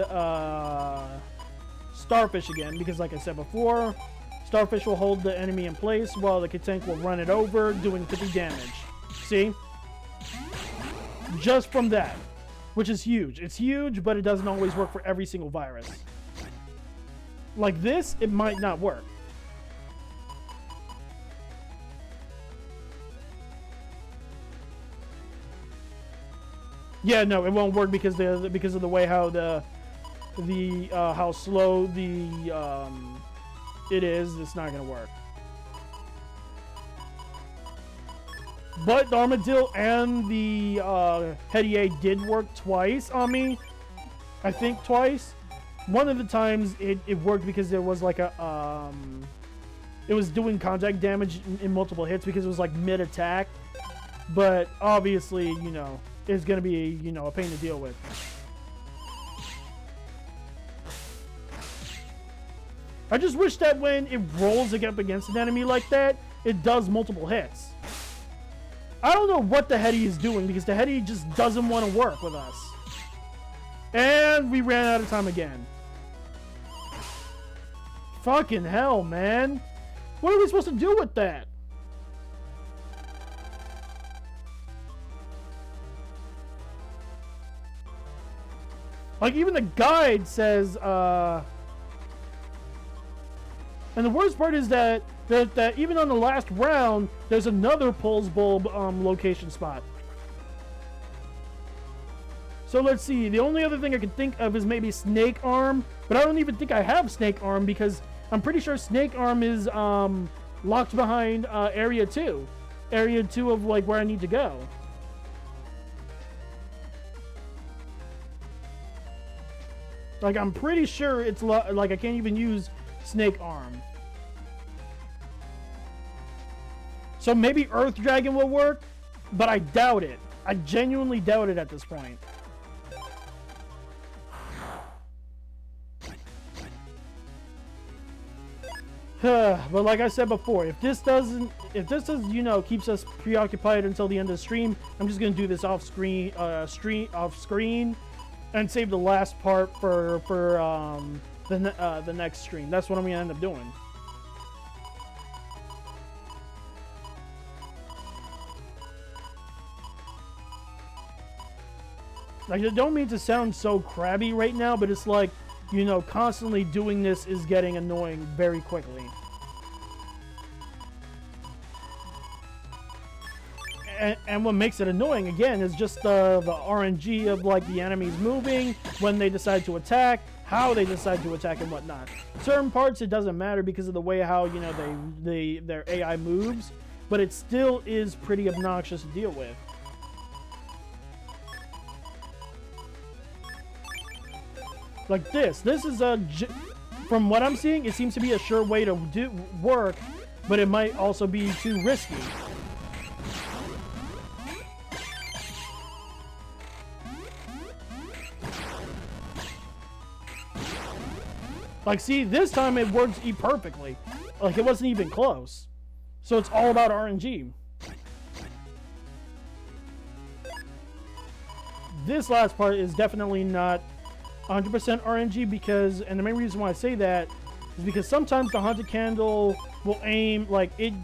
Starfish again, because like I said before, Starfish will hold the enemy in place while the tank will run it over, doing 50 damage. See? Just from that, which is huge. It's huge, but it doesn't always work for every single virus. Like this, it might not work. Yeah, no, it won't work because of the way how how slow it is. It's not gonna work. But the Armadillo and the Hedier did work twice on me. I think twice. One of the times it worked because there was like a it was doing contact damage in multiple hits because it was like mid attack. But obviously, you know, it's gonna be, you know, a pain to deal with. I just wish that when it rolls up against an enemy like that, it does multiple hits. I don't know what the Hedy is doing because the Hedy just doesn't want to work with us. And we ran out of time again. Fucking hell, man. What are we supposed to do with that? Like, even the guide says, and the worst part is that even on the last round, there's another pulse bulb location spot. So let's see. The only other thing I can think of is maybe Snake Arm, but I don't even think I have Snake Arm because I'm pretty sure Snake Arm is locked behind Area 2. Area 2 of like where I need to go. Like, I'm pretty sure it's like I can't even use Snake Arm. So maybe Earth Dragon will work, but I doubt it. I genuinely doubt it at this point. But like I said before, if this does, you know, keeps us preoccupied until the end of the stream, I'm just gonna do this off screen, and save the last part for the next stream. That's what I'm gonna end up doing. Like, I don't mean to sound so crabby right now, but it's like, you know, constantly doing this is getting annoying very quickly. And what makes it annoying, again, is just the RNG of, like, the enemies moving, when they decide to attack, how they decide to attack, and whatnot. Certain parts, it doesn't matter because of the way how, you know, their AI moves, but it still is pretty obnoxious to deal with. Like this is from what I'm seeing, it seems to be a sure way to work, but it might also be too risky. Like, see, this time it works perfectly. Like, it wasn't even close. So it's all about RNG. This last part is definitely not 100% RNG because, and the main reason why I say that is because sometimes the Haunted Candle will aim, like, it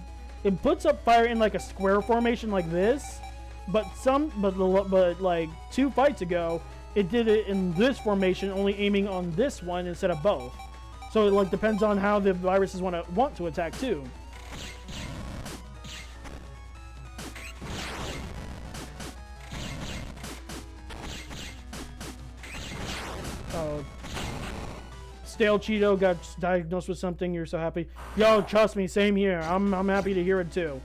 puts up fire in like a square formation like this, but like 2 fights ago, it did it in this formation, only aiming on this one instead of both. So it like depends on how the viruses want to attack too. Oh, Stale Cheeto got diagnosed with something. You're so happy. Yo, trust me, same here. I'm happy to hear it too.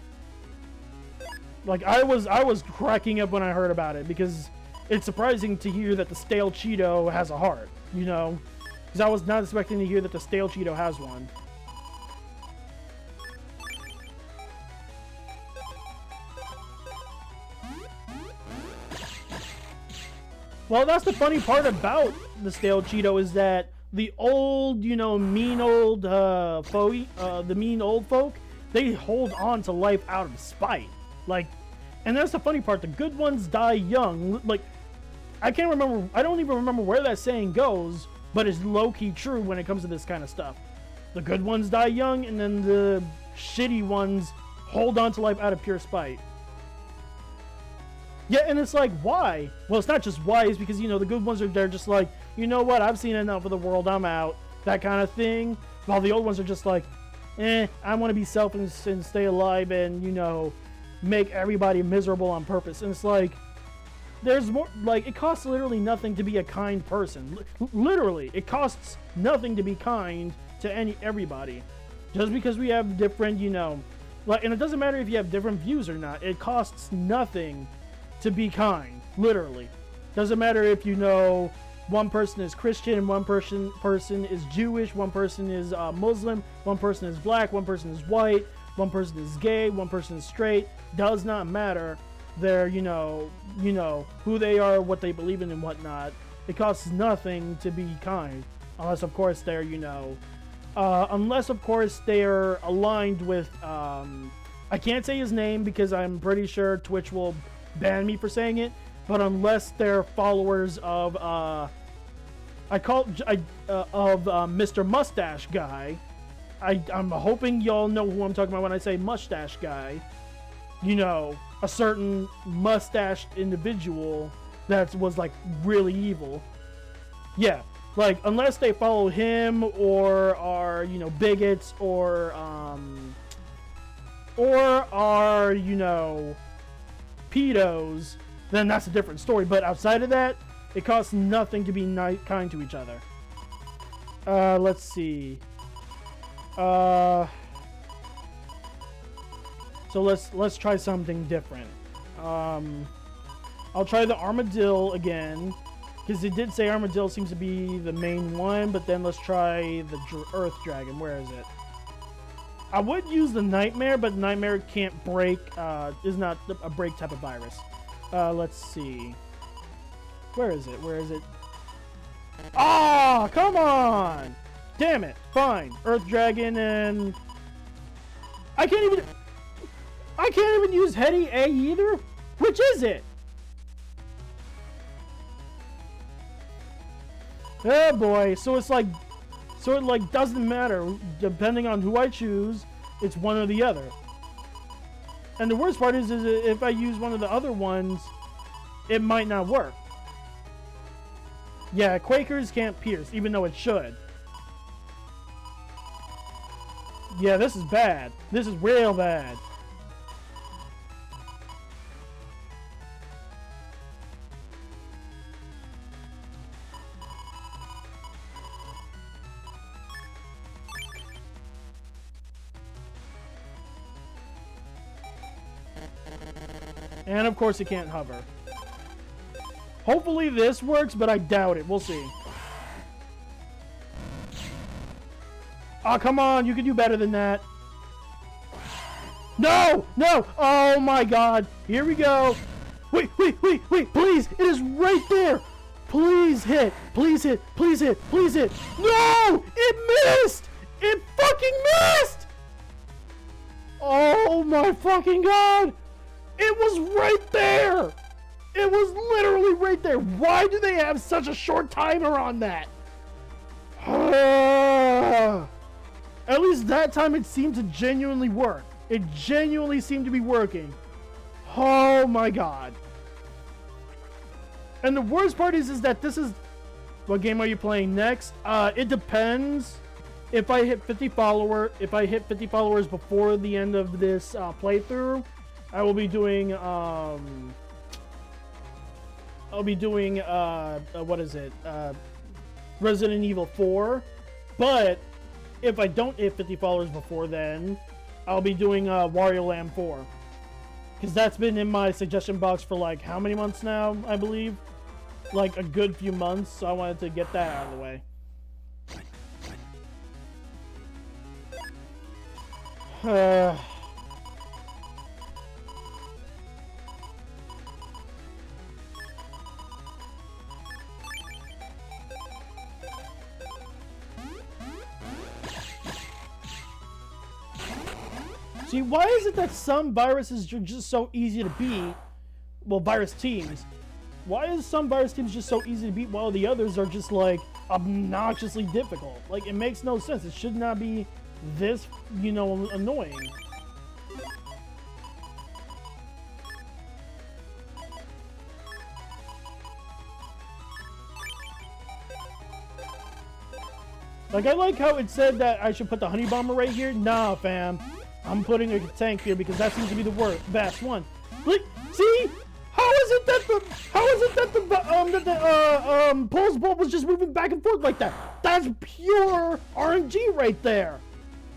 Like, I was cracking up when I heard about it because it's surprising to hear that the Stale Cheeto has a heart, you know? Because I was not expecting to hear that the Stale Cheeto has one. Well, that's the funny part about the Stale Cheeto is that the old, you know, mean old folk they hold on to life out of spite. Like, and that's the funny part. The good ones die young. Like, I can't remember. I don't even remember where that saying goes, but it's low-key true when it comes to this kind of stuff. The good ones die young, and then the shitty ones hold on to life out of pure spite. Yeah, and it's like, why? Well, it's not just why. It's because, the good ones they're just like, you know what? I've seen enough of the world. I'm out. That kind of thing. While the old ones are just like, I want to be selfish and stay alive and, make everybody miserable on purpose. And it's like, there's more, like, it costs literally nothing to be a kind person. Literally, it costs nothing to be kind to everybody. Just because we have different, like, and it doesn't matter if you have different views or not. It costs nothing to be kind. Literally. Doesn't matter if one person is Christian and one person is Jewish, one person is Muslim, one person is black, one person is white, one person is gay, one person is straight. Does not matter. They're, who they are, what they believe in and whatnot. It costs nothing to be kind. Unless, of course, they're, unless, of course, they're aligned with, I can't say his name because I'm pretty sure Twitch will ban me for saying it, but unless they're followers of, Mr. Mustache Guy. I'm hoping y'all know who I'm talking about when I say Mustache Guy. A certain mustached individual that was, like, really evil. Yeah, like, unless they follow him or are, bigots or are, pedos, then that's a different story. But outside of that, it costs nothing to be kind to each other. Let's see. So let's try something different. I'll try the armadillo again, because it did say armadillo seems to be the main one. But then let's try the earth dragon. Where is it? I would use the nightmare, but nightmare can't break. Is not a break type of virus. Let's see. Where is it? Where is it? Ah, come on! Damn it! Fine, earth dragon, and I can't even use Heady A either? Which is it? Oh boy, so it doesn't matter. Depending on who I choose, it's one or the other. And the worst part is if I use one of the other ones, it might not work. Yeah, Quakers can't pierce, even though it should. Yeah, this is bad. This is real bad. And of course it can't hover. Hopefully this works, but I doubt it. We'll see. Oh, come on. You can do better than that. No! No! Oh my god. Here we go. Wait. Please. It is right there. Please hit. Please hit. Please hit. Please hit. No! It missed! It fucking missed! Oh my fucking god! It was right there! It was literally right there. Why do they have such a short timer on that? At least that time it seemed to genuinely work. It genuinely seemed to be working. Oh my god. And the worst part is that this is... What game are you playing next? It depends. If I hit 50 followers before the end of this playthrough, I will be doing what is it? Resident Evil 4. But if I don't hit 50 followers before then, I'll be doing Wario Land 4. Because that's been in my suggestion box for like how many months now, I believe? Like a good few months, so I wanted to get that out of the way. See, why is it that some viruses are just so easy to beat? Well, virus teams. Why is some virus teams just so easy to beat while the others are just like obnoxiously difficult? Like, it makes no sense. It should not be this, you know, annoying. Like, I like how it said that I should put the honey bomber right here. Nah, fam. I'm putting a tank here because that seems to be the best one. Like, see? How is it that the pulse bolt was just moving back and forth like that? That's pure RNG right there.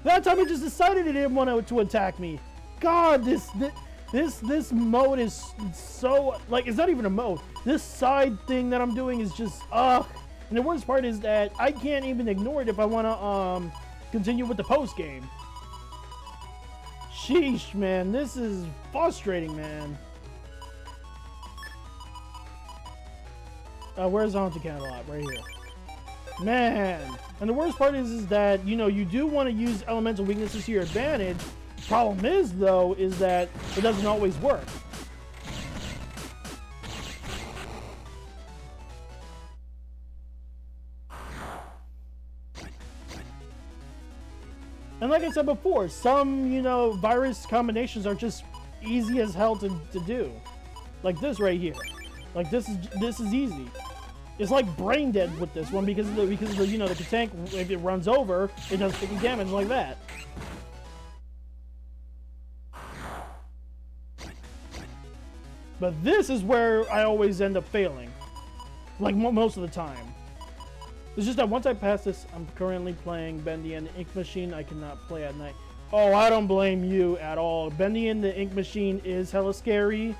That time it just decided it didn't want to attack me. God, this mode is so, like, it's not even a mode. This side thing that I'm doing is just ugh. And the worst part is that I can't even ignore it if I want to continue with the post game. Sheesh, man, this is frustrating, man. Where's Haunted Candle at? Right here. Man. And the worst part is that, you know, you do want to use elemental weaknesses to your advantage. Problem is, though, is that it doesn't always work. And like I said before, some, you know, virus combinations are just easy as hell to do. Like this right here. Like this is easy. It's like brain dead with this one because of the you know, the tank, if it runs over, it does 50 damage like that. But this is where I always end up failing. Like most of the time. It's just that once I pass this, I'm currently playing Bendy and the Ink Machine. I cannot play at night. Oh, I don't blame you at all. Bendy and the Ink Machine is hella scary.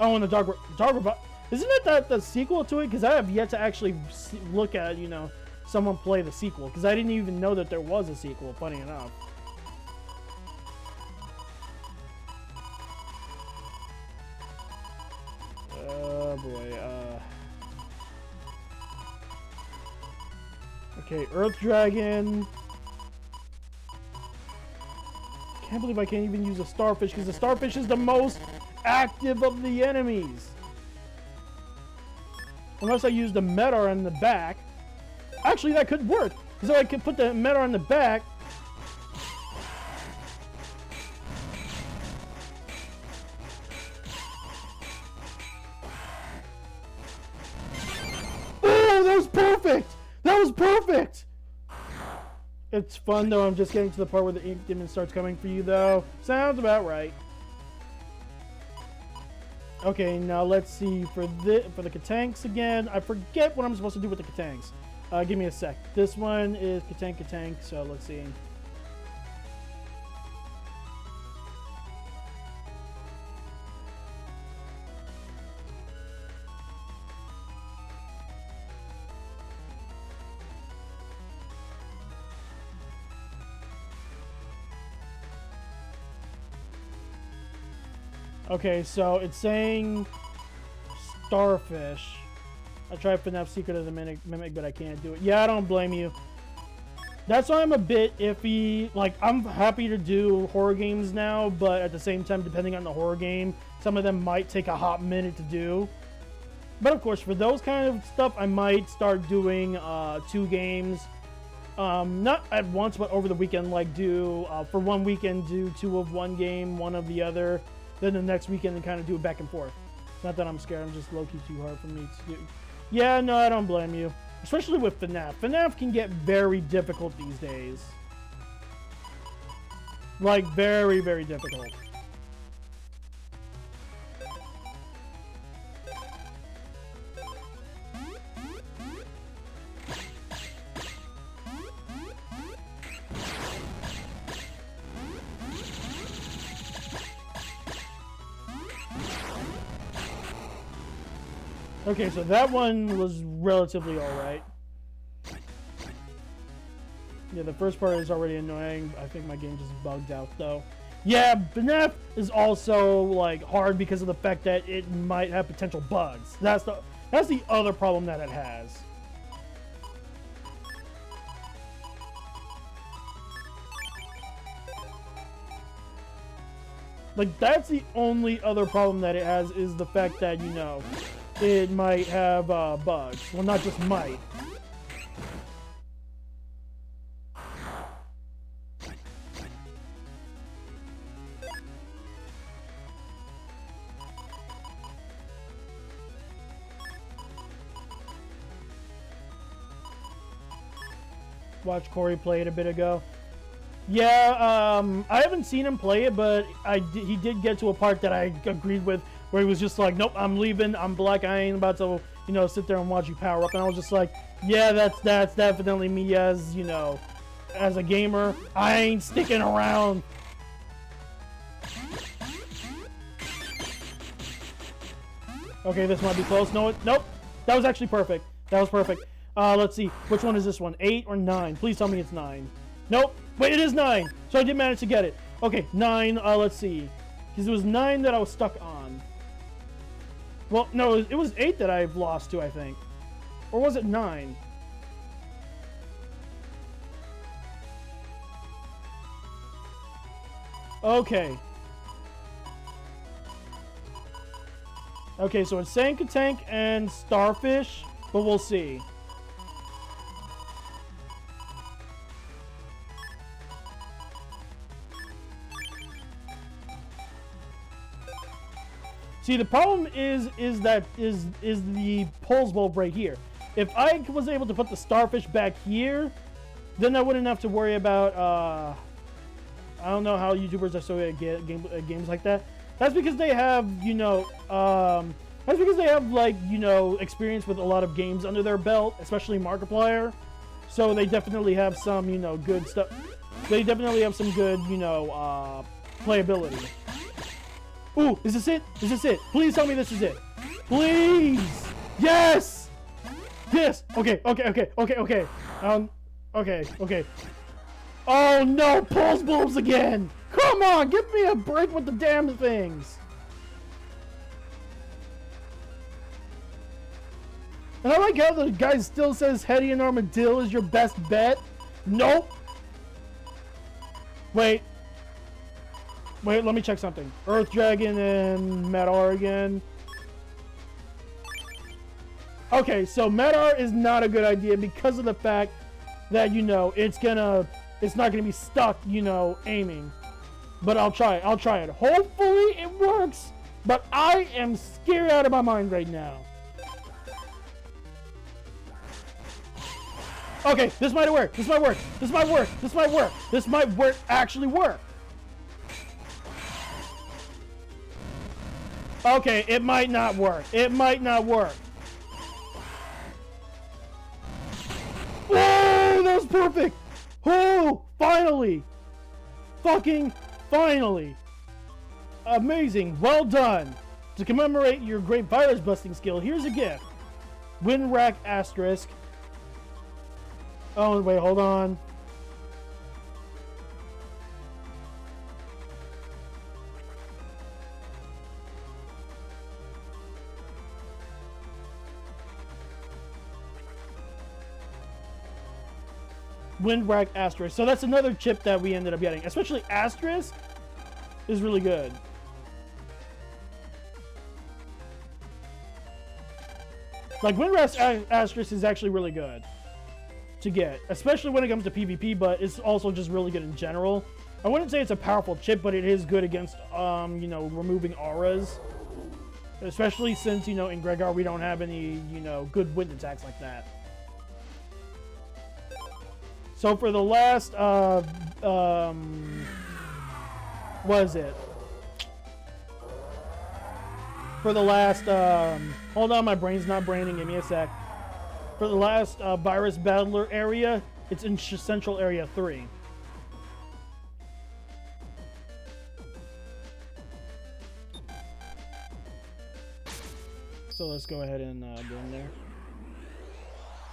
Oh, and the Dark Revival. Isn't it the sequel to it? Because I have yet to actually look at, you know, someone play the sequel. Because I didn't even know that there was a sequel, funny enough. Oh, boy. Okay, Earth Dragon. Can't believe I can't even use a Starfish because the Starfish is the most active of the enemies. Unless I use the Meteor on the back. Actually, that could work. So I could put the Meteor on the back. Oh, that was perfect! That was perfect! It's fun though, I'm just getting to the part where the ink demon starts coming for you though. Sounds about right. Okay, now let's see for the Katanks again. I forget what I'm supposed to do with the Katanks. Give me a sec. This one is Katank, so let's see. Okay, so it's saying Starfish. I tried FNAF Secret of the Mimic, but I can't do it. Yeah, I don't blame you. That's why I'm a bit iffy. Like, I'm happy to do horror games now, but at the same time, depending on the horror game, some of them might take a hot minute to do. But of course, for those kind of stuff, I might start doing 2 games. Not at once, but over the weekend, like do, for one weekend, do 2 of one game, 1 of the other. Then the next weekend and kind of do it back and forth. Not that I'm scared, I'm just low-key too hard for me to do. Yeah, no, I don't blame you. Especially with FNAF. FNAF can get very difficult these days. Like, very, very difficult. Okay, so that one was relatively alright. Yeah, the first part is already annoying. I think my game just bugged out, though. Yeah, FNAF is also, like, hard because of the fact that it might have potential bugs. That's the other problem that it has. Like, that's the only other problem that it has, is the fact that, you know, it might have bugs. Well, not just might. Watched Corey play it a bit ago. Yeah, I haven't seen him play it, but he did get to a part that I agreed with, where he was just like, nope, I'm leaving, I'm black, I ain't about to, you know, sit there and watch you power up. And I was just like, yeah, that's definitely me as, you know, as a gamer. I ain't sticking around. Okay, this might be close. No, nope. That was actually perfect. That was perfect. Let's see. Which one is this one? 8 or 9? Please tell me it's 9. Nope. Wait, it is 9. So I did manage to get it. Okay, 9. Let's see. Because it was 9 that I was stuck on. Well, no, it was 8 that I've lost to, I think. Or was it 9? Okay. Okay, so it's Sankatank and Starfish, but we'll see. See, the problem is the pulse bulb right here. If I was able to put the Starfish back here, then I wouldn't have to worry about, I don't know how YouTubers are so good at games like that. That's because they have, you know, that's because they have, like, you know, experience with a lot of games under their belt, especially Markiplier. So they definitely have some, you know, good stuff. They definitely have some good, you know, playability. Ooh, is this it? Is this it? Please tell me this is it. Please! Yes! Yes! Okay. Okay. Oh no, pulse bulbs again! Come on, give me a break with the damn things! And I like how the guy still says Hetty and Armadillo is your best bet. Nope! Wait, let me check something. Earth Dragon and Madar again. Okay, so Madar is not a good idea because of the fact that, you know, it's not gonna be stuck, you know, aiming. But I'll try it. Hopefully it works, but I am scared out of my mind right now. Okay, this might work. This might actually work. Okay, it might not work. Oh, that was perfect. Oh, finally. Fucking finally. Amazing. Well done. To commemorate your great virus busting skill, here's a gift. Winrack asterisk. Oh, wait, hold on. Windrack Asterisk. So that's another chip that we ended up getting. Especially Asterisk is really good. Like, Windrack Asterisk is actually really good to get. Especially when it comes to PvP, but it's also just really good in general. I wouldn't say it's a powerful chip, but it is good against, you know, removing auras. Especially since, you know, in Gregar we don't have any, you know, good wind attacks like that. So for the last, what is it? For the last, hold on, my brain's not braining, give me a sec. For the last Virus Battler area, it's in Central Area 3. So let's go ahead and go in there.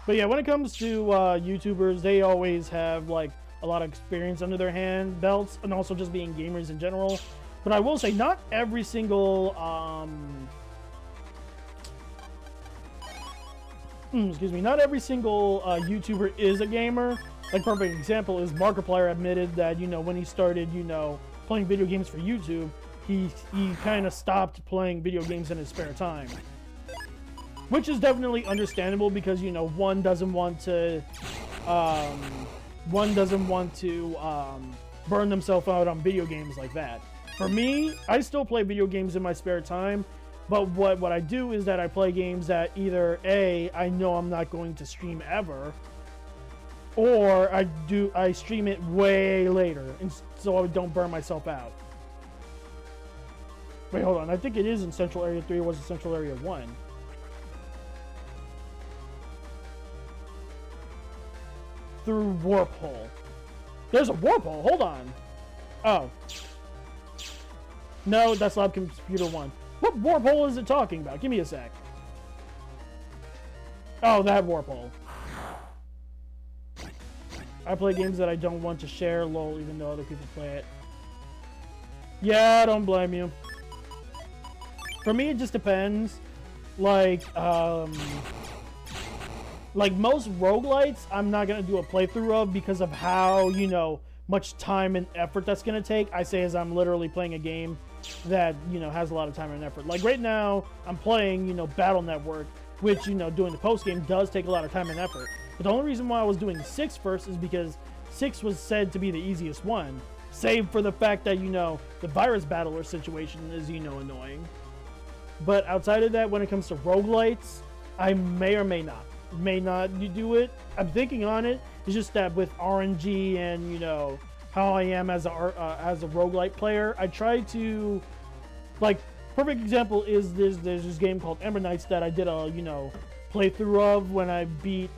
But yeah, when it comes to YouTubers, they always have like a lot of experience under their belts, and also just being gamers in general. But I will say, not every single excuse me, not every single YouTuber is a gamer. Like, perfect example is Markiplier admitted that, you know, when he started, you know, playing video games for YouTube, he kind of stopped playing video games in his spare time, which is definitely understandable because, you know, one doesn't want to burn themselves out on video games like that. For me, I still play video games in my spare time, but what I do is that I play games that either A, I know I'm not going to stream ever, or I stream it way later, and so I don't burn myself out. Wait, hold on. I think it is in Central Area 3, or was it Central Area 1? Through warp hole. There's a warp hole. Hold on. Oh. No, that's Lab Computer 1. What warp hole is it talking about? Give me a sec. Oh, that warp hole. I play games that I don't want to share, lol, even though other people play it. Yeah, I don't blame you. For me, it just depends. Like most roguelites, I'm not going to do a playthrough of because of how, you know, much time and effort that's going to take. I say as I'm literally playing a game that, you know, has a lot of time and effort. Like right now, I'm playing, you know, Battle Network, which, you know, doing the post game does take a lot of time and effort. But the only reason why I was doing 6 first is because 6 was said to be the easiest one, save for the fact that, you know, the virus battler situation is, you know, annoying. But outside of that, when it comes to roguelites, I may or may not do it. I'm thinking on it. It's just that with RNG and, you know, how I am as a roguelite player, I try to, like, perfect example is there's this game called Ember Knights that I did a, you know, playthrough of when I beat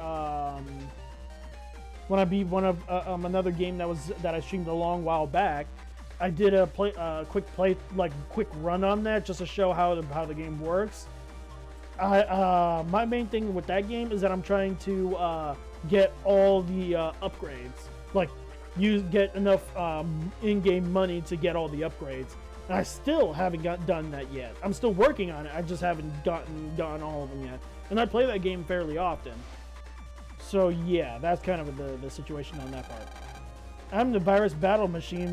one of another game that I streamed a long while back. I did a quick run on that just to show how the game works. My main thing with that game is that I'm trying to get all the upgrades, like get enough in-game money to get all the upgrades. And I still haven't done that yet. I'm still working on it. I just haven't gotten all of them yet. And I play that game fairly often. So yeah, that's kind of the situation on that part. I'm the Virus Battle Machine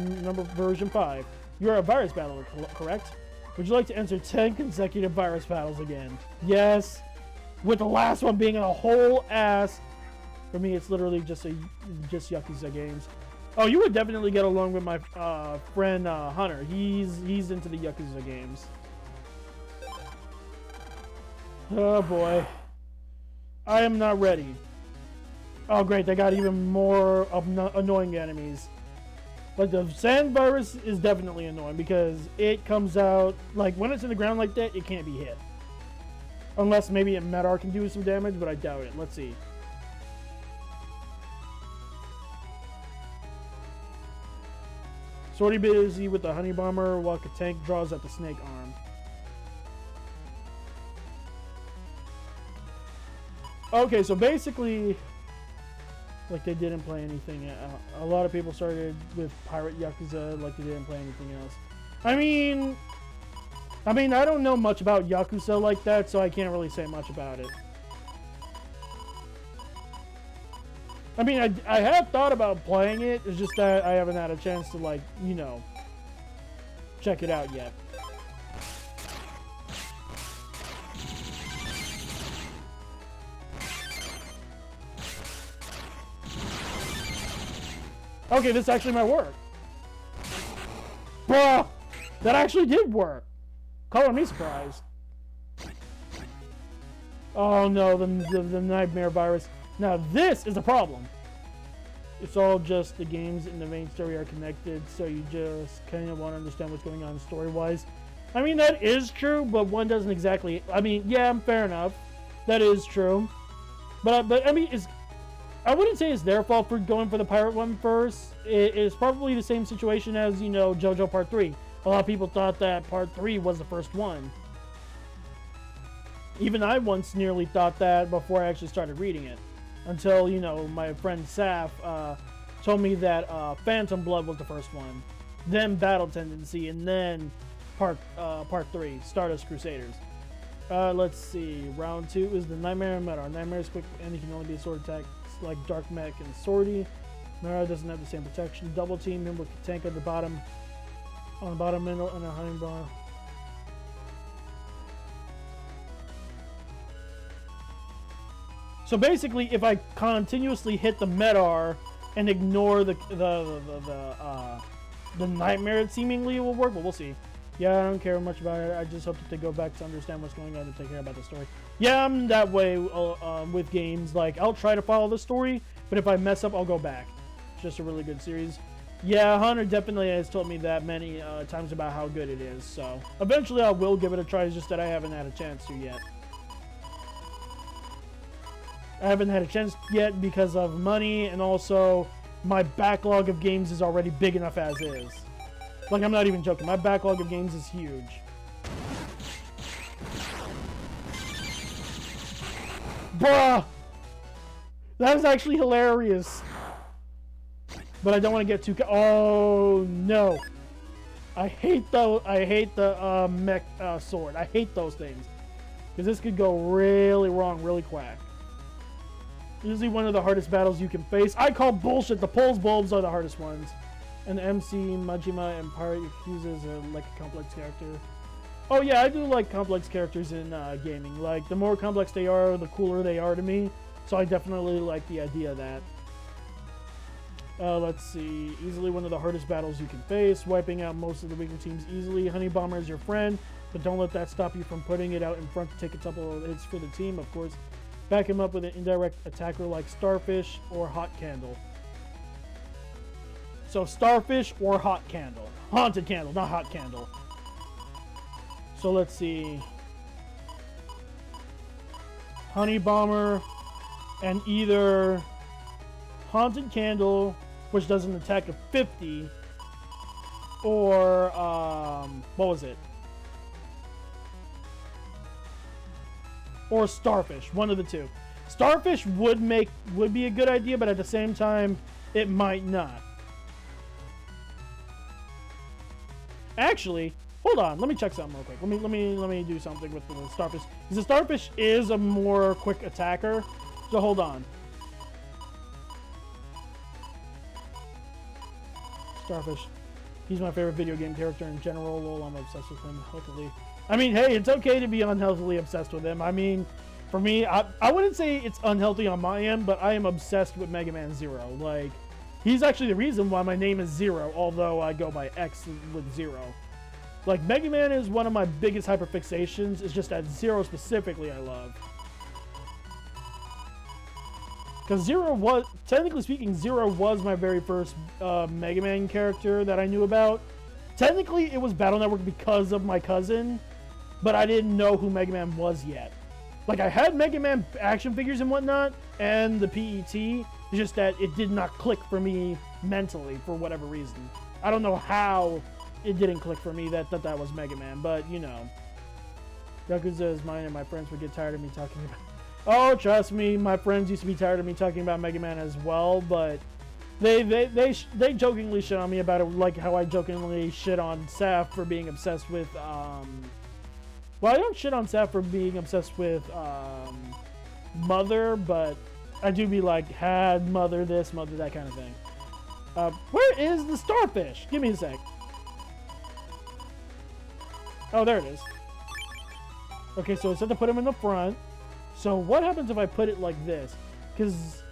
version 5. You're a virus battler, correct? Would you like to enter 10 consecutive virus battles again? Yes. With the last one being a whole ass. For me, it's literally just Yakuza games. Oh, you would definitely get along with my friend Hunter. He's into the Yakuza games. Oh boy. I am not ready. Oh great, they got even more annoying enemies. Like the sand virus is definitely annoying because it comes out, like when it's in the ground like that, it can't be hit. Unless maybe a Medar can do some damage, but I doubt it. Let's see. Sorty busy with the honey bomber while Katank draws at the snake arm. Okay, so basically, like they didn't play anything. A lot of people started with Pirate Yakuza like they didn't play anything else. I mean, I don't know much about Yakuza like that, so I can't really say much about it. I mean, I have thought about playing it. It's just that I haven't had a chance to, like, you know, check it out yet. Okay, this actually might work. Bruh! That actually did work. Color me surprised. Oh no, the nightmare virus. Now this is a problem. It's all just the games and the main story are connected, so you just kind of want to understand what's going on story-wise. I mean, that is true, but one doesn't exactly... I mean, yeah, fair enough. That is true. But I mean, I wouldn't say it's their fault for going for the pirate one first. It's probably the same situation as, you know, JoJo Part 3. A lot of people thought that Part 3 was the first one. Even I once nearly thought that before I actually started reading it. Until, you know, my friend Saf told me that Phantom Blood was the first one. Then Battle Tendency, and then Part 3, Stardust Crusaders. Let's see. Round 2 is the Nightmare Medar. Nightmare is quick and he can only be a sword attack like Dark Mech and Swordy. Medar doesn't have the same protection. Double team him with the tank at the bottom. On the bottom middle and a honey bar. So basically, if I continuously hit the Medar and ignore the nightmare, it seemingly will work, but we'll see. Yeah, I don't care much about it. I just hope to go back to understand what's going on and take care about the story. Yeah, I'm that way with games. Like, I'll try to follow the story, but if I mess up, I'll go back. It's just a really good series. Yeah, Hunter definitely has told me that many times about how good it is, so eventually I will give it a try. It's just that I haven't had a chance to yet. I haven't had a chance yet because of money, and also my backlog of games is already big enough as is. Like, I'm not even joking. My backlog of games is huge. Bruh! That was actually hilarious. But I don't want to get too... Oh, no. I hate the mech sword. I hate those things. Because this could go really wrong, really quack. Usually one of the hardest battles you can face. I call bullshit. The pulse bulbs are the hardest ones. And MC, Majima, and Pirate Yakuza is like a complex character. Oh yeah, I do like complex characters in gaming. Like, the more complex they are, the cooler they are to me. So I definitely like the idea of that. Let's see. Easily one of the hardest battles you can face. Wiping out most of the weaker teams easily. Honey Bomber is your friend, but don't let that stop you from putting it out in front to take a couple of hits for the team, of course. Back him up with an indirect attacker like Starfish or Hot Candle. So Starfish or Hot Candle. Haunted Candle, not Hot Candle. So let's see. Honey Bomber and either Haunted Candle, which does an attack of 50, or what was it? Or Starfish, one of the two. Starfish would be a good idea, but at the same time, it might not. Actually, hold on. Let me check something real quick. Let me do something with the Starfish. Because the Starfish is a more quick attacker. So hold on. Starfish. He's my favorite video game character in general. Lol, I'm obsessed with him. Hopefully. I mean, hey, it's okay to be unhealthily obsessed with him. I mean, for me, I wouldn't say it's unhealthy on my end, but I am obsessed with Megaman Xero. Like, he's actually the reason why my name is Xero, although I go by X with Xero. Like, Megaman is one of my biggest hyperfixations. It's just that Xero specifically I love. Because Xero was, technically speaking, Xero was my very first Mega Man character that I knew about. Technically, it was Battle Network because of my cousin, but I didn't know who Mega Man was yet. Like, I had Mega Man action figures and whatnot, and the PET, it's just that it did not click for me mentally for whatever reason. I don't know how it didn't click for me that was Mega Man, but, you know. Yakuza is mine, and my friends would get tired of me talking about... Oh, trust me, my friends used to be tired of me talking about Mega Man as well, but they jokingly shit on me about it, like how I jokingly shit on Saf for being obsessed with, well, I don't shit on Saf for being obsessed with, Mother, but I do be like, had Mother this, Mother that kind of thing. Where is the Starfish? Give me a sec. Oh, there it is. Okay, so it said to put him in the front. So what happens if I put it like this? Because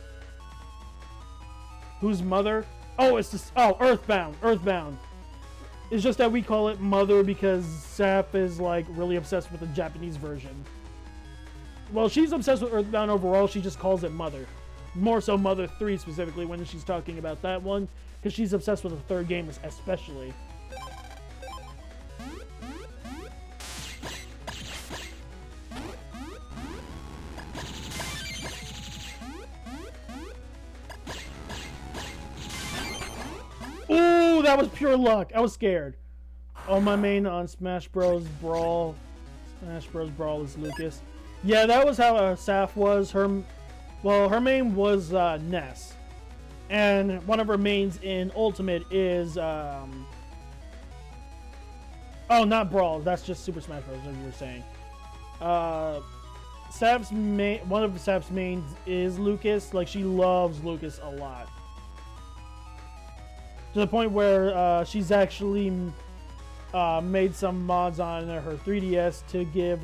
who's Mother? Oh, it's just, oh, Earthbound. Earthbound. It's just that we call it Mother because Saf is like really obsessed with the Japanese version. Well, she's obsessed with Earthbound overall. She just calls it Mother. More so Mother 3 specifically when she's talking about that one, because she's obsessed with the third game especially. Ooh, that was pure luck. I was scared. Oh, my main on Smash Bros. Brawl. Smash Bros. Brawl is Lucas. Yeah, that was how Saf was. Her main was Ness. And one of her mains in Ultimate is... Oh, not Brawl. That's just Super Smash Bros. As you were saying. Saf's main... One of Saf's mains is Lucas. Like, she loves Lucas a lot. To the point where she's actually made some mods on her 3DS to give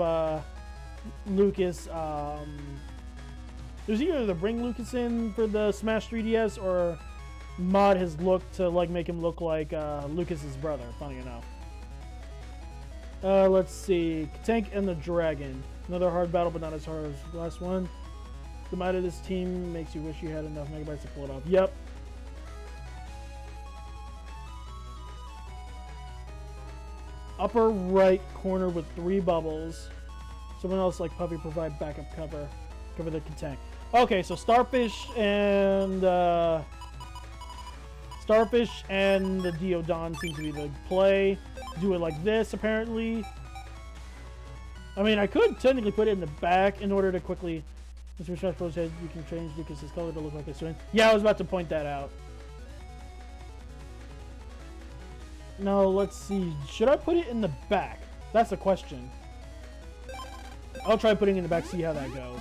Lucas. It was either to bring Lucas in for the Smash 3DS or mod his look to like make him look like Lucas's brother. Funny enough. Let's see. Tank and the Dragon. Another hard battle, but not as hard as the last one. The might of this team makes you wish you had enough megabytes to pull it off. Yep. Upper right corner with 3 bubbles. Someone else like Puffy provide backup cover. Cover the tank. Okay, so Starfish and the Deodon seem to be the play. Do it like this, apparently. I mean, I could technically put it in the back in order to quickly. Mr. Shashbo's head, you can change Lucas's color to look like a swing. Yeah, I was about to point that out. No, let's see. Should I put it in the back? That's the question. I'll try putting it in the back, see how that goes.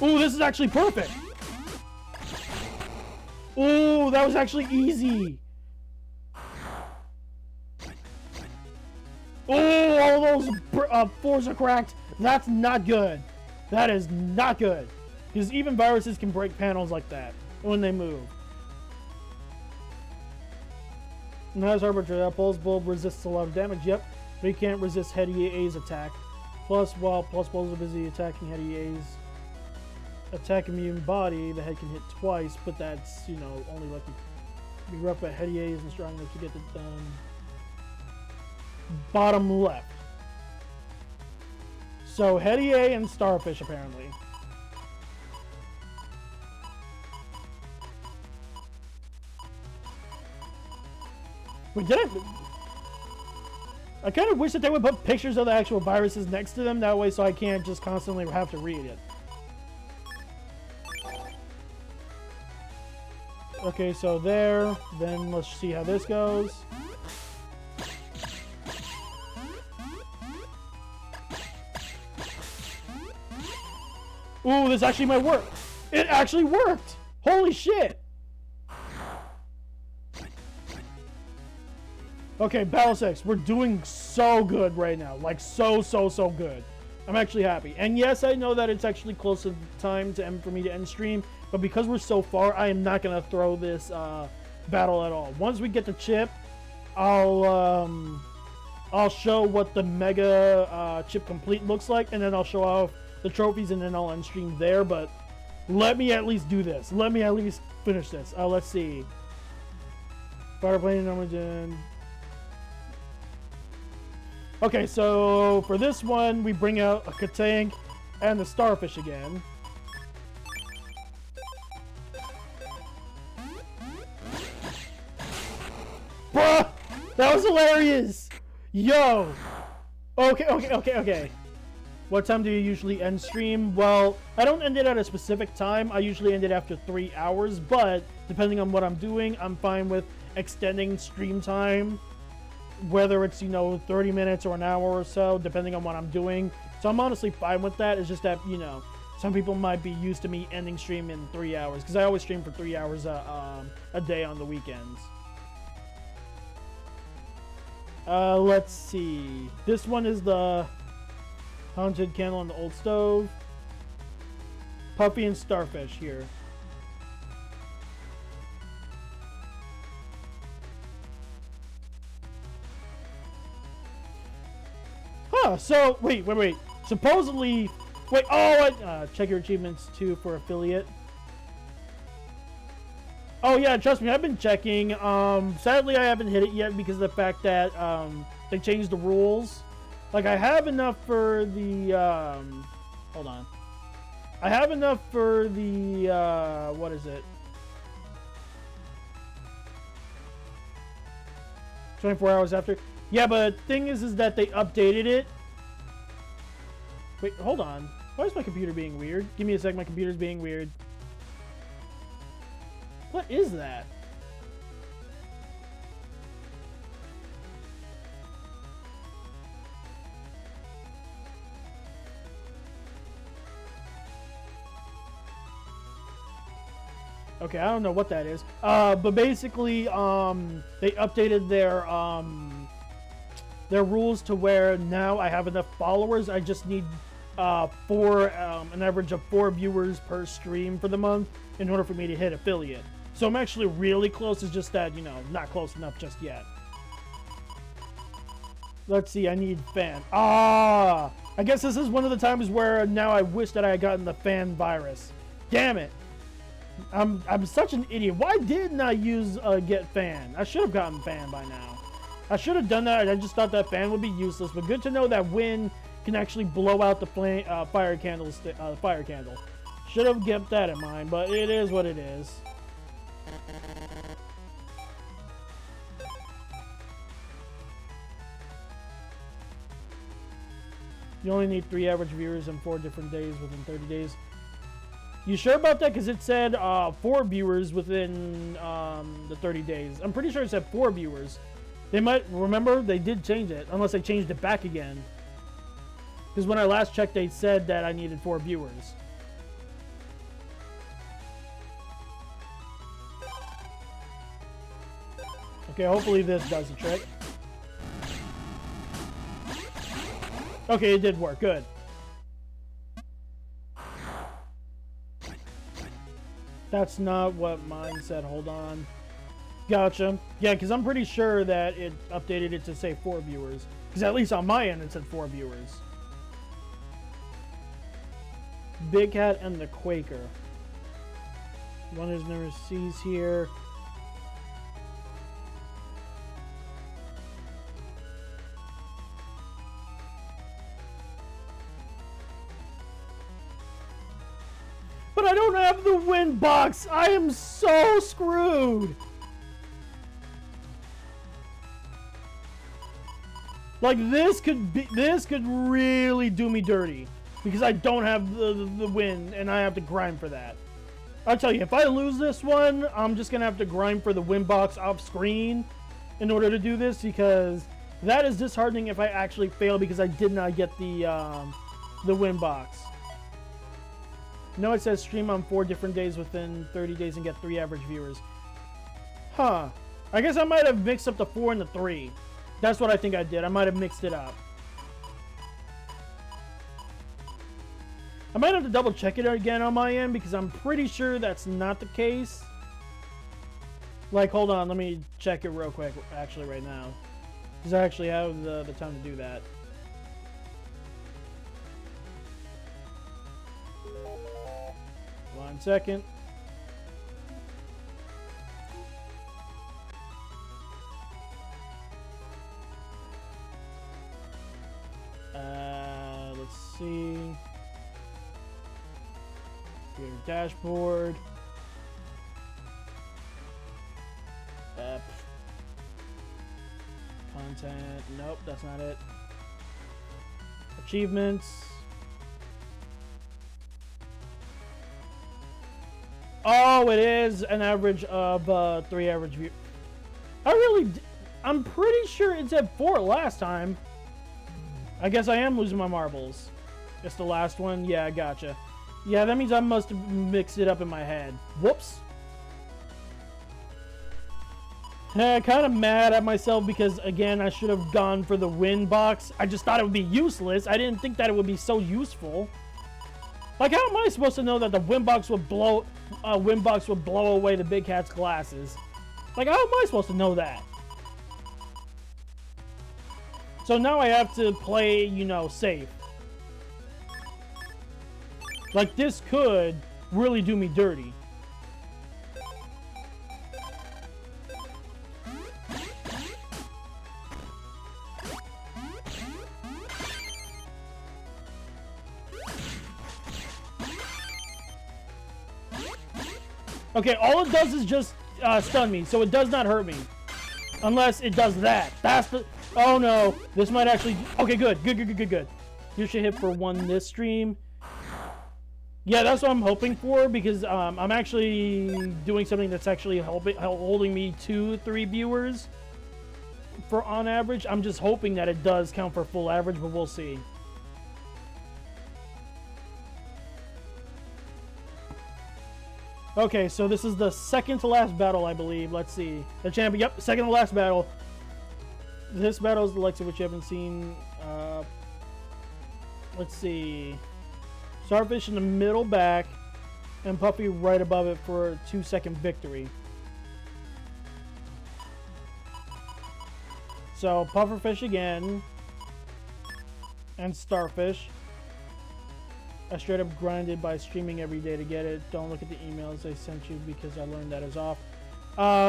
Ooh, this is actually perfect. Ooh, that was actually easy. Oh, all those floors are cracked. That's not good. That is not good. Because even viruses can break panels like that when they move. Not as arbitrary. That Pulse Bulb resists a lot of damage. Yep. But he can't resist Heady A's attack. Plus, while Pulse Bulbs are busy attacking Heady A's attack immune body, the head can hit twice, but that's, you know, only lucky. Be rough, but Heady A isn't strong enough to get it done. Bottom left. So Heady A and Starfish apparently. Wait, did I kind of wish that they would put pictures of the actual viruses next to them, that way so I can't just constantly have to read it. Okay, so there. Then let's see how this goes. Ooh, this actually might work. It actually worked! Holy shit! Okay, Battle 6. We're doing so good right now. Like, so good. I'm actually happy. And yes, I know that it's actually close to time for me to end stream. But because we're so far, I am not going to throw this battle at all. Once we get the chip, I'll show what the Mega Chip Complete looks like. And then I'll show off the trophies and then I'll end stream there. But let me at least do this. Let me at least finish this. Let's see. Fighter plane number. Okay, so for this one, we bring out a Katank and the Starfish again. Bruh! That was hilarious! Yo! Okay. What time do you usually end stream? Well, I don't end it at a specific time. I usually end it after 3 hours, but depending on what I'm doing, I'm fine with extending stream time. Whether it's, you know, 30 minutes or an hour or so, depending on what I'm doing. So I'm honestly fine with that. It's just that, you know, some people might be used to me ending stream in 3 hours. Because I always stream for 3 hours a day on the weekends. Let's see. This one is the haunted candle on the old stove. Puffy and Starfish here. Huh, so, wait. Supposedly, check your achievements too for affiliate. Oh yeah, trust me, I've been checking. Sadly, I haven't hit it yet because of the fact that they changed the rules. Like, I have enough for the hold on. I have enough for the what is it? 24 hours after. Yeah, but the thing is that they updated it. Wait, hold on. Why is my computer being weird? Give me a sec, my computer's being weird. What is that? Okay, I don't know what that is. But basically, they updated their rules to where now I have enough followers. I just need an average of 4 viewers per stream for the month in order for me to hit affiliate. So I'm actually really close. It's just that, you know, not close enough just yet. Let's see, I need fan. I guess this is one of the times where now I wish that I had gotten the fan virus. Damn it. I'm such an idiot. Why didn't I use get fan? I should have gotten fan by now. I should have done that. I just thought that fan would be useless, but good to know that wind can actually blow out the fire candle. Should have kept that in mind, but it is what it is. You only need 3 average viewers in 4 different days within 30 days. You sure about that? Because it said 4 viewers within the 30 days. I'm pretty sure it said 4 viewers. They might, remember, they did change it, unless they changed it back again. Because when I last checked, they said that I needed 4 viewers. Okay, hopefully this does the trick. Okay, it did work. Good. That's not what mine said. Hold on. Gotcha. Yeah, because I'm pretty sure that it updated it to say 4 viewers. Because at least on my end, it said 4 viewers. Big Cat and the Quaker. One is never sees here. But I don't have the win box. I am so screwed. Like this could really do me dirty because I don't have the win and I have to grind for that. I'll tell you, if I lose this one, I'm just gonna have to grind for the win box off screen in order to do this because that is disheartening if I actually fail because I did not get the win box. No, it says stream on 4 different days within 30 days and get 3 average viewers. Huh. I guess I might have mixed up the 4 and the 3. That's what I think I did. I might have mixed it up. I might have to double check it again on my end because I'm pretty sure that's not the case. Like, hold on. Let me check it real quick, actually, right now. Because I actually have the time to do that. One second. Let's see. Your dashboard. Content. Nope, that's not it. Achievements. Oh, it is an average of 3 average views. I'm pretty sure it said 4 last time. I guess I am losing my marbles. It's the last one. Yeah, I gotcha. Yeah, that means I must have mixed it up in my head. Whoops. Kind of mad at myself because, again, I should have gone for the win box. I just thought it would be useless. I didn't think that it would be so useful. Like, how am I supposed to know that the win box would blow away the big cat's glasses? Like, how am I supposed to know that? So now I have to play, you know, safe. Like, this could really do me dirty. Okay, all it does is just stun me, so it does not hurt me. Unless it does that. That's the... Oh no, this might actually... Okay, good. You should hit for 1 this stream. Yeah, that's what I'm hoping for, because I'm actually doing something that's actually holding me 2-3 viewers for on average. I'm just hoping that it does count for full average, but we'll see. Okay, so this is the second to last battle, I believe. Let's see. The champion. Yep, second to last battle. This battle is the likes of which you haven't seen. Let's see. Starfish in the middle back, and Puffy right above it for a 2-second victory. So Pufferfish again, and Starfish. I straight up grinded by streaming every day to get it. Don't look at the emails I sent you because I learned that is off.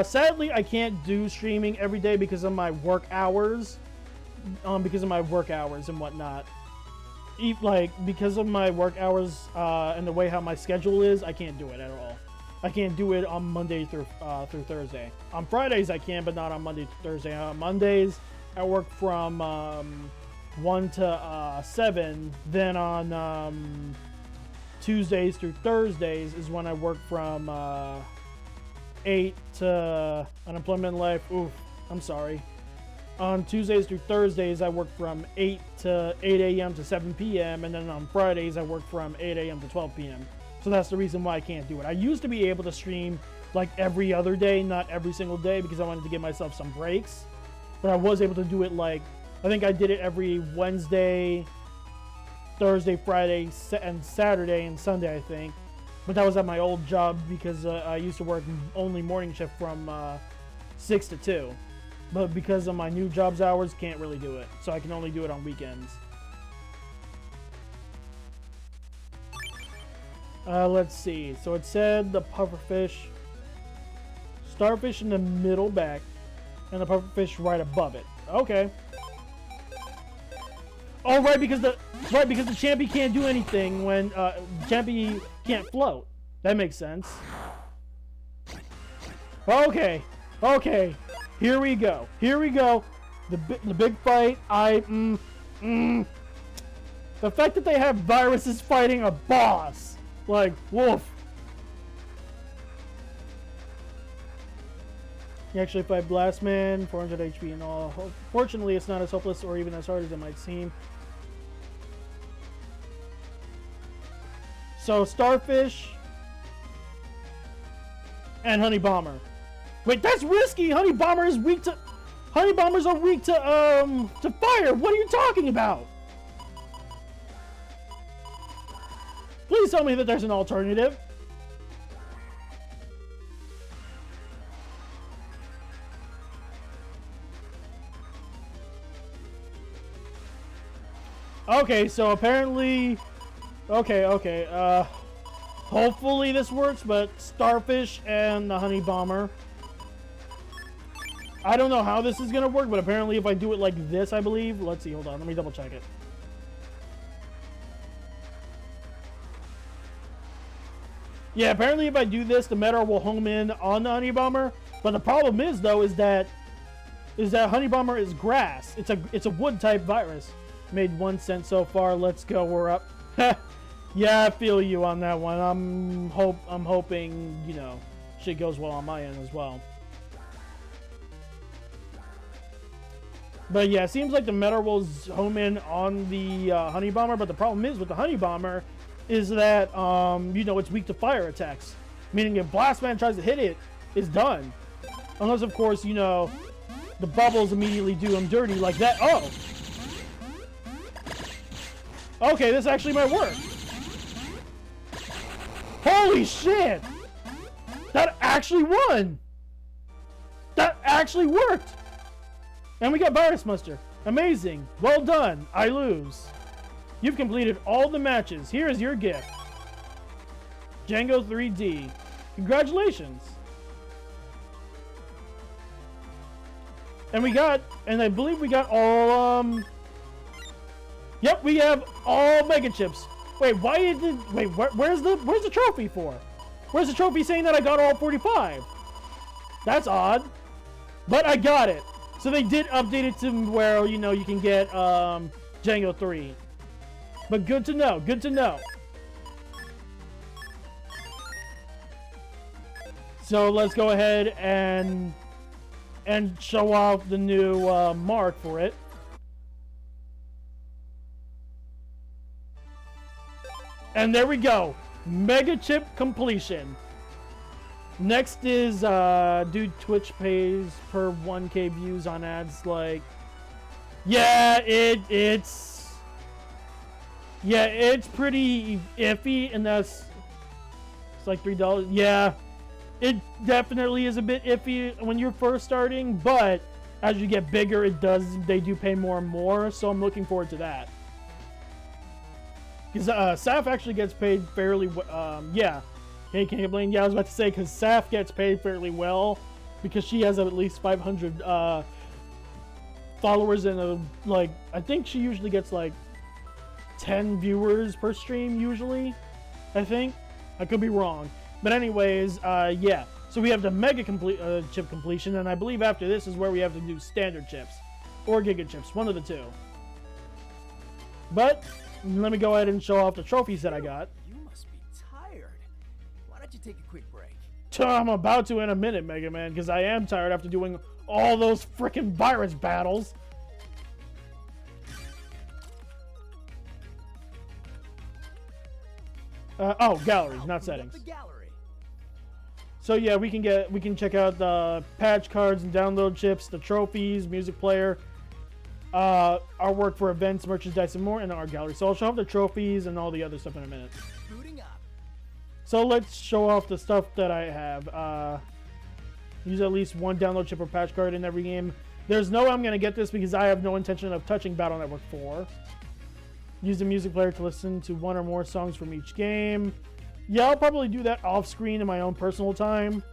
Sadly, I can't do streaming every day because of my work hours. Because of my work hours and whatnot. Because of my work hours and the way how my schedule is, I can't do it at all. I can't do it on Monday through Thursday. On Fridays I can, but not on Monday to Thursday. On Mondays I work from 1 to 7. Then on Tuesdays through Thursdays is when I work from 8 to Unemployment Life. Oof, I'm sorry. On Tuesdays through Thursdays, I work from 8 a.m. to 7 p.m. And then on Fridays, I work from 8 a.m. to 12 p.m. So that's the reason why I can't do it. I used to be able to stream like every other day, not every single day, because I wanted to give myself some breaks. But I was able to do it I think I did it every Wednesday, Thursday, Friday, and Saturday and Sunday, I think. But that was at my old job because I used to work only morning shift from 6 to 2. But because of my new job's hours, can't really do it. So I can only do it on weekends. Let's see. So it said the pufferfish, starfish in the middle back, and the pufferfish right above it. Okay. Oh, right, because the champy can't do anything when champy can't float. That makes sense. Okay. Okay. Here we go. Here we go. The big fight. The fact that they have viruses fighting a boss. Like, woof. You actually fight Blastman, 400 HP and all. Fortunately, it's not as hopeless or even as hard as it might seem. So, Starfish and Honey Bomber. Wait, that's risky! Honey Bomber is weak to... Honey Bombers are weak to fire! What are you talking about? Please tell me that there's an alternative. Okay, so apparently... Okay. Hopefully this works, but Starfish and the Honey Bomber. I don't know how this is gonna work, but apparently if I do it like this, I believe. Let's see, hold on, let me double check it. Yeah, apparently if I do this, the Meteor will home in on the Honey Bomber. But the problem is, though, is that Honey Bomber is grass. It's a wood type virus. Made 1 cent so far. Let's go. We're up. Yeah, I feel you on that one. I'm hoping, you know, shit goes well on my end as well. But yeah, it seems like the Meteor will home in on the Honey Bomber. But the problem is with the Honey Bomber is that you know, it's weak to fire attacks. Meaning if Blastman tries to hit it, it's done. Unless, of course, you know, the bubbles immediately do him dirty like that. Oh! Okay, this actually might work. Holy shit! That actually won! That actually worked! And we got Virus Muster. Amazing. Well done. I lose. You've completed all the matches. Here is your gift. Django 3D. Congratulations. And I believe we got all, Yep, we have all Mega Chips. Wait, where's the trophy for? Where's the trophy saying that I got all 45? That's odd. But I got it. So they did update it to where, you know, you can get, Django 3. But good to know, good to know. So let's go ahead and show off the new mark for it. And there we go. Mega Chip completion. Next is dude, Twitch pays per 1K views on ads. Like, yeah, it's pretty iffy, and it's like $3. Yeah, it definitely is a bit iffy when you're first starting, but as you get bigger, they do pay more and more. So I'm looking forward to that. Because Saf actually gets paid fairly. Yeah. Hey, can you blame? Yeah, I was about to say, because Saf gets paid fairly well because she has at least 500 followers and like I think she usually gets like 10 viewers per stream usually. I think I could be wrong, but anyways, yeah. So we have the mega chip completion, and I believe after this is where we have to do standard chips or giga chips, one of the two. But let me go ahead and show off the trophies that I got. You must be tired. Why don't you take a quick break? I'm about to in a minute, Mega Man, because I am tired after doing all those freaking virus battles. Oh, gallery, not settings. The gallery. So yeah, we can check out the patch cards and download chips, the trophies, music player, artwork for events, merchandise, and more in our gallery. So I'll show off the trophies and all the other stuff in a minute. Booting up. So let's show off the stuff that I have. Use at least one download chip or patch card in every game. There's no way I'm going to get this because I have no intention of touching Battle Network 4. Use the music player to listen to one or more songs from each game. Yeah, I'll probably do that off screen in my own personal time.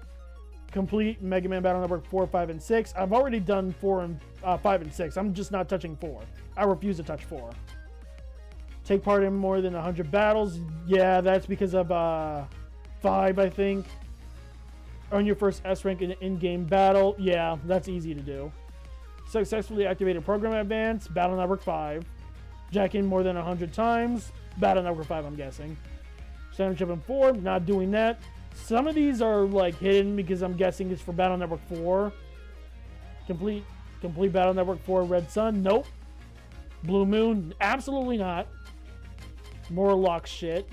Complete Mega Man Battle Network 4, 5, and 6. I've already done 5, and 6. I'm just not touching 4. I refuse to touch 4. Take part in more than 100 battles. Yeah, that's because of 5, I think. Earn your first S rank in an in-game battle. Yeah, that's easy to do. Successfully activated Program Advance. Battle Network 5. Jack in more than 100 times. Battle Network 5, I'm guessing. Standard chip in 4. Not doing that. Some of these are like hidden because I'm guessing it's for Battle Network 4. Complete Battle Network 4 Red Sun. Nope. Blue Moon. Absolutely not. More lock shit.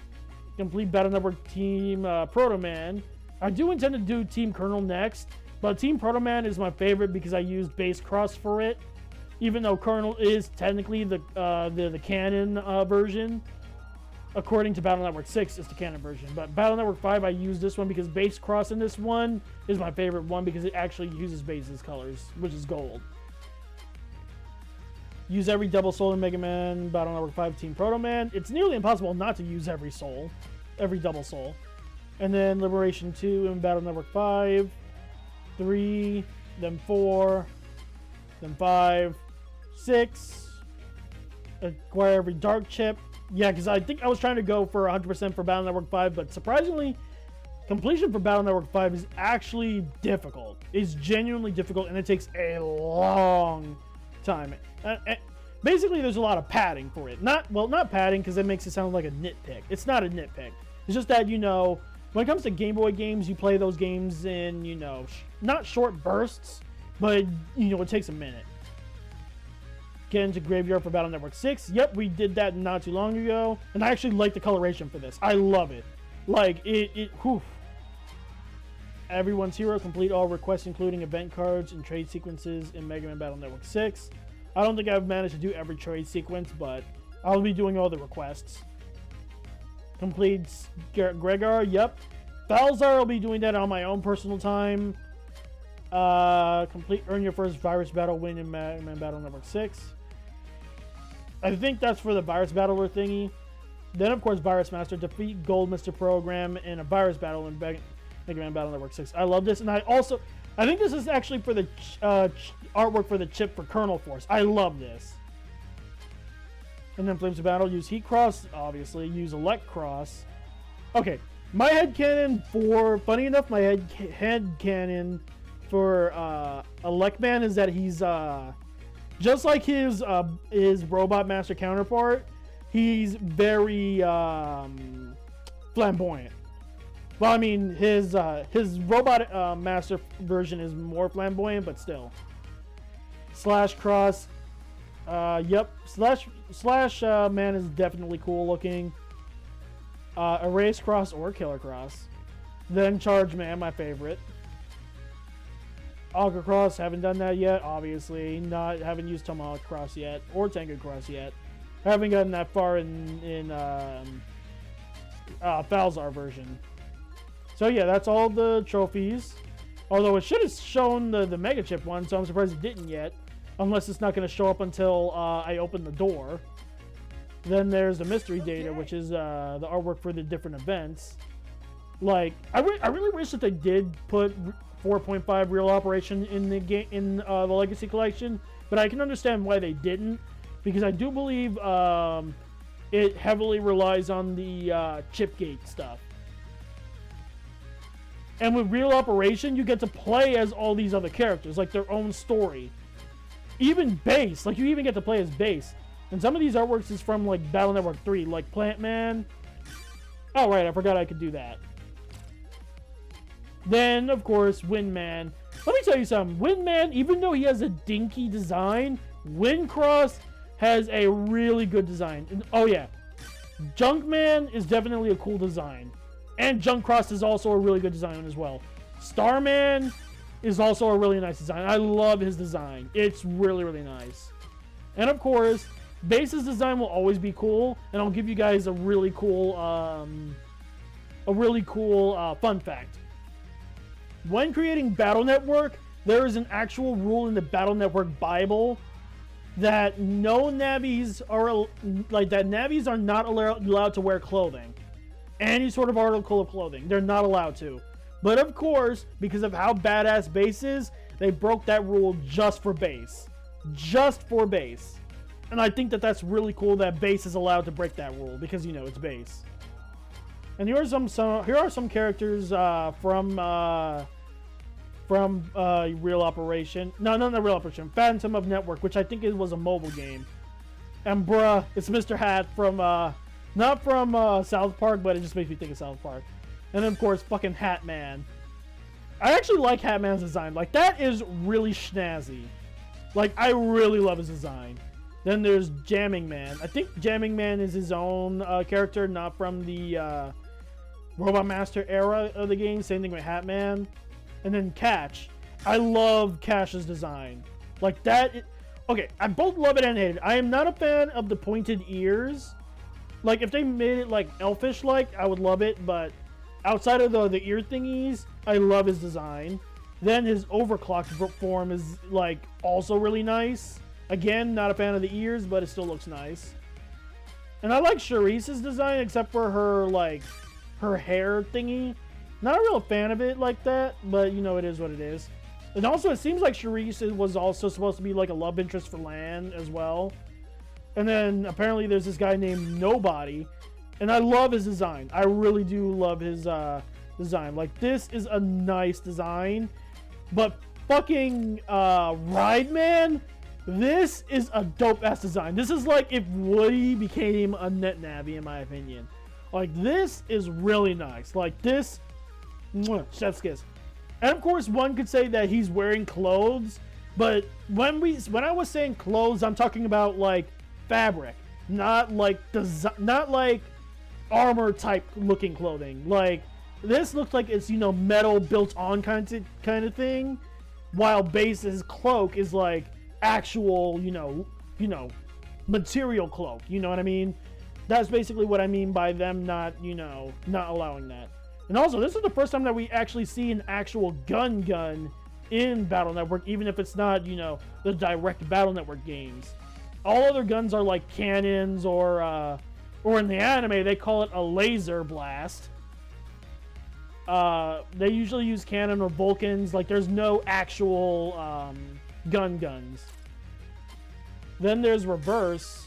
Complete Battle Network Team Proto Man. I do intend to do Team Colonel next, but Team Proto Man is my favorite because I used base cross for it. Even though Colonel is technically the canon version. According to Battle Network 6, it's the canon version. But Battle Network 5, I use this one because base cross in this one is my favorite one because it actually uses base's colors, which is gold. Use every double soul in Mega Man Battle Network 5 Team Proto Man. It's nearly impossible not to use every double soul. And then Liberation 2 in Battle Network 5, 3, then 4, then 5, 6. Acquire every dark chip. Yeah, because I think I was trying to go for 100% for Battle Network 5, but surprisingly, completion for Battle Network 5 is actually difficult. It's genuinely difficult, and it takes a long time. Basically, there's a lot of padding for it. Not padding, because it makes it sound like a nitpick. It's not a nitpick. It's just that, when it comes to Game Boy games, you play those games in, not short bursts, but, it takes a minute. Get into Graveyard for Battle Network 6. Yep, we did that not too long ago. And I actually like the coloration for this. I love it. Like, whew. Everyone's Hero. Complete all requests, including event cards and trade sequences in Mega Man Battle Network 6. I don't think I've managed to do every trade sequence, but I'll be doing all the requests. Completes Gregar. Yep. Balzar, I'll be doing that on my own personal time. Earn your first virus battle win in Mega Man Battle Network 6. I think that's for the virus battler thingy. Then, of course, Virus Master. Defeat Gold Mr. Program in a virus battle in Mega Man Battle Network 6. I love this. And I think this is actually for the artwork for the chip for Colonel Force. I love this. And then Flames of Battle. Use Heat Cross, obviously. Use Elect Cross. Okay. My headcanon funny enough, my headcanon for Electman is that he's just like his Robot Master counterpart, he's very flamboyant. Well, I mean, his Robot Master version is more flamboyant, but still. Slash Cross. Yep. Slash Man is definitely cool looking. Erase Cross or Killer Cross. Then Charge Man, my favorite. Auger Cross, haven't done that yet, obviously. Haven't used Tomahawk Cross yet, or Tengu Cross yet. Haven't gotten that far in Falzar version. So yeah, that's all the trophies. Although it should have shown the Mega Chip one, so I'm surprised it didn't yet. Unless it's not going to show up until I open the door. Then there's the mystery data, which is the artwork for the different events. Like, I really wish that they did put 4.5 Real Operation in the game in the Legacy Collection, but I can understand why they didn't, because I do believe it heavily relies on the Chipgate stuff. And with Real Operation, you get to play as all these other characters, like their own story. Even Base, like you even get to play as Base. And some of these artworks is from like Battle Network 3, like Plant Man. Oh right, I forgot I could do that. Then, of course, Windman. Let me tell you something. Windman, even though he has a dinky design, Windcross has a really good design. And, oh yeah, Junkman is definitely a cool design. And Junkcross is also a really good design as well. Starman is also a really nice design. I love his design. It's really, really nice. And of course, Base's design will always be cool. And I'll give you guys a really cool fun fact. When creating Battle Network, there is an actual rule in the Battle Network Bible that navies are not allowed to wear clothing. Any sort of article of clothing. They're not allowed to. But of course, because of how badass Base is, they broke that rule just for Base. Just for Base. And I think that that's really cool that Base is allowed to break that rule because, you know, it's Base. And here are some characters from Real Operation. No, not the Real Operation. Phantom of Network, which I think it was a mobile game. And bruh, it's Mr. Hat from, not from South Park, but it just makes me think of South Park. And then, of course, fucking Hat Man. I actually like Hat Man's design. Like, that is really snazzy. Like, I really love his design. Then there's Jamming Man. I think Jamming Man is his own character, not from the Robot Master era of the game. Same thing with Hat Man. And then Catch. I love Cash's design. Like that. Okay, I both love it and hate it. I am not a fan of the pointed ears. Like if they made it like elfish-like, I would love it. But outside of the ear thingies, I love his design. Then his overclocked form is like also really nice. Again, not a fan of the ears, but it still looks nice. And I like Cherise's design, except for her like her hair thingy. Not a real fan of it like that, but you know, it is what it is. And also, it seems like Cherise was also supposed to be like a love interest for Lan as well. And then apparently there's this guy named Nobody, and I love his design. I really do love his design. Like, this is a nice design, but fucking Ride Man, this is a dope ass design. This is like if Woody became a Net Navi, in my opinion. Like, this is really nice. Like, this. Chef's kiss. And of course, one could say that he's wearing clothes, but when I was saying clothes, I'm talking about like fabric, not like not like armor type looking clothing. Like this looks like it's, you know, metal built on kind of thing, while Base's cloak is like actual, you know, material cloak. You know what I mean? That's basically what I mean by them not allowing that. And also, this is the first time that we actually see an actual gun in Battle Network, even if it's not, you know, the direct Battle Network games. All other guns are like cannons or in the anime, they call it a laser blast. They usually use cannon or Vulcans. Like, there's no actual guns. Then there's Reverse.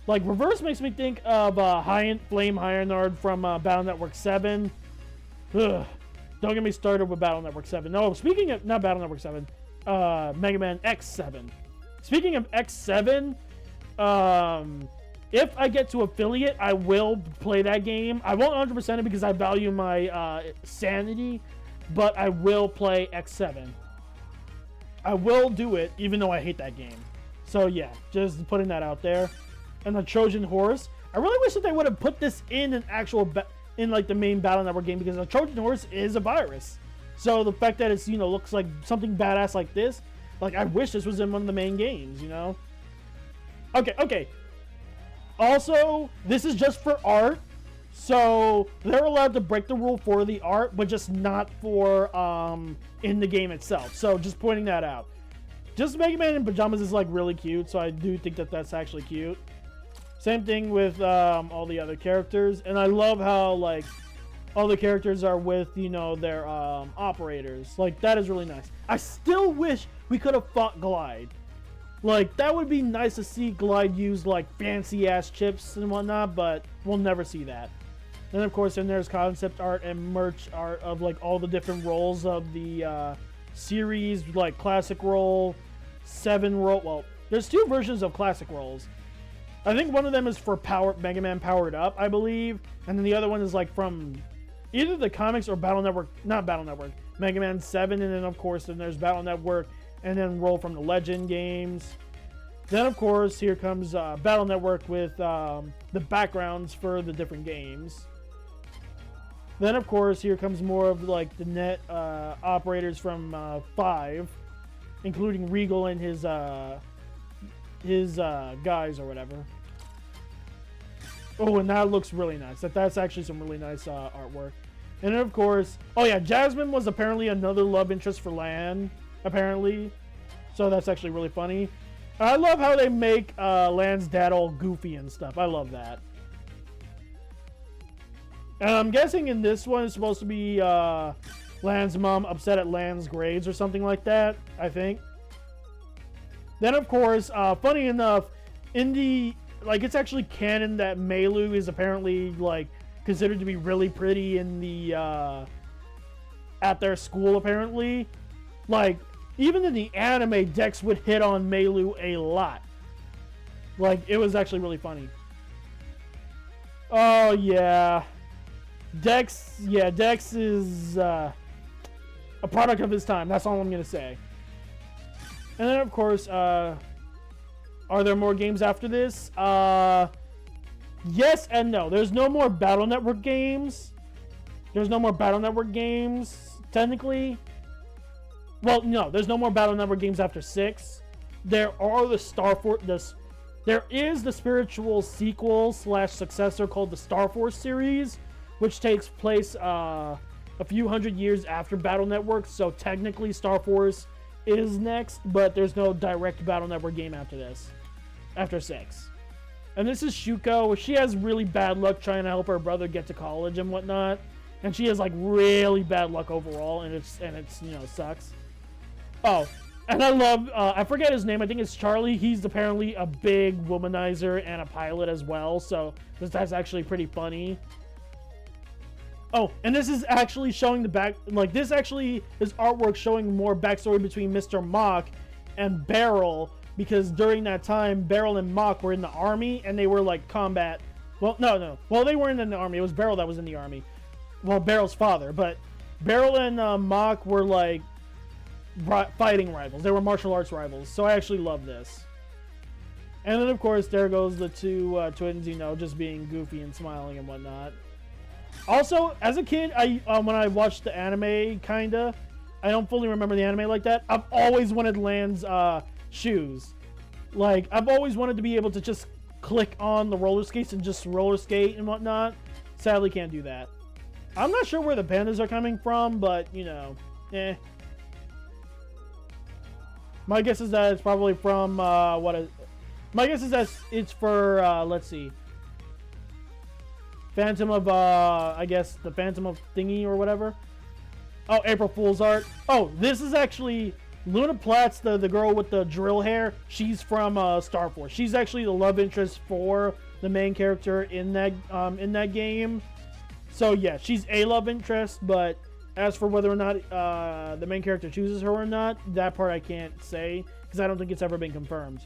Like, Reverse makes me think of Flame Highnard from Battle Network 7. Ugh. Don't get me started with Battle Network 7. No, speaking of, not Battle Network 7, Megaman X7. Speaking of X7, if I get to affiliate, I will play that game. I won't 100% it because I value my sanity, but I will play X7. I will do it, even though I hate that game. So yeah, just putting that out there. And the Trojan Horse. I really wish that they would have put this in an actual in like the main Battle Network game because a Trojan horse is a virus. So the fact that it's, you know, looks like something badass like this, like I wish this was in one of the main games, you know? Okay. Also, this is just for art. So they're allowed to break the rule for the art, but just not for in the game itself. So just pointing that out. Just Mega Man in pajamas is like really cute, so I do think that that's actually cute. Same thing with all the other characters, and I love how like all the characters are with, you know, their operators. Like that is really nice. I still wish we could have fought Glide. Like that would be nice to see Glide use like fancy ass chips and whatnot, but we'll never see that. Then of course, then there's concept art and merch art of like all the different roles of the series, like classic role, 7 role. Well, there's 2 versions of classic roles. I think one of them is for Mega Man Powered Up, I believe, and then the other one is like from either the comics or Battle Network, not Battle Network, Mega Man 7, and then of course then there's Battle Network, and then roll from the Legend games. Then of course here comes Battle Network with the backgrounds for the different games. Then of course here comes more of like the net operators from 5, including Regal and his guys or whatever. Oh, and that looks really nice. That's actually some really nice artwork. And then of course, oh yeah, Jasmine was apparently another love interest for Lan, apparently. So that's actually really funny. I love how they make Lan's dad all goofy and stuff. I love that. And I'm guessing in this one it's supposed to be Lan's mom upset at Lan's grades or something like that, I think. Then of course, funny enough, in the, like, it's actually canon that Meilu is apparently like considered to be really pretty in the at their school apparently. Like even in the anime, Dex would hit on Meilu a lot. Like it was actually really funny. Oh yeah. Dex is a product of his time. That's all I'm gonna say. And then of course, are there more games after this? Yes and no. There's no more Battle Network games. Technically. Well, no, there's no more Battle Network games after 6. There are the Star Force. There is the spiritual sequel / successor called the Star Force series, which takes place a few hundred years after Battle Network. So technically, Star Force is next, but there's no direct Battle Network game after this, after 6. And this is Shuko. She has really bad luck trying to help her brother get to college and whatnot, and she has like really bad luck overall, and it's you know, sucks. Oh, and I love I forget his name. I think it's Charlie. He's apparently a big womanizer and a pilot as well, so that's actually pretty funny. Oh, and this is actually showing the back, like this actually is artwork showing more backstory between Mr. Mock and Beryl, because during that time, Beryl and Mock were in the army, and they were like combat. Well, no. Well, they weren't in the army. It was Beryl that was in the army. Well, Beryl's father, but Beryl and Mock were like fighting rivals. They were martial arts rivals. So I actually love this. And then of course there goes the 2 twins, you know, just being goofy and smiling and whatnot. Also, as a kid, when I watched the anime, kinda, I don't fully remember the anime like that. I've always wanted Lan's shoes. Like, I've always wanted to be able to just click on the roller skates and just roller skate and whatnot. Sadly, can't do that. I'm not sure where the pandas are coming from, but, you know, eh. My guess is that it's probably from, my guess is that it's for, let's see. Phantom of, I guess, the Phantom of Thingy or whatever. Oh, April Fool's art. Oh, this is actually Luna Platts, the girl with the drill hair. She's from Star Force. She's actually the love interest for the main character in that game. So yeah, she's a love interest, but as for whether or not the main character chooses her or not, that part I can't say, because I don't think it's ever been confirmed.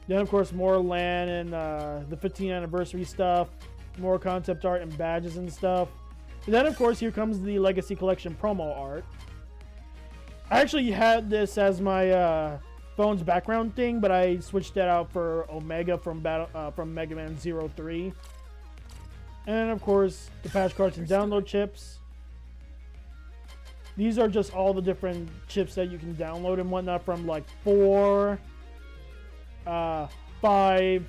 Then, of course, more LAN and the 15th anniversary stuff, more concept art and badges and stuff. And then, of course, here comes the Legacy Collection promo art. I actually had this as my phone's background thing, but I switched that out for Omega from Megaman 03. And of course, the patch cards and download chips. These are just all the different chips that you can download and whatnot from like 4, 5,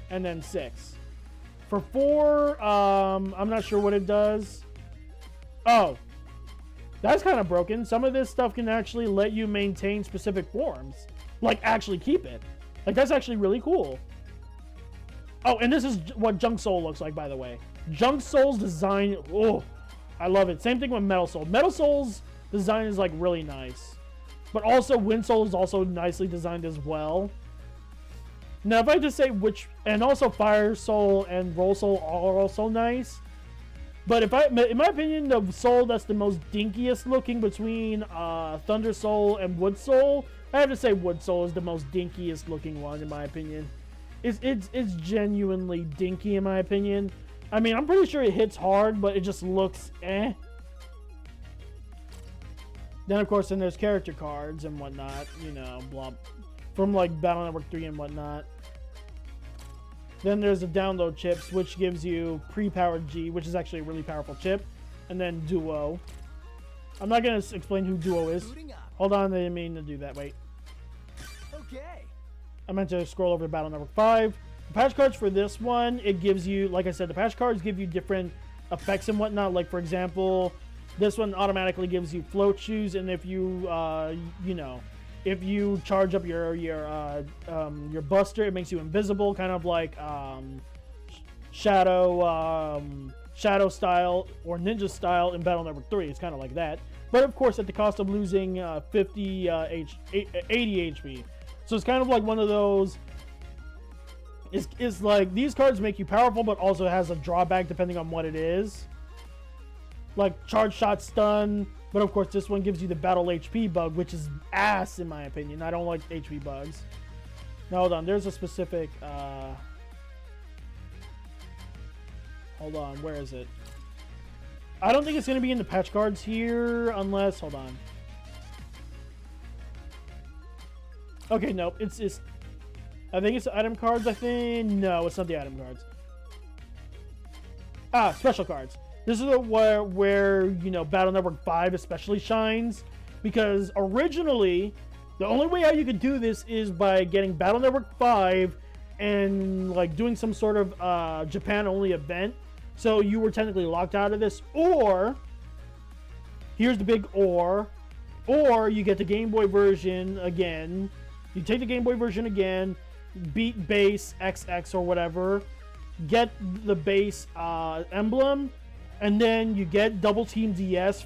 and then 6. For 4, I'm not sure what it does. Oh, that's kind of broken. Some of this stuff can actually let you maintain specific forms. Like, actually keep it. Like, that's actually really cool. Oh, and this is what Junk Soul looks like, by the way. Junk Soul's design, oh, I love it. Same thing with Metal Soul. Metal Soul's design is, like, really nice. But also, Wind Soul is also nicely designed as well. Now, if I just say which... And also, Fire Soul and Roll Soul are also nice. But if in my opinion, the soul that's the most dinkiest looking between Thunder Soul and Wood Soul, I have to say Wood Soul is the most dinkiest looking one in my opinion. It's genuinely dinky in my opinion. I mean, I'm pretty sure it hits hard, but it just looks eh. Then of course, then there's character cards and whatnot, you know, blah, from like Battle Network 3 and whatnot. Then there's the download chips, which gives you pre-powered G, which is actually a really powerful chip. And then Duo. I'm not going to explain who Duo is. Hold on, I didn't mean to do that. Wait. Okay. I meant to scroll over to Battle Network 5. The patch cards for this one, it gives you, like I said, the patch cards give you different effects and whatnot. Like, for example, this one automatically gives you float shoes. And if you, you know... If you charge up your Buster, it makes you invisible, kind of like Shadow style or Ninja style in Battle Network 3. It's kind of like that, but of course at the cost of losing 80 HP. So it's kind of like one of those. It's like these cards make you powerful, but also has a drawback depending on what it is. Like charge shot, stun. But of course, this one gives you the battle HP bug, which is ass in my opinion. I don't like HP bugs. Now, hold on. There's a specific... Hold on. Where is it? I don't think it's going to be in the patch cards here, unless... Hold on. Okay, nope. It's... I think it's the item cards, I think. No, it's not the item cards. Ah, special cards. This is where, you know, Battle Network 5 especially shines. Because originally, the only way how you could do this is by getting Battle Network 5 and, like, doing some sort of Japan-only event. So you were technically locked out of this. Or, here's the big or you get the Game Boy version again. You take the Game Boy version again, beat base XX or whatever, get the base emblem, and then you get Double Team DS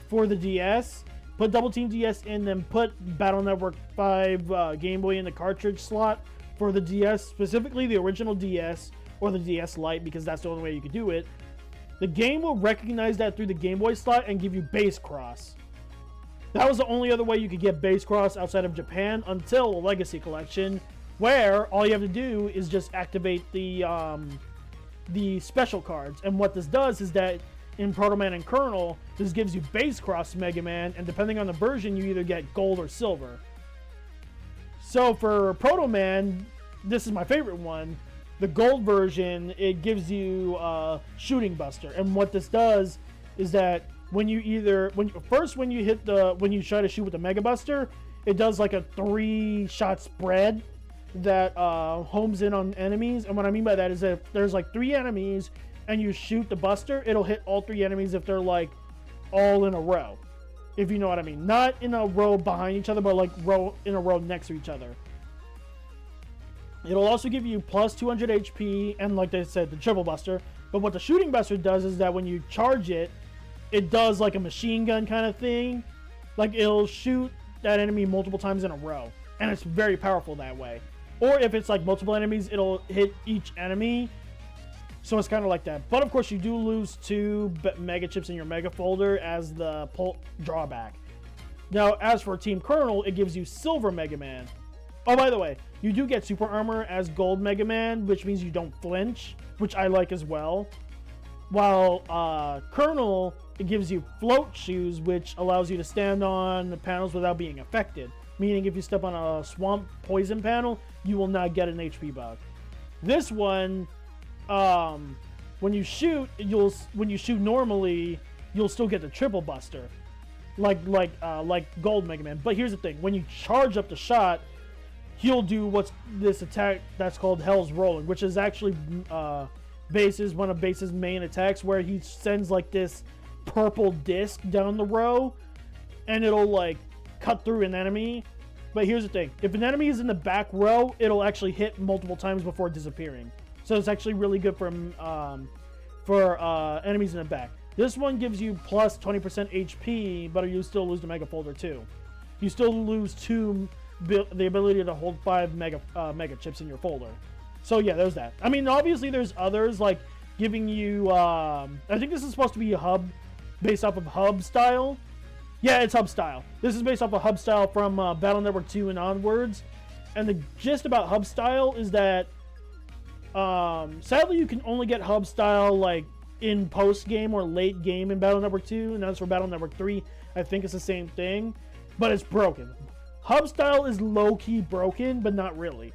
for the DS. Put Double Team DS in, then put Battle Network 5 Game Boy in the cartridge slot for the DS, specifically the original DS or the DS Lite, because that's the only way you could do it. The game will recognize that through the Game Boy slot and give you Base Cross. That was the only other way you could get Base Cross outside of Japan until the Legacy Collection, where all you have to do is just activate the special cards. And what this does is that in Proto Man and Colonel, this gives you Base Cross Mega Man, and depending on the version, you either get gold or silver. So for Proto Man, this is my favorite one. The gold version, it gives you Shooting Buster, and what this does is that when you try to shoot with the Mega Buster, it does like a 3-shot spread that homes in on enemies. And what I mean by that is that if there's like 3 enemies and you shoot the Buster, it'll hit all 3 enemies if they're like all in a row, if you know what I mean. Not in a row behind each other, but like in a row next to each other. It'll also give you plus 200 HP and, like I said, the Triple Buster. But what the Shooting Buster does is that when you charge it, it does like a machine gun kind of thing. Like it'll shoot that enemy multiple times in a row, and it's very powerful that way. Or if it's like multiple enemies, it'll hit each enemy. So it's kind of like that. But of course, you do lose 2 Mega Chips in your Mega Folder as the drawback. Now, as for Team Colonel, it gives you Silver Mega Man. Oh, by the way, you do get Super Armor as Gold Mega Man, which means you don't flinch, which I like as well. While Colonel, it gives you Float Shoes, which allows you to stand on the panels without being affected. Meaning if you step on a Swamp Poison panel, you will not get an HP bug. This one, when you shoot, normally, you'll still get the triple buster, like Gold Mega Man. But here's the thing: when you charge up the shot, he'll do this attack that's called Hell's Rolling, which is actually one of Base's main attacks, where he sends like this purple disc down the row, and it'll like cut through an enemy. But here's the thing: if an enemy is in the back row, it'll actually hit multiple times before disappearing. So it's actually really good for enemies in the back. This one gives you plus 20% HP, but you still lose the Mega Folder too. You still lose the ability to hold 5 Mega Chips in your folder. So yeah, there's that. I mean, obviously there's others like giving you. I think this is supposed to be a hub, based off of hub style. Yeah, it's hub style. This is based off of hub style from Battle Network 2 and onwards. And the gist about hub style is that, sadly, you can only get hub style like in post game or late game in Battle Network 2, and that's for Battle Network 3. I think it's the same thing, but it's broken. Hub style is low-key broken, but not really.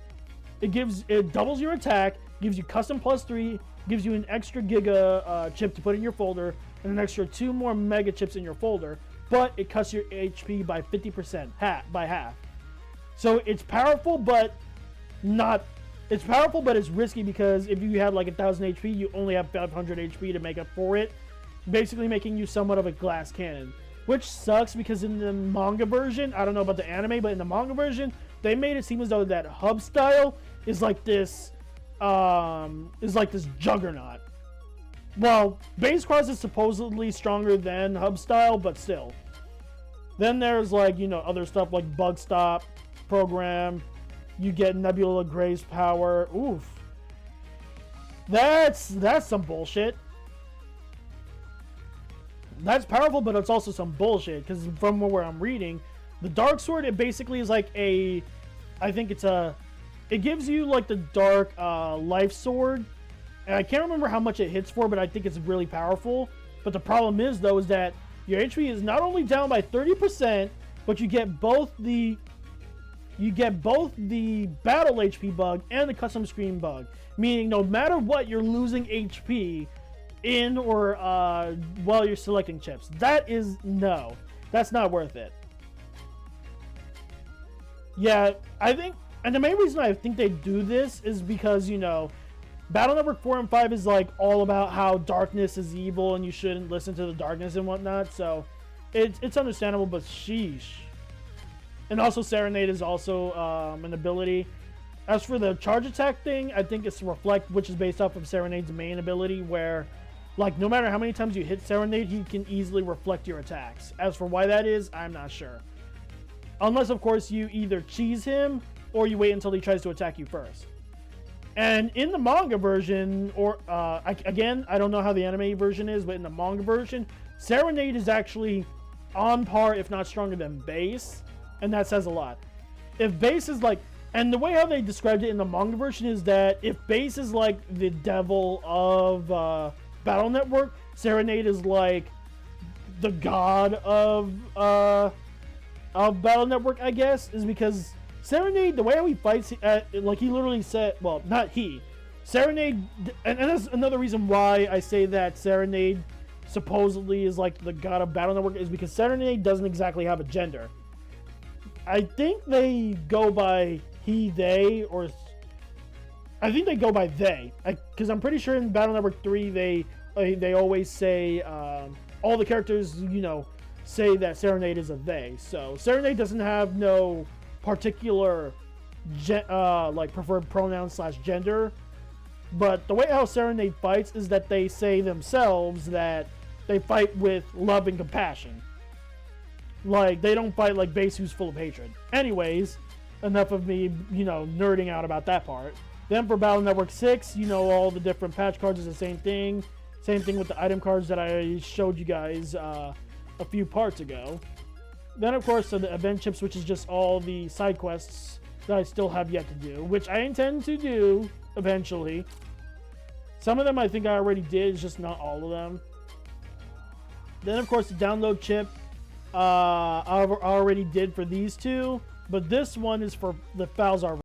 It doubles your attack, gives you custom +3, gives you an extra Giga chip to put in your folder, and an extra 2 more Mega Chips in your folder. But it cuts your HP by 50%, by half. So it's powerful, but not. It's powerful, but it's risky, because if you had like 1,000 HP, you only have 500 HP to make up for it, basically making you somewhat of a glass cannon. Which sucks, because in the manga version, I don't know about the anime, but in the manga version, they made it seem as though that hub style is like this, juggernaut. Well, Base Cross is supposedly stronger than hub style, but still. Then there's like, other stuff like Bug Stop program. You get Nebula Gray's power. Oof. That's some bullshit. That's powerful, but it's also some bullshit, because from where I'm reading, the Dark Sword, it basically is like it gives you like the Dark Life Sword, and I can't remember how much it hits for, but I think it's really powerful. But the problem is, though, is that your HP is not only down by 30%, but you get both the battle HP bug and the custom screen bug, meaning no matter what, you're losing HP in or while you're selecting chips. That's not worth it. Yeah, I think, and the main reason I think they do this is because, Battle Network 4 and 5 is like all about how darkness is evil and you shouldn't listen to the darkness and whatnot, so it's understandable, but sheesh. And also Serenade is also an ability. As for the charge attack thing, I think it's Reflect, which is based off of Serenade's main ability, where like no matter how many times you hit Serenade, he can easily reflect your attacks. As for why that is, I'm not sure. Unless, of course, you either cheese him or you wait until he tries to attack you first. And in the manga version, or again, I don't know how the anime version is, but in the manga version, Serenade is actually on par, if not stronger than Base, and that says a lot. If Base is like, and the way how they described it in the manga version is that if Base is like the devil of Battle Network, Serenade is like the god of Battle Network, I guess, is because Serenade, the way how he fights, like he literally said, well, not he, Serenade, and that's another reason why I say that Serenade supposedly is like the god of Battle Network, is because Serenade doesn't exactly have a gender. I think they go by he, they, or I think they go by they, because I'm pretty sure in Battle Network 3 they always say, all the characters, say that Serenade is a they. So Serenade doesn't have no particular like preferred pronoun / gender, but the way how Serenade fights is that they say themselves that they fight with love and compassion. Like, they don't fight like Base, who's full of hatred. Anyways, enough of me, nerding out about that part. Then for Battle Network 6, all the different patch cards is the same thing. Same thing with the item cards that I showed you guys a few parts ago. Then, of course, the event chips, which is just all the side quests that I still have yet to do, which I intend to do eventually. Some of them I think I already did, it's just not all of them. Then, of course, the download chip I already did for these two, but this one is for the Falzar